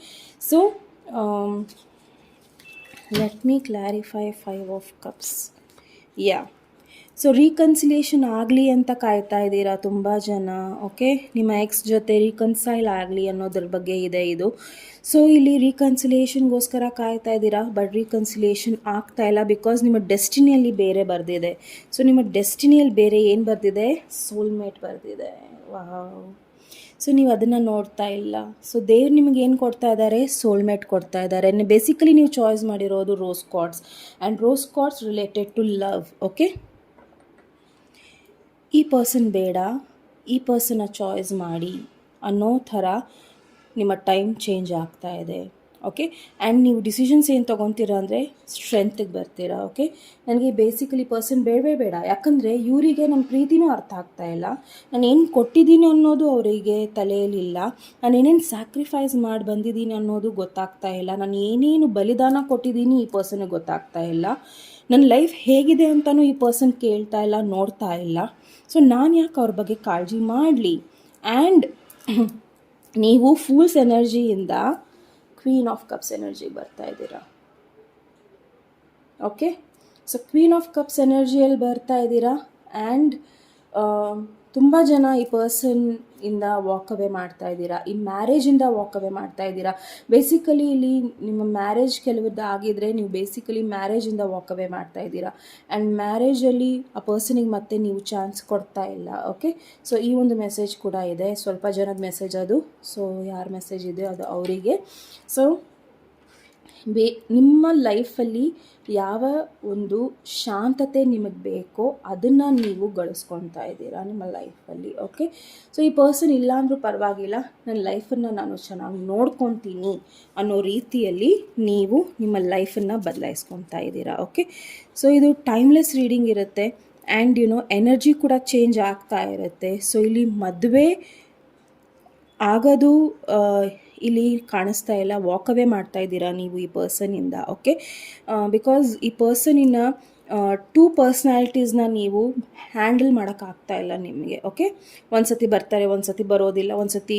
so let me clarify 5 of cups. Yeah, so reconciliation ಆಗಲಿ ಅಂತ ಕಾಯ್ತಾ ಇದ್ದೀರಾ ತುಂಬ ಜನ. ಓಕೆ, ನಿಮ್ಮ ಎಕ್ಸ್ ಜೊತೆ ರೀಕನ್ಸೈಲ್ ಆಗಲಿ ಅನ್ನೋದ್ರ ಬಗ್ಗೆ ಇದೆ ಇದು. ಸೊ ಇಲ್ಲಿ ರೀಕನ್ಸಿಲೇಷನ್ಗೋಸ್ಕರ ಕಾಯ್ತಾ ಇದ್ದೀರಾ, ಬಟ್ ರೀಕನ್ಸಿಲೇಷನ್ ಆಗ್ತಾ ಇಲ್ಲ ಬಿಕಾಸ್ ನಿಮ್ಮ ಡೆಸ್ಟಿನಿಯಲ್ಲಿ ಬೇರೆ ಬರೆದಿದೆ. ಸೊ ನಿಮ್ಮ ಡೆಸ್ಟಿನಿಯಲ್ಲಿ ಬೇರೆ ಏನು ಬರೆದಿದೆ? ಸೋಲ್ಮೇಟ್ ಬರೆದಿದೆ. ವಾವ್, ಸೊ ನೀವು ಅದನ್ನು ನೋಡ್ತಾ ಇಲ್ಲ. ಸೊ ದೇವ್ರು ನಿಮಗೆ ಏನು ಕೊಡ್ತಾ ಇದ್ದಾರೆ? ಸೋಲ್ಮೇಟ್ ಕೊಡ್ತಾ ಇದ್ದಾರೆ. ಬೇಸಿಕಲಿ ನೀವು ಚಾಯ್ಸ್ ಮಾಡಿರೋದು rose cards and rose cards related to love. Okay, ಈ ಪರ್ಸನ್ ಬೇಡ, ಈ ಪರ್ಸನ್ನ ಚಾಯ್ಸ್ ಮಾಡಿ ಅನ್ನೋ ಥರ ನಿಮ್ಮ ಟೈಮ್ ಚೇಂಜ್ ಆಗ್ತಾ ಇದೆ. ಓಕೆ, ಆ್ಯಂಡ್ ನೀವು ಡಿಸಿಷನ್ಸ್ ಏನು ತೊಗೊತೀರಾ ಅಂದರೆ ಸ್ಟ್ರೆಂತಿಗೆ ಬರ್ತೀರಾ. ಓಕೆ, ನನಗೆ ಬೇಸಿಕಲಿ ಪರ್ಸನ್ ಬೇಡವೇ ಬೇಡ, ಯಾಕಂದರೆ ಇವರಿಗೆ ನನ್ನ ಪ್ರೀತಿನೂ ಅರ್ಥ ಆಗ್ತಾ ಇಲ್ಲ, ನಾನು ಏನು ಕೊಟ್ಟಿದ್ದೀನಿ ಅನ್ನೋದು ಅವರಿಗೆ ತಲೆಯಲ್ಲಿಲ್ಲ, ನಾನು ಏನೇನು ಸ್ಯಾಕ್ರಿಫೈಸ್ ಮಾಡಿ ಬಂದಿದ್ದೀನಿ ಅನ್ನೋದು ಗೊತ್ತಾಗ್ತಾ ಇಲ್ಲ, ನಾನು ಏನೇನು ಬಲಿದಾನ ಕೊಟ್ಟಿದ್ದೀನಿ ಈ ಪರ್ಸನ್ಗೆ ಗೊತ್ತಾಗ್ತಾ ಇಲ್ಲ, ನನ್ನ ಲೈಫ್ ಹೇಗಿದೆ ಅಂತಲೂ ಈ ಪರ್ಸನ್ ಕೇಳ್ತಾ ಇಲ್ಲ, ನೋಡ್ತಾ ಇಲ್ಲ. ಸೊ ನಾನು ಯಾಕೆ ಅವ್ರ ಬಗ್ಗೆ ಕಾಳಜಿ ಮಾಡಲಿ? ಆ್ಯಂಡ್ ನೀವು ಫೂಲ್ಸ್ ಎನರ್ಜಿಯಿಂದ ಕ್ವೀನ್ ಆಫ್ ಕಪ್ಸ್ ಎನರ್ಜಿಗೆ ಬರ್ತಾ ಇದ್ದೀರಾ. Okay, so queen of cups ಎನರ್ಜಿಯಲ್ಲಿ ಬರ್ತಾ ಇದ್ದೀರಾ ಆ್ಯಂಡ್ ತುಂಬ ಜನ ಈ ಪರ್ಸನ್ ಇಂದ ವಾಕ್ ಅವೇ ಮಾಡ್ತಾ ಇದ್ದೀರಾ, ಈ ಮ್ಯಾರೇಜಿಂದ ವಾಕ್ ಅವೇ ಮಾಡ್ತಾ ಇದ್ದೀರಾ. ಬೇಸಿಕಲಿ ಇಲ್ಲಿ ನಿಮ್ಮ ಮ್ಯಾರೇಜ್ ಕೆಲವದ್ದು ಆಗಿದ್ರೆ ನೀವು ಬೇಸಿಕಲಿ ಮ್ಯಾರೇಜಿಂದ ವಾಕ್ ಅವೇ ಮಾಡ್ತಾ ಇದ್ದೀರಾ ಆ್ಯಂಡ್ ಮ್ಯಾರೇಜಲ್ಲಿ ಆ ಪರ್ಸನಿಗೆ ಮತ್ತೆ ನೀವು ಚಾನ್ಸ್ ಕೊಡ್ತಾ ಇಲ್ಲ. ಓಕೆ, ಸೊ ಈ ಒಂದು ಮೆಸೇಜ್ ಕೂಡ ಇದೆ, ಸ್ವಲ್ಪ ಜನದ ಮೆಸೇಜ್ ಅದು. ಸೊ ಯಾರ ಮೆಸೇಜ್ ಇದೆ ಅದು ಅವರಿಗೆ. ಸೊ ಬೇ ನಿಮ್ಮ ಲೈಫಲ್ಲಿ ಯಾವ ಒಂದು ಶಾಂತತೆ ನಿಮಗೆ ಬೇಕೋ ಅದನ್ನು ನೀವು ಗಳಿಸ್ಕೊತಾ ಇದ್ದೀರಾ ನಿಮ್ಮ ಲೈಫಲ್ಲಿ. ಓಕೆ, ಸೊ ಈ ಪರ್ಸನ್ ಇಲ್ಲ ಅಂದರೂ ಪರವಾಗಿಲ್ಲ, ನನ್ನ ಲೈಫನ್ನು ನಾನು ಚೆನ್ನಾಗಿ ನೋಡ್ಕೊತೀನಿ ಅನ್ನೋ ರೀತಿಯಲ್ಲಿ ನೀವು ನಿಮ್ಮ ಲೈಫನ್ನು ಬದಲಾಯಿಸ್ಕೊತಾ ಇದ್ದೀರಾ. ಓಕೆ, ಸೊ ಇದು ಟೈಮ್ಲೆಸ್ ರೀಡಿಂಗ್ ಇರುತ್ತೆ ಆ್ಯಂಡ್ ಎನರ್ಜಿ ಕೂಡ ಚೇಂಜ್ ಆಗ್ತಾ ಇರುತ್ತೆ. ಸೊ ಇಲ್ಲಿ ಮದುವೆ ಆಗೋದು ಇಲ್ಲಿ ಕಾಣಿಸ್ತಾ ಇಲ್ಲ, ವಾಕ್ ಅವೇ ಮಾಡ್ತಾ ಇದ್ದೀರಾ ನೀವು ಈ ಪರ್ಸನಿಂದ. ಓಕೆ, ಬಿಕಾಸ್ ಈ ಪರ್ಸನಿನ 2 ಪರ್ಸ್ನಾಲಿಟೀಸ್ನ ನೀವು ಹ್ಯಾಂಡಲ್ ಮಾಡೋಕ್ಕಾಗ್ತಾ ಇಲ್ಲ ನಿಮಗೆ. ಓಕೆ, ಒಂದು ಸತಿ ಬರ್ತಾರೆ, ಒಂದು ಸತಿ ಬರೋದಿಲ್ಲ, ಒಂದು ಸತಿ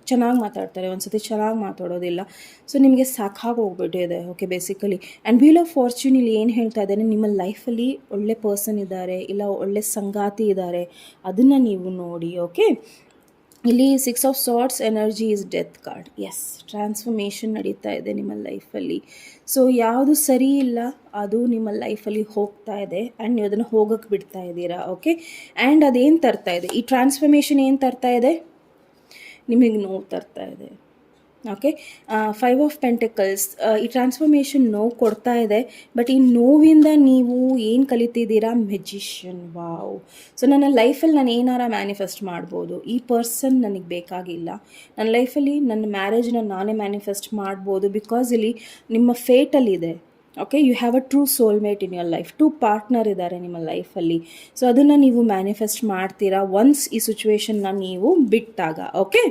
ಚೆನ್ನಾಗಿ ಮಾತಾಡ್ತಾರೆ, ಒಂದು ಸತಿ ಚೆನ್ನಾಗಿ ಮಾತಾಡೋದಿಲ್ಲ. ಸೊ ನಿಮಗೆ ಸಾಕಾಗಿ ಹೋಗ್ಬಿಟ್ಟಿದೆ. Okay, basically and wheel of fortune ಇಲ್ಲಿ ಏನು ಹೇಳ್ತಾ ಇದ್ದೇನೆ, ನಿಮ್ಮ ಲೈಫಲ್ಲಿ ಒಳ್ಳೆ ಪರ್ಸನ್ ಇದ್ದಾರೆ, ಇಲ್ಲ ಒಳ್ಳೆ ಸಂಗಾತಿ ಇದ್ದಾರೆ, ಅದನ್ನು ನೀವು ನೋಡಿ. ಓಕೆ, ಇಲ್ಲಿ 6 of swords energy is death card. Yes, transformation ನಡೀತಾ ಇದೆ ನಿಮ್ಮ ಲೈಫಲ್ಲಿ. ಸೊ ಯಾವುದು ಸರಿ ಇಲ್ಲ ಅದು ನಿಮ್ಮ ಲೈಫಲ್ಲಿ ಹೋಗ್ತಾ ಇದೆ ಆ್ಯಂಡ್ ನೀವು ಅದನ್ನು ಹೋಗೋಕ್ಕೆ ಬಿಡ್ತಾ ಇದ್ದೀರಾ. ಓಕೆ, ಆ್ಯಂಡ್ ಅದೇನು ತರ್ತಾ ಇದೆ, ಈ ಟ್ರಾನ್ಸ್ಫರ್ಮೇಷನ್ ಏನು ತರ್ತಾ ಇದೆ, ನಿಮಗೆ ನೋವು ತರ್ತಾ ಇದೆ. ಓಕೆ, 5 ಆಫ್ ಪೆಂಟಿಕಲ್ಸ್, ಈ ಟ್ರಾನ್ಸ್ಫರ್ಮೇಷನ್ ನೋವು ಕೊಡ್ತಾ ಇದೆ, ಬಟ್ ಈ ನೋವಿಂದ ನೀವು ಏನು ಕಲಿತಿದ್ದೀರಾ, ಮೆಜಿಷಿಯನ್. ವಾವ್. ಸೊ ನನ್ನ ಲೈಫಲ್ಲಿ ನಾನು ಏನಾರ ಮ್ಯಾನಿಫೆಸ್ಟ್ ಮಾಡ್ಬೋದು, ಈ ಪರ್ಸನ್ ನನಗೆ ಬೇಕಾಗಿಲ್ಲ, ನನ್ನ ಲೈಫಲ್ಲಿ ನನ್ನ ಮ್ಯಾರೇಜ್ನ ನಾನೇ ಮ್ಯಾನಿಫೆಸ್ಟ್ ಮಾಡ್ಬೋದು, ಬಿಕಾಸ್ ಇಲ್ಲಿ ನಿಮ್ಮ ಫೇಟಲ್ಲಿದೆ. Okay, you have a true soulmate in your life, 2 partner ಇದ್ದಾರೆ ನಿಮ್ಮ ಲೈಫಲ್ಲಿ. ಸೊ ಅದನ್ನು ನೀವು ಮ್ಯಾನಿಫೆಸ್ಟ್ ಮಾಡ್ತೀರಾ ಒನ್ಸ್ ಈ ಸಿಚುವೇಶನ್ನ ನೀವು ಬಿಟ್ಟಾಗ. ಓಕೆ,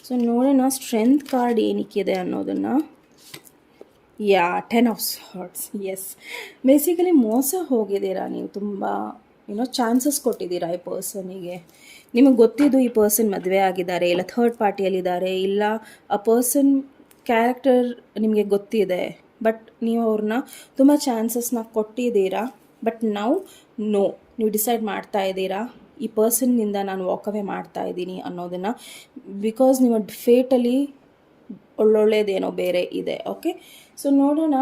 ಸೊ ನೋಡೋಣ ಸ್ಟ್ರೆಂತ್ ಕಾರ್ಡ್ ಏನಕ್ಕಿದೆ ಅನ್ನೋದನ್ನು. 10 ಆಫ್ ಸಾರ್ಟ್ಸ್. ಎಸ್, ಬೇಸಿಕಲಿ ಮೋಸ ಹೋಗಿದ್ದೀರಾ ನೀವು, ತುಂಬ ಚಾನ್ಸಸ್ ಕೊಟ್ಟಿದ್ದೀರಾ ಈ ಪರ್ಸನಿಗೆ. ನಿಮಗೆ ಗೊತ್ತಿದ್ದು ಈ ಪರ್ಸನ್ ಮದುವೆ ಆಗಿದ್ದಾರೆ, ಇಲ್ಲ ಥರ್ಡ್ ಪಾರ್ಟಿಯಲ್ಲಿದ್ದಾರೆ, ಇಲ್ಲ ಆ ಪರ್ಸನ್ ಕ್ಯಾರೆಕ್ಟರ್ ನಿಮಗೆ ಗೊತ್ತಿದೆ, ಬಟ್ ನೀವು ಅವ್ರನ್ನ ತುಂಬ ಚಾನ್ಸಸ್ನ ಕೊಟ್ಟಿದ್ದೀರಾ. ಬಟ್ ನೀವು ಡಿಸೈಡ್ ಮಾಡ್ತಾ ಇದ್ದೀರಾ ಈ ಪರ್ಸನ್ನಿಂದ ನಾನು ವಾಕವೇ ಮಾಡ್ತಾ ಇದ್ದೀನಿ ಅನ್ನೋದನ್ನು, ಬಿಕಾಸ್ ನಿಮ್ಮ ಫೇಟಲ್ಲಿ ಒಳ್ಳೊಳ್ಳೇದೇನೋ ಬೇರೆ ಇದೆ. ಓಕೆ, ಸೊ ನೋಡೋಣ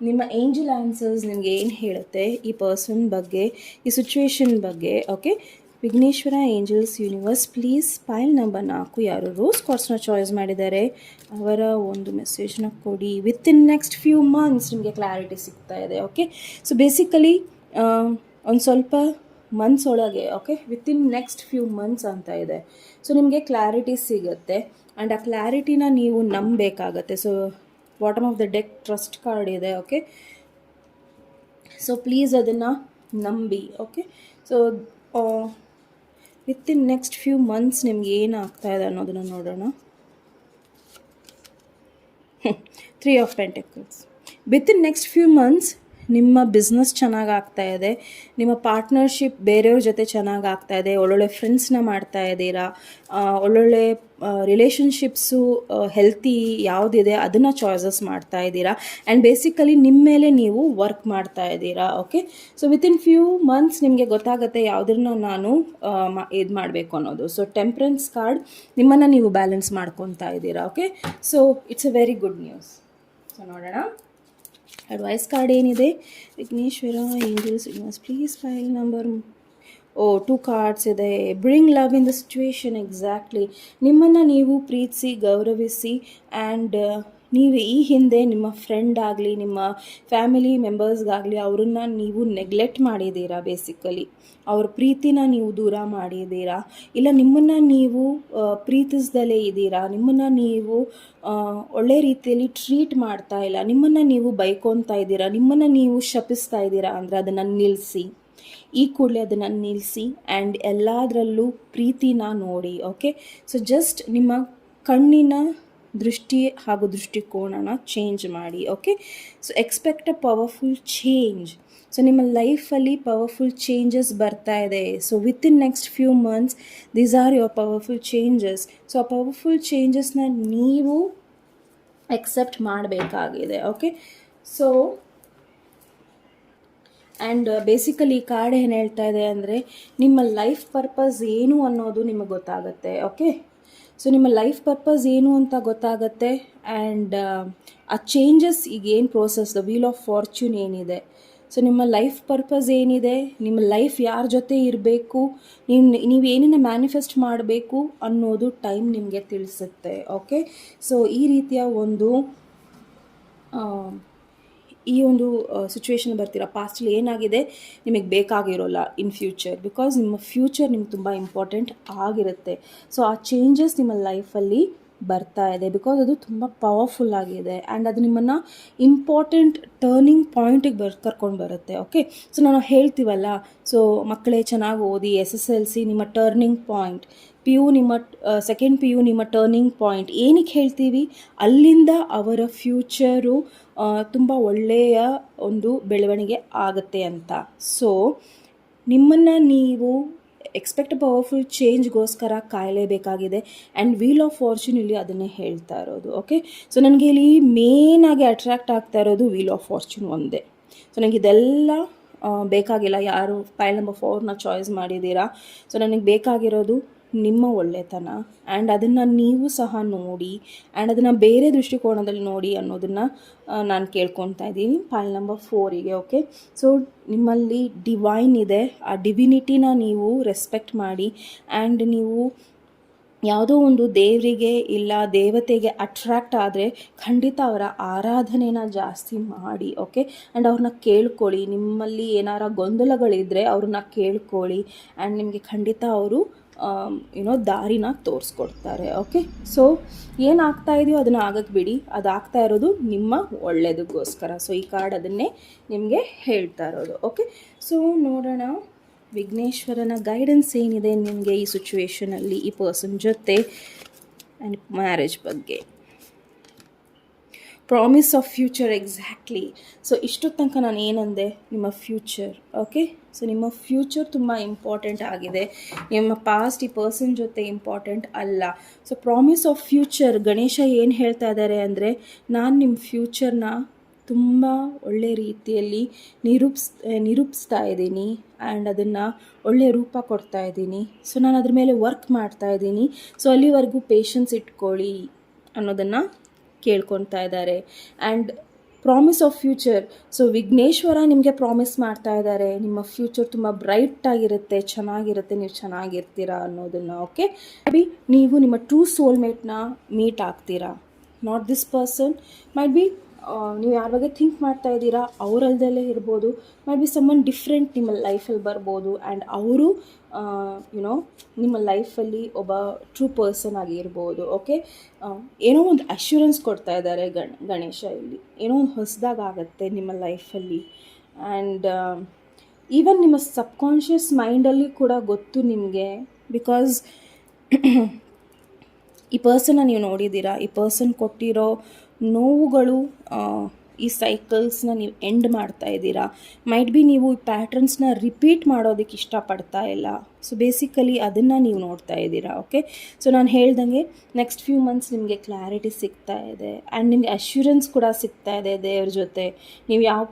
ನಿಮ್ಮ ಏಂಜಲ್ ಆನ್ಸರ್ಸ್ ನಿಮಗೆ ಏನು ಹೇಳುತ್ತೆ ಈ ಪರ್ಸನ್ ಬಗ್ಗೆ, ಈ ಸಿಚುವೇಶನ್ ಬಗ್ಗೆ. Okay, Vighneshwara angels universe please file number 4 ಯಾರು ರೋಸ್ ಕಾರ್ಡ್ಸ್ನ ಚಾಯ್ಸ್ ಮಾಡಿದ್ದಾರೆ ಅವರ ಒಂದು ಮೆಸೇಜ್ನ ಕೊಡಿ. ವಿತಿನ್ ನೆಕ್ಸ್ಟ್ ಫ್ಯೂ ಮಂತ್ಸ್ ನಿಮಗೆ ಕ್ಲಾರಿಟಿ ಸಿಗ್ತಾ ಇದೆ. ಓಕೆ, ಸೊ ಬೇಸಿಕಲಿ ಒಂದು ಸ್ವಲ್ಪ ಮಂತ್ಸ್ ಒಳಗೆ, okay, within next few months ಅಂತ ಇದೆ. ಸೊ ನಿಮಗೆ ಕ್ಲಾರಿಟಿ ಸಿಗುತ್ತೆ ಆ್ಯಂಡ್ ಆ ಕ್ಲಾರಿಟಿನ ನೀವು ನಂಬಬೇಕಾಗತ್ತೆ. So bottom of the deck trust card ಇದೆ. ಓಕೆ, ಸೊ ಪ್ಲೀಸ್ ಅದನ್ನು ನಂಬಿ. Okay, so within next few months ನಿಮ್ಗೆ ಏನಾಗ್ತಾ ಇದೆ ಅನ್ನೋದನ್ನು ನೋಡೋಣ. 3 of pentacles. Within next few months ನಿಮ್ಮ ಬಿಸ್ನೆಸ್ ಚೆನ್ನಾಗಿ ಆಗ್ತಾ ಇದೆ, ನಿಮ್ಮ ಪಾರ್ಟ್ನರ್ಶಿಪ್ ಬೇರೆಯವ್ರ ಜೊತೆ ಚೆನ್ನಾಗಿ ಆಗ್ತಾ ಇದೆ, ಒಳ್ಳೊಳ್ಳೆ ಫ್ರೆಂಡ್ಸ್ನ ಮಾಡ್ತಾ ಇದ್ದೀರಾ, ಒಳ್ಳೊಳ್ಳೆ ರಿಲೇಷನ್ಶಿಪ್ಸು ಹೆಲ್ತಿ ಯಾವುದಿದೆ ಅದನ್ನು ಚಾಯ್ಸಸ್ ಮಾಡ್ತಾ ಇದ್ದೀರಾ ಆ್ಯಂಡ್ ಬೇಸಿಕಲಿ ನಿಮ್ಮ ಮೇಲೆ ನೀವು ವರ್ಕ್ ಮಾಡ್ತಾ ಇದ್ದೀರಾ. Okay, so within few months ನಿಮಗೆ ಗೊತ್ತಾಗುತ್ತೆ ಯಾವುದನ್ನು ನಾನು ಇದು ಮಾಡಬೇಕು ಅನ್ನೋದು. ಸೊ ಟೆಂಪ್ರೆನ್ಸ್ ಕಾರ್ಡ್, ನಿಮ್ಮನ್ನು ನೀವು ಬ್ಯಾಲೆನ್ಸ್ ಮಾಡ್ಕೊತಾ ಇದ್ದೀರಾ. Okay, so it's a very good news. So ನೋಡೋಣ ಅಡ್ವೈಸ್ ಕಾರ್ಡ್ ಏನಿದೆ. Vighneshwara angels universe please file number. 2 cards ಇದೆ. Bring love in the situation. Exactly, ನಿಮ್ಮನ್ನು ನೀವು ಪ್ರೀತಿಸಿ ಗೌರವಿಸಿ ಆ್ಯಂಡ್ ನೀವು ಈ ಹಿಂದೆ ನಿಮ್ಮ ಫ್ರೆಂಡ್ ಆಗಲಿ ನಿಮ್ಮ ಫ್ಯಾಮಿಲಿ ಮೆಂಬರ್ಸ್ಗಾಗಲಿ ಅವರನ್ನು ನೀವು ನೆಗ್ಲೆಕ್ಟ್ ಮಾಡಿದ್ದೀರಾ. ಬೇಸಿಕಲಿ ಅವ್ರ ಪ್ರೀತಿನ ನೀವು ದೂರ ಮಾಡಿದ್ದೀರಾ, ಇಲ್ಲ ನಿಮ್ಮನ್ನು ನೀವು ಪ್ರೀತಿಸ್ದಲೇ ಇದ್ದೀರಾ, ನಿಮ್ಮನ್ನು ನೀವು ಒಳ್ಳೆ ರೀತಿಯಲ್ಲಿ ಟ್ರೀಟ್ ಮಾಡ್ತಾ ಇಲ್ಲ, ನಿಮ್ಮನ್ನು ನೀವು ಬೈಕೊತಾ ಇದ್ದೀರಾ, ನಿಮ್ಮನ್ನು ನೀವು ಶಪಿಸ್ತಾ ಇದ್ದೀರಾ ಅಂದರೆ ಅದನ್ನು ನಿಲ್ಲಿಸಿ, ಈ ಕೂಡಲೇ ಅದನ್ನು ನಿಲ್ಲಿಸಿ ಆ್ಯಂಡ್ ಎಲ್ಲದರಲ್ಲೂ ಪ್ರೀತಿನ ನೋಡಿ. ಓಕೆ, ಸೊ ಜಸ್ಟ್ ನಿಮ್ಮ ಕಣ್ಣಿನ ದೃಷ್ಟಿ ಹಾಗೂ ದೃಷ್ಟಿಕೋನನ ಚೇಂಜ್ ಮಾಡಿ. Okay, so expect a powerful change. So ನಿಮ್ಮ ಲೈಫಲ್ಲಿ ಪವರ್ಫುಲ್ ಚೇಂಜಸ್ ಬರ್ತಾ ಇದೆ. So within next few months these are your powerful changes. So ಆ ಪವರ್ಫುಲ್ ಚೇಂಜಸ್ನ ನೀವು ಎಕ್ಸೆಪ್ಟ್ ಮಾಡಬೇಕಾಗಿದೆ. ಓಕೆ, ಸೊ ಆ್ಯಂಡ್ ಬೇಸಿಕಲಿ ಈ ಕಾರ್ಡ್ ಏನು ಹೇಳ್ತಾ ಇದೆ ಅಂದರೆ ನಿಮ್ಮ ಲೈಫ್ ಪರ್ಪಸ್ ಏನು ಅನ್ನೋದು ನಿಮಗೆ ಗೊತ್ತಾಗುತ್ತೆ. ಓಕೆ, ಸೊ ನಿಮ್ಮ ಲೈಫ್ ಪರ್ಪಸ್ ಏನು ಅಂತ ಗೊತ್ತಾಗುತ್ತೆ ಆ್ಯಂಡ್ ಆ ಚೇಂಜಸ್ ಈಗ ಏನು process the wheel of fortune ಏನಿದೆ, ಸೊ ನಿಮ್ಮ ಲೈಫ್ ಪರ್ಪಸ್ ಏನಿದೆ, ನಿಮ್ಮ ಲೈಫ್ ಯಾರ ಜೊತೆ ಇರಬೇಕು, ನೀವೇನನ್ನ ಮ್ಯಾನಿಫೆಸ್ಟ್ ಮಾಡಬೇಕು ಅನ್ನೋದು ಟೈಮ್ ನಿಮಗೆ ತಿಳಿಸುತ್ತೆ. ಓಕೆ, ಸೊ ಈ ರೀತಿಯ ಈ ಒಂದು ಸಿಚುವೇಶನ್ ಬರ್ತೀರಾ. ಪಾಸ್ಟಲ್ಲಿ ಏನಾಗಿದೆ ನಿಮಗೆ ಬೇಕಾಗಿರೋಲ್ಲ ಇನ್ ಫ್ಯೂಚರ್, ಬಿಕಾಸ್ ನಿಮ್ಮ ಫ್ಯೂಚರ್ ನಿಮ್ಗೆ ತುಂಬ ಇಂಪಾರ್ಟೆಂಟ್ ಆಗಿರುತ್ತೆ. ಸೊ ಆ ಚೇಂಜಸ್ ನಿಮ್ಮ ಲೈಫಲ್ಲಿ ಬರ್ತಾ ಇದೆ, ಬಿಕಾಸ್ ಅದು ತುಂಬ ಪವರ್ಫುಲ್ ಆಗಿದೆ ಆ್ಯಂಡ್ ಅದು ನಿಮ್ಮನ್ನು ಇಂಪಾರ್ಟೆಂಟ್ ಟರ್ನಿಂಗ್ ಪಾಯಿಂಟಿಗೆ ಕರ್ಕೊಂಡು ಬರುತ್ತೆ. ಓಕೆ, ಸೊ ನಾನು ಹೇಳ್ತೀವಲ್ಲ, ಸೊ ಮಕ್ಕಳೇ ಚೆನ್ನಾಗಿ ಓದಿ, SSLC ನಿಮ್ಮ ಟರ್ನಿಂಗ್ ಪಾಯಿಂಟ್, PU ನಿಮ್ಮ ಸೆಕೆಂಡ್ PU ನಿಮ್ಮ ಟರ್ನಿಂಗ್ ಪಾಯಿಂಟ್. ಏನಕ್ಕೆ ಹೇಳ್ತೀವಿ, ಅಲ್ಲಿಂದ ಅವರ ಫ್ಯೂಚರು ತುಂಬ ಒಳ್ಳೆಯ ಒಂದು ಬೆಳವಣಿಗೆ ಆಗುತ್ತೆ ಅಂತ. ಸೊ ನಿಮ್ಮನ್ನು ನೀವು ಎಕ್ಸ್ಪೆಕ್ಟ್ ಪವರ್ಫುಲ್ ಚೇಂಜ್ಗೋಸ್ಕರ ಕಾಯಲೇಬೇಕಾಗಿದೆ. ಆ್ಯಂಡ್ ವೀಲ್ ಆಫ್ ಫಾರ್ಚೂನ್ ಇಲ್ಲಿ ಅದನ್ನೇ ಹೇಳ್ತಾ ಇರೋದು. ಓಕೆ, ಸೊ ನನಗೆ ಇಲ್ಲಿ ಮೇನಾಗಿ ಅಟ್ರ್ಯಾಕ್ಟ್ ಆಗ್ತಾ ಇರೋದು ವೀಲ್ ಆಫ್ ಫಾರ್ಚೂನ್ ಒಂದೇ. ಸೊ ನನಗೆ ಇದೆಲ್ಲ ಬೇಕಾಗಿಲ್ಲ. ಯಾರು ಪೈಲ್ ನಂಬರ್ 4ನ ಚಾಯ್ಸ್ ಮಾಡಿದ್ದೀರಾ, ಸೊ ನನಗೆ ಬೇಕಾಗಿರೋದು ನಿಮ್ಮ ಒಳ್ಳೆತನ ಆ್ಯಂಡ್ ಅದನ್ನು ನೀವು ಸಹ ನೋಡಿ ಆ್ಯಂಡ್ ಅದನ್ನು ಬೇರೆ ದೃಷ್ಟಿಕೋನದಲ್ಲಿ ನೋಡಿ ಅನ್ನೋದನ್ನು ನಾನು ಕೇಳ್ಕೊತಾ ಇದ್ದೀನಿ ಪೈಲ್ ನಂಬರ್ 4ಗೆ. ಓಕೆ, ಸೊ ನಿಮ್ಮಲ್ಲಿ ಡಿವೈನ್ ಇದೆ, ಆ ಡಿವಿನಿಟಿನ ನೀವು ರೆಸ್ಪೆಕ್ಟ್ ಮಾಡಿ ಆ್ಯಂಡ್ ನೀವು ಯಾವುದೋ ಒಂದು ದೇವರಿಗೆ ಇಲ್ಲ ದೇವತೆಗೆ ಅಟ್ರ್ಯಾಕ್ಟ್ ಆದರೆ ಖಂಡಿತ ಅವರ ಆರಾಧನೆನ ಜಾಸ್ತಿ ಮಾಡಿ. ಓಕೆ, ಆ್ಯಂಡ್ ಅವ್ರನ್ನ ಕೇಳ್ಕೊಳ್ಳಿ. ನಿಮ್ಮಲ್ಲಿ ಏನಾರ ಗೊಂದಲಗಳಿದ್ದರೆ ಅವ್ರನ್ನ ಕೇಳ್ಕೊಳ್ಳಿ ಆ್ಯಂಡ್ ನಿಮಗೆ ಖಂಡಿತ ಅವರು ದಾರಿನ ತೋರಿಸ್ಕೊಡ್ತಾರೆ. ಓಕೆ, ಸೊ ಏನಾಗ್ತಾ ಇದೆಯೋ ಅದನ್ನು ಆಗಕ್ಕೆ ಬಿಡಿ, ಅದು ಆಗ್ತಾ ಇರೋದು ನಿಮ್ಮ ಒಳ್ಳೆಯದಕ್ಕೋಸ್ಕರ. ಸೊ ಈ ಕಾರ್ಡ್ ಅದನ್ನೇ ನಿಮಗೆ ಹೇಳ್ತಾ ಇರೋದು. ಓಕೆ, ಸೊ ನೋಡೋಣ ವಿಘ್ನೇಶ್ವರನ ಗೈಡೆನ್ಸ್ ಏನಿದೆ ನಿಮಗೆ ಈ ಸಿಚುವೇಶನಲ್ಲಿ ಈ ಪರ್ಸನ್ ಜೊತೆ ಆ್ಯಂಡ್ ಮ್ಯಾರೇಜ್ ಬಗ್ಗೆ. Promise of future, exactly. So ಇಷ್ಟು ತನಕ ನಾನು ಏನಂದೆ, ನಿಮ್ಮ ಫ್ಯೂಚರ್. ಓಕೆ, ಸೊ ನಿಮ್ಮ ಫ್ಯೂಚರ್ ತುಂಬ ಇಂಪಾರ್ಟೆಂಟ್ ಆಗಿದೆ. ನಿಮ್ಮ ಪಾಸ್ಟ್ ಈ ಪರ್ಸನ್ ಜೊತೆ ಇಂಪಾರ್ಟೆಂಟ್ ಅಲ್ಲ. So promise of future, Ganesha ಏನು ಹೇಳ್ತಾ ಇದ್ದಾರೆ ಅಂದರೆ, ನಾನು ನಿಮ್ಮ ಫ್ಯೂಚರ್ನ ತುಂಬ ಒಳ್ಳೆ ರೀತಿಯಲ್ಲಿ ನಿರೂಪಿಸ್ತಾ ಇದ್ದೀನಿ ಆ್ಯಂಡ್ ಅದನ್ನು ಒಳ್ಳೆಯ ರೂಪ ಕೊಡ್ತಾ ಇದ್ದೀನಿ. ಸೊ ನಾನು ಅದ್ರ ಮೇಲೆ ವರ್ಕ್ ಮಾಡ್ತಾ ಇದ್ದೀನಿ. ಸೊ ಅಲ್ಲಿವರೆಗೂ ಪೇಷನ್ಸ್ ಇಟ್ಕೊಳ್ಳಿ ಅನ್ನೋದನ್ನು ಕೇಳ್ಕೊತಾ ಇದ್ದಾರೆ. And promise of future, so Vighneshwara ನಿಮಗೆ ಪ್ರಾಮಿಸ್ ಮಾಡ್ತಾ ಇದ್ದಾರೆ, ನಿಮ್ಮ ಫ್ಯೂಚರ್ ತುಂಬ ಬ್ರೈಟ್ ಆಗಿರುತ್ತೆ, ಚೆನ್ನಾಗಿರುತ್ತೆ, ನೀವು ಚೆನ್ನಾಗಿರ್ತೀರಾ ಅನ್ನೋದನ್ನು. ಓಕೆ, ಮೇ ಬಿ ನೀವು ನಿಮ್ಮ ಟ್ರೂ ಸೋಲ್ಮೇಟ್ನ ಮೀಟ್ ಆಗ್ತೀರಾ. Not this person, might B ನೀವು ಯಾರ ಬಗ್ಗೆ ಥಿಂಕ್ ಮಾಡ್ತಾ ಇದ್ದೀರಾ ಅವರಲ್ದಲ್ಲೇ ಇರ್ಬೋದು. ಮೈ ಬಿ ಸಮ್ಮನ್ ಡಿಫ್ರೆಂಟ್ ನಿಮ್ಮ ಲೈಫಲ್ಲಿ ಬರ್ಬೋದು ಆ್ಯಂಡ್ ಅವರು ನಿಮ್ಮ ಲೈಫಲ್ಲಿ ಒಬ್ಬ ಟ್ರೂ ಪರ್ಸನ್ ಆಗಿರ್ಬೋದು. ಓಕೆ, ಏನೋ ಒಂದು ಅಶ್ಯೂರೆನ್ಸ್ ಕೊಡ್ತಾ ಇದ್ದಾರೆ ಗಣೇಶ ಇಲ್ಲಿ. ಏನೋ ಒಂದು ಹೊಸದಾಗತ್ತೆ ನಿಮ್ಮ ಲೈಫಲ್ಲಿ ಆ್ಯಂಡ್ ಈವನ್ ನಿಮ್ಮ ಸಬ್ಕಾನ್ಷಿಯಸ್ ಮೈಂಡಲ್ಲಿ ಕೂಡ ಗೊತ್ತು ನಿಮಗೆ, ಬಿಕಾಸ್ ಈ ಪರ್ಸನ್ನ ನೀವು ನೋಡಿದ್ದೀರಾ. ಈ ಪರ್ಸನ್ ಕೊಟ್ಟಿರೋ ನೋವುಗಳು, ಈ ಸೈಕಲ್ಸ್ನ ನೀವು ಎಂಡ್ ಮಾಡ್ತಾ ಇದ್ದೀರಾ. ಮೈಟ್ ಬಿ ನೀವು ಈ ಪ್ಯಾಟ್ರನ್ಸ್ನ ರಿಪೀಟ್ ಮಾಡೋದಕ್ಕೆ ಇಷ್ಟಪಡ್ತಾ ಇಲ್ಲ. ಸೊ ಬೇಸಿಕಲಿ ಅದನ್ನು ನೀವು ನೋಡ್ತಾ ಇದ್ದೀರಾ. ಓಕೆ, ಸೊ ನಾನು ಹೇಳ್ದಂಗೆ ನೆಕ್ಸ್ಟ್ ಫ್ಯೂ ಮಂತ್ಸ್ ನಿಮಗೆ ಕ್ಲಾರಿಟಿ ಸಿಗ್ತಾ ಇದೆ ಆ್ಯಂಡ್ ನಿಮಗೆ ಅಶ್ಯೂರೆನ್ಸ್ ಕೂಡ ಸಿಗ್ತಾ ಇದೆ ದೇವ್ರ ಜೊತೆ. ನೀವು ಯಾವ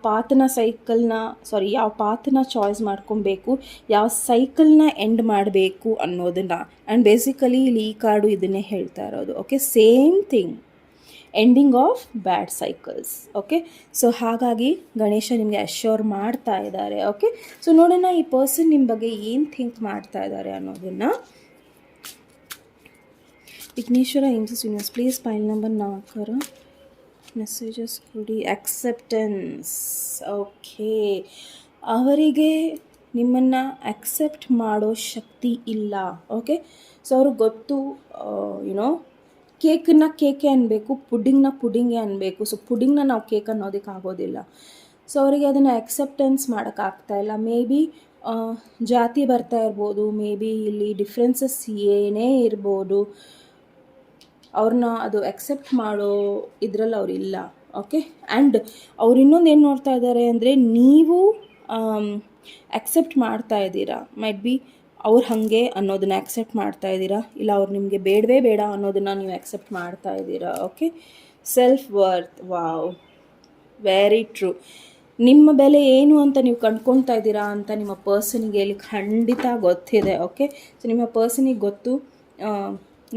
ಪಾತನ್ನ ಚಾಯ್ಸ್ ಮಾಡ್ಕೊಬೇಕು, ಯಾವ ಸೈಕಲ್ನ ಎಂಡ್ ಮಾಡಬೇಕು ಅನ್ನೋದನ್ನು. ಆ್ಯಂಡ್ ಬೇಸಿಕಲಿ ಇಲ್ಲಿ ಈ ಕಾರ್ಡು ಇದನ್ನೇ ಹೇಳ್ತಾ ಇರೋದು. Okay, same thing, ending of bad cycles. Okay, so ಹಾಗಾಗಿ ಗಣೇಶ ನಿಮಗೆ ಅಶ್ಯೂರ್ ಮಾಡ್ತಾ ಇದ್ದಾರೆ. ಓಕೆ, ಸೊ ನೋಡೋಣ ಈ ಪರ್ಸನ್ ನಿಮ್ಮ ಬಗ್ಗೆ ಏನು ಥಿಂಕ್ ಮಾಡ್ತಾ ಇದ್ದಾರೆ ಅನ್ನೋದನ್ನು. Vighneshwara angels universe, please pile number 4 messages ಕೊಡಿ. ಅಕ್ಸೆಪ್ಟೆನ್ಸ್. ಓಕೆ, ಅವರಿಗೆ ನಿಮ್ಮನ್ನು ಅಕ್ಸೆಪ್ಟ್ ಮಾಡೋ ಶಕ್ತಿ ಇಲ್ಲ. ಓಕೆ, ಸೊ ಅವ್ರಿಗೆ ಗೊತ್ತು, ಕೇಕನ್ನ ಕೇಕೆ ಅನ್ನಬೇಕು, ಪುಡ್ಡಿಂಗ್ನ ಪುಡ್ಡಿಂಗೇ ಅನ್ನಬೇಕು. ಸೊ ಪುಡ್ಡಿಂಗ್ನ ನಾವು ಕೇಕ್ ಅನ್ನೋದಕ್ಕೆ ಆಗೋದಿಲ್ಲ. ಸೊ ಅವರಿಗೆ ಅದನ್ನು ಅಕ್ಸೆಪ್ಟೆನ್ಸ್ ಮಾಡೋಕ್ಕಾಗ್ತಾ ಇಲ್ಲ. ಮೇ ಬಿ ಜಾತಿ ಬರ್ತಾ ಇರ್ಬೋದು, ಮೇ ಬಿ ಇಲ್ಲಿ ಡಿಫ್ರೆನ್ಸಸ್ ಏನೇ ಇರ್ಬೋದು, ಅವ್ರನ್ನ ಅದು ಅಕ್ಸೆಪ್ಟ್ ಮಾಡೋ ಇದರಲ್ಲಿ ಅವರಿಲ್ಲ. ಓಕೆ, ಆ್ಯಂಡ್ ಅವ್ರು ಇನ್ನೊಂದು ಏನು ನೋಡ್ತಾ ಇದ್ದಾರೆ ಅಂದರೆ, ನೀವು ಅಕ್ಸೆಪ್ಟ್ ಮಾಡ್ತಾ ಇದ್ದೀರಾ. ಮೈಟ್ ಬಿ ಅವ್ರು ಹಾಗೆ ಅನ್ನೋದನ್ನ ಆಕ್ಸೆಪ್ಟ್ ಮಾಡ್ತಾ ಇದ್ದೀರಾ, ಇಲ್ಲ ಅವ್ರು ನಿಮಗೆ ಬೇಡವೇ ಬೇಡ ಅನ್ನೋದನ್ನು ನೀವು ಆಕ್ಸೆಪ್ಟ್ ಮಾಡ್ತಾ ಇದ್ದೀರಾ. Okay, self worth, wow, very true. ನಿಮ್ಮ ಬೆಲೆ ಏನು ಅಂತ ನೀವು ಕಂಡ್ಕೊಳ್ತಾ ಇದ್ದೀರಾ ಅಂತ ನಿಮ್ಮ ಪರ್ಸನಿಗೆ ಇಲ್ಲಿ ಖಂಡಿತ ಗೊತ್ತಿದೆ. ಓಕೆ, ಸೊ ನಿಮ್ಮ ಪರ್ಸನಿಗೆ ಗೊತ್ತು,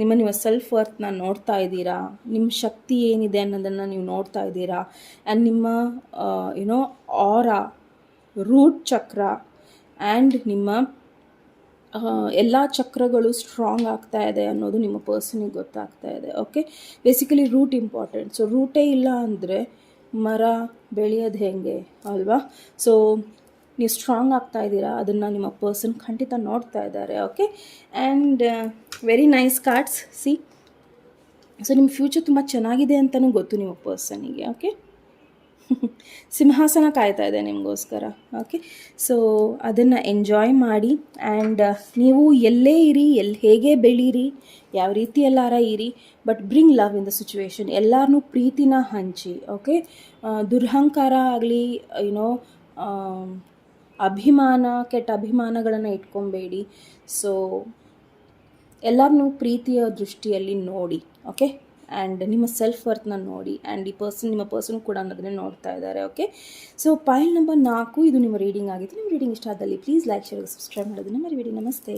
ನಿಮ್ಮ ಸೆಲ್ಫ್ ವರ್ತ್ನ ನೋಡ್ತಾ ಇದ್ದೀರಾ, ನಿಮ್ಮ ಶಕ್ತಿ ಏನಿದೆ ಅನ್ನೋದನ್ನು ನೀವು ನೋಡ್ತಾ ಇದ್ದೀರಾ. ಆ್ಯಂಡ್ ನಿಮ್ಮ ಆರಾ ರೂಟ್ ಚಕ್ರ ಆ್ಯಂಡ್ ನಿಮ್ಮ ಎಲ್ಲ ಚಕ್ರಗಳು ಸ್ಟ್ರಾಂಗ್ ಆಗ್ತಾ ಇದೆ ಅನ್ನೋದು ನಿಮ್ಮ ಪರ್ಸನಿಗೆ ಗೊತ್ತಾಗ್ತಾ ಇದೆ. Okay, basically root important. So ರೂಟೇ ಇಲ್ಲ ಅಂದರೆ ಮರ ಬೆಳೆಯೋದು ಹೇಗೆ ಅಲ್ವಾ? ಸೊ ನೀವು ಸ್ಟ್ರಾಂಗ್ ಆಗ್ತಾ ಇದ್ದೀರಾ, ಅದನ್ನು ನಿಮ್ಮ ಪರ್ಸನ್ ಖಂಡಿತ ನೋಡ್ತಾ ಇದ್ದಾರೆ. Okay, and very nice cards C. So ನಿಮ್ಮ ಫ್ಯೂಚರ್ ತುಂಬ ಚೆನ್ನಾಗಿದೆ ಅಂತಲೂ ಗೊತ್ತು ನಿಮ್ಮ ಪರ್ಸನಿಗೆ. ಓಕೆ, ಸಿಂಹಾಸನ ಕಾಯ್ತಾ ಇದೆ ನಿಮಗೋಸ್ಕರ. ಓಕೆ, ಸೊ ಅದನ್ನು ಎಂಜಾಯ್ ಮಾಡಿ. ಆ್ಯಂಡ್ ನೀವು ಎಲ್ಲೇ ಇರಿ, ಹೇಗೆ ಬೆಳೀರಿ, ಯಾವ ರೀತಿ ಎಲ್ಲಾರ ಇರಿ, but bring love in the situation. ಎಲ್ಲರನ್ನೂ ಪ್ರೀತಿನ ಹಂಚಿ. ಓಕೆ, ದುರಹಂಕಾರ ಆಗಲಿ ಯುನೋ ಕೆಟ್ಟ ಅಭಿಮಾನಗಳನ್ನು ಇಟ್ಕೊಬೇಡಿ. ಸೊ ಎಲ್ಲರನ್ನೂ ಪ್ರೀತಿಯ ದೃಷ್ಟಿಯಲ್ಲಿ ನೋಡಿ. ಓಕೆ, ಆ್ಯಂಡ್ ನಿಮ್ಮ ಸೆಲ್ಫ್ ವರ್ತನ್ನ ನೋಡಿ. ಆ್ಯಂಡ್ ನಿಮ್ಮ ಪರ್ಸನ್ ಕೂಡ ಅನ್ನೋದನ್ನೇ ನೋಡ್ತಾ ಇದ್ದಾರೆ. ಓಕೆ, ಸೊ ಪೈಲ್ ನಂಬರ್ 4 ಇದು ನಿಮ್ಮ ರೀಡಿಂಗ್ ಆಗಿತ್ತು. ನಿಮ್ಮ ರೀಡಿಂಗ್ ಇಷ್ಟ ಆದಲ್ಲಿ ಪ್ಲೀಸ್ ಲೈಕ್, ಶೇರ್, ಸಬ್ಸ್ಕ್ರೈಬ್ ಮಾಡೋದನ್ನು ಮರಿಬೇಡಿ. ನಮಸ್ತೆ.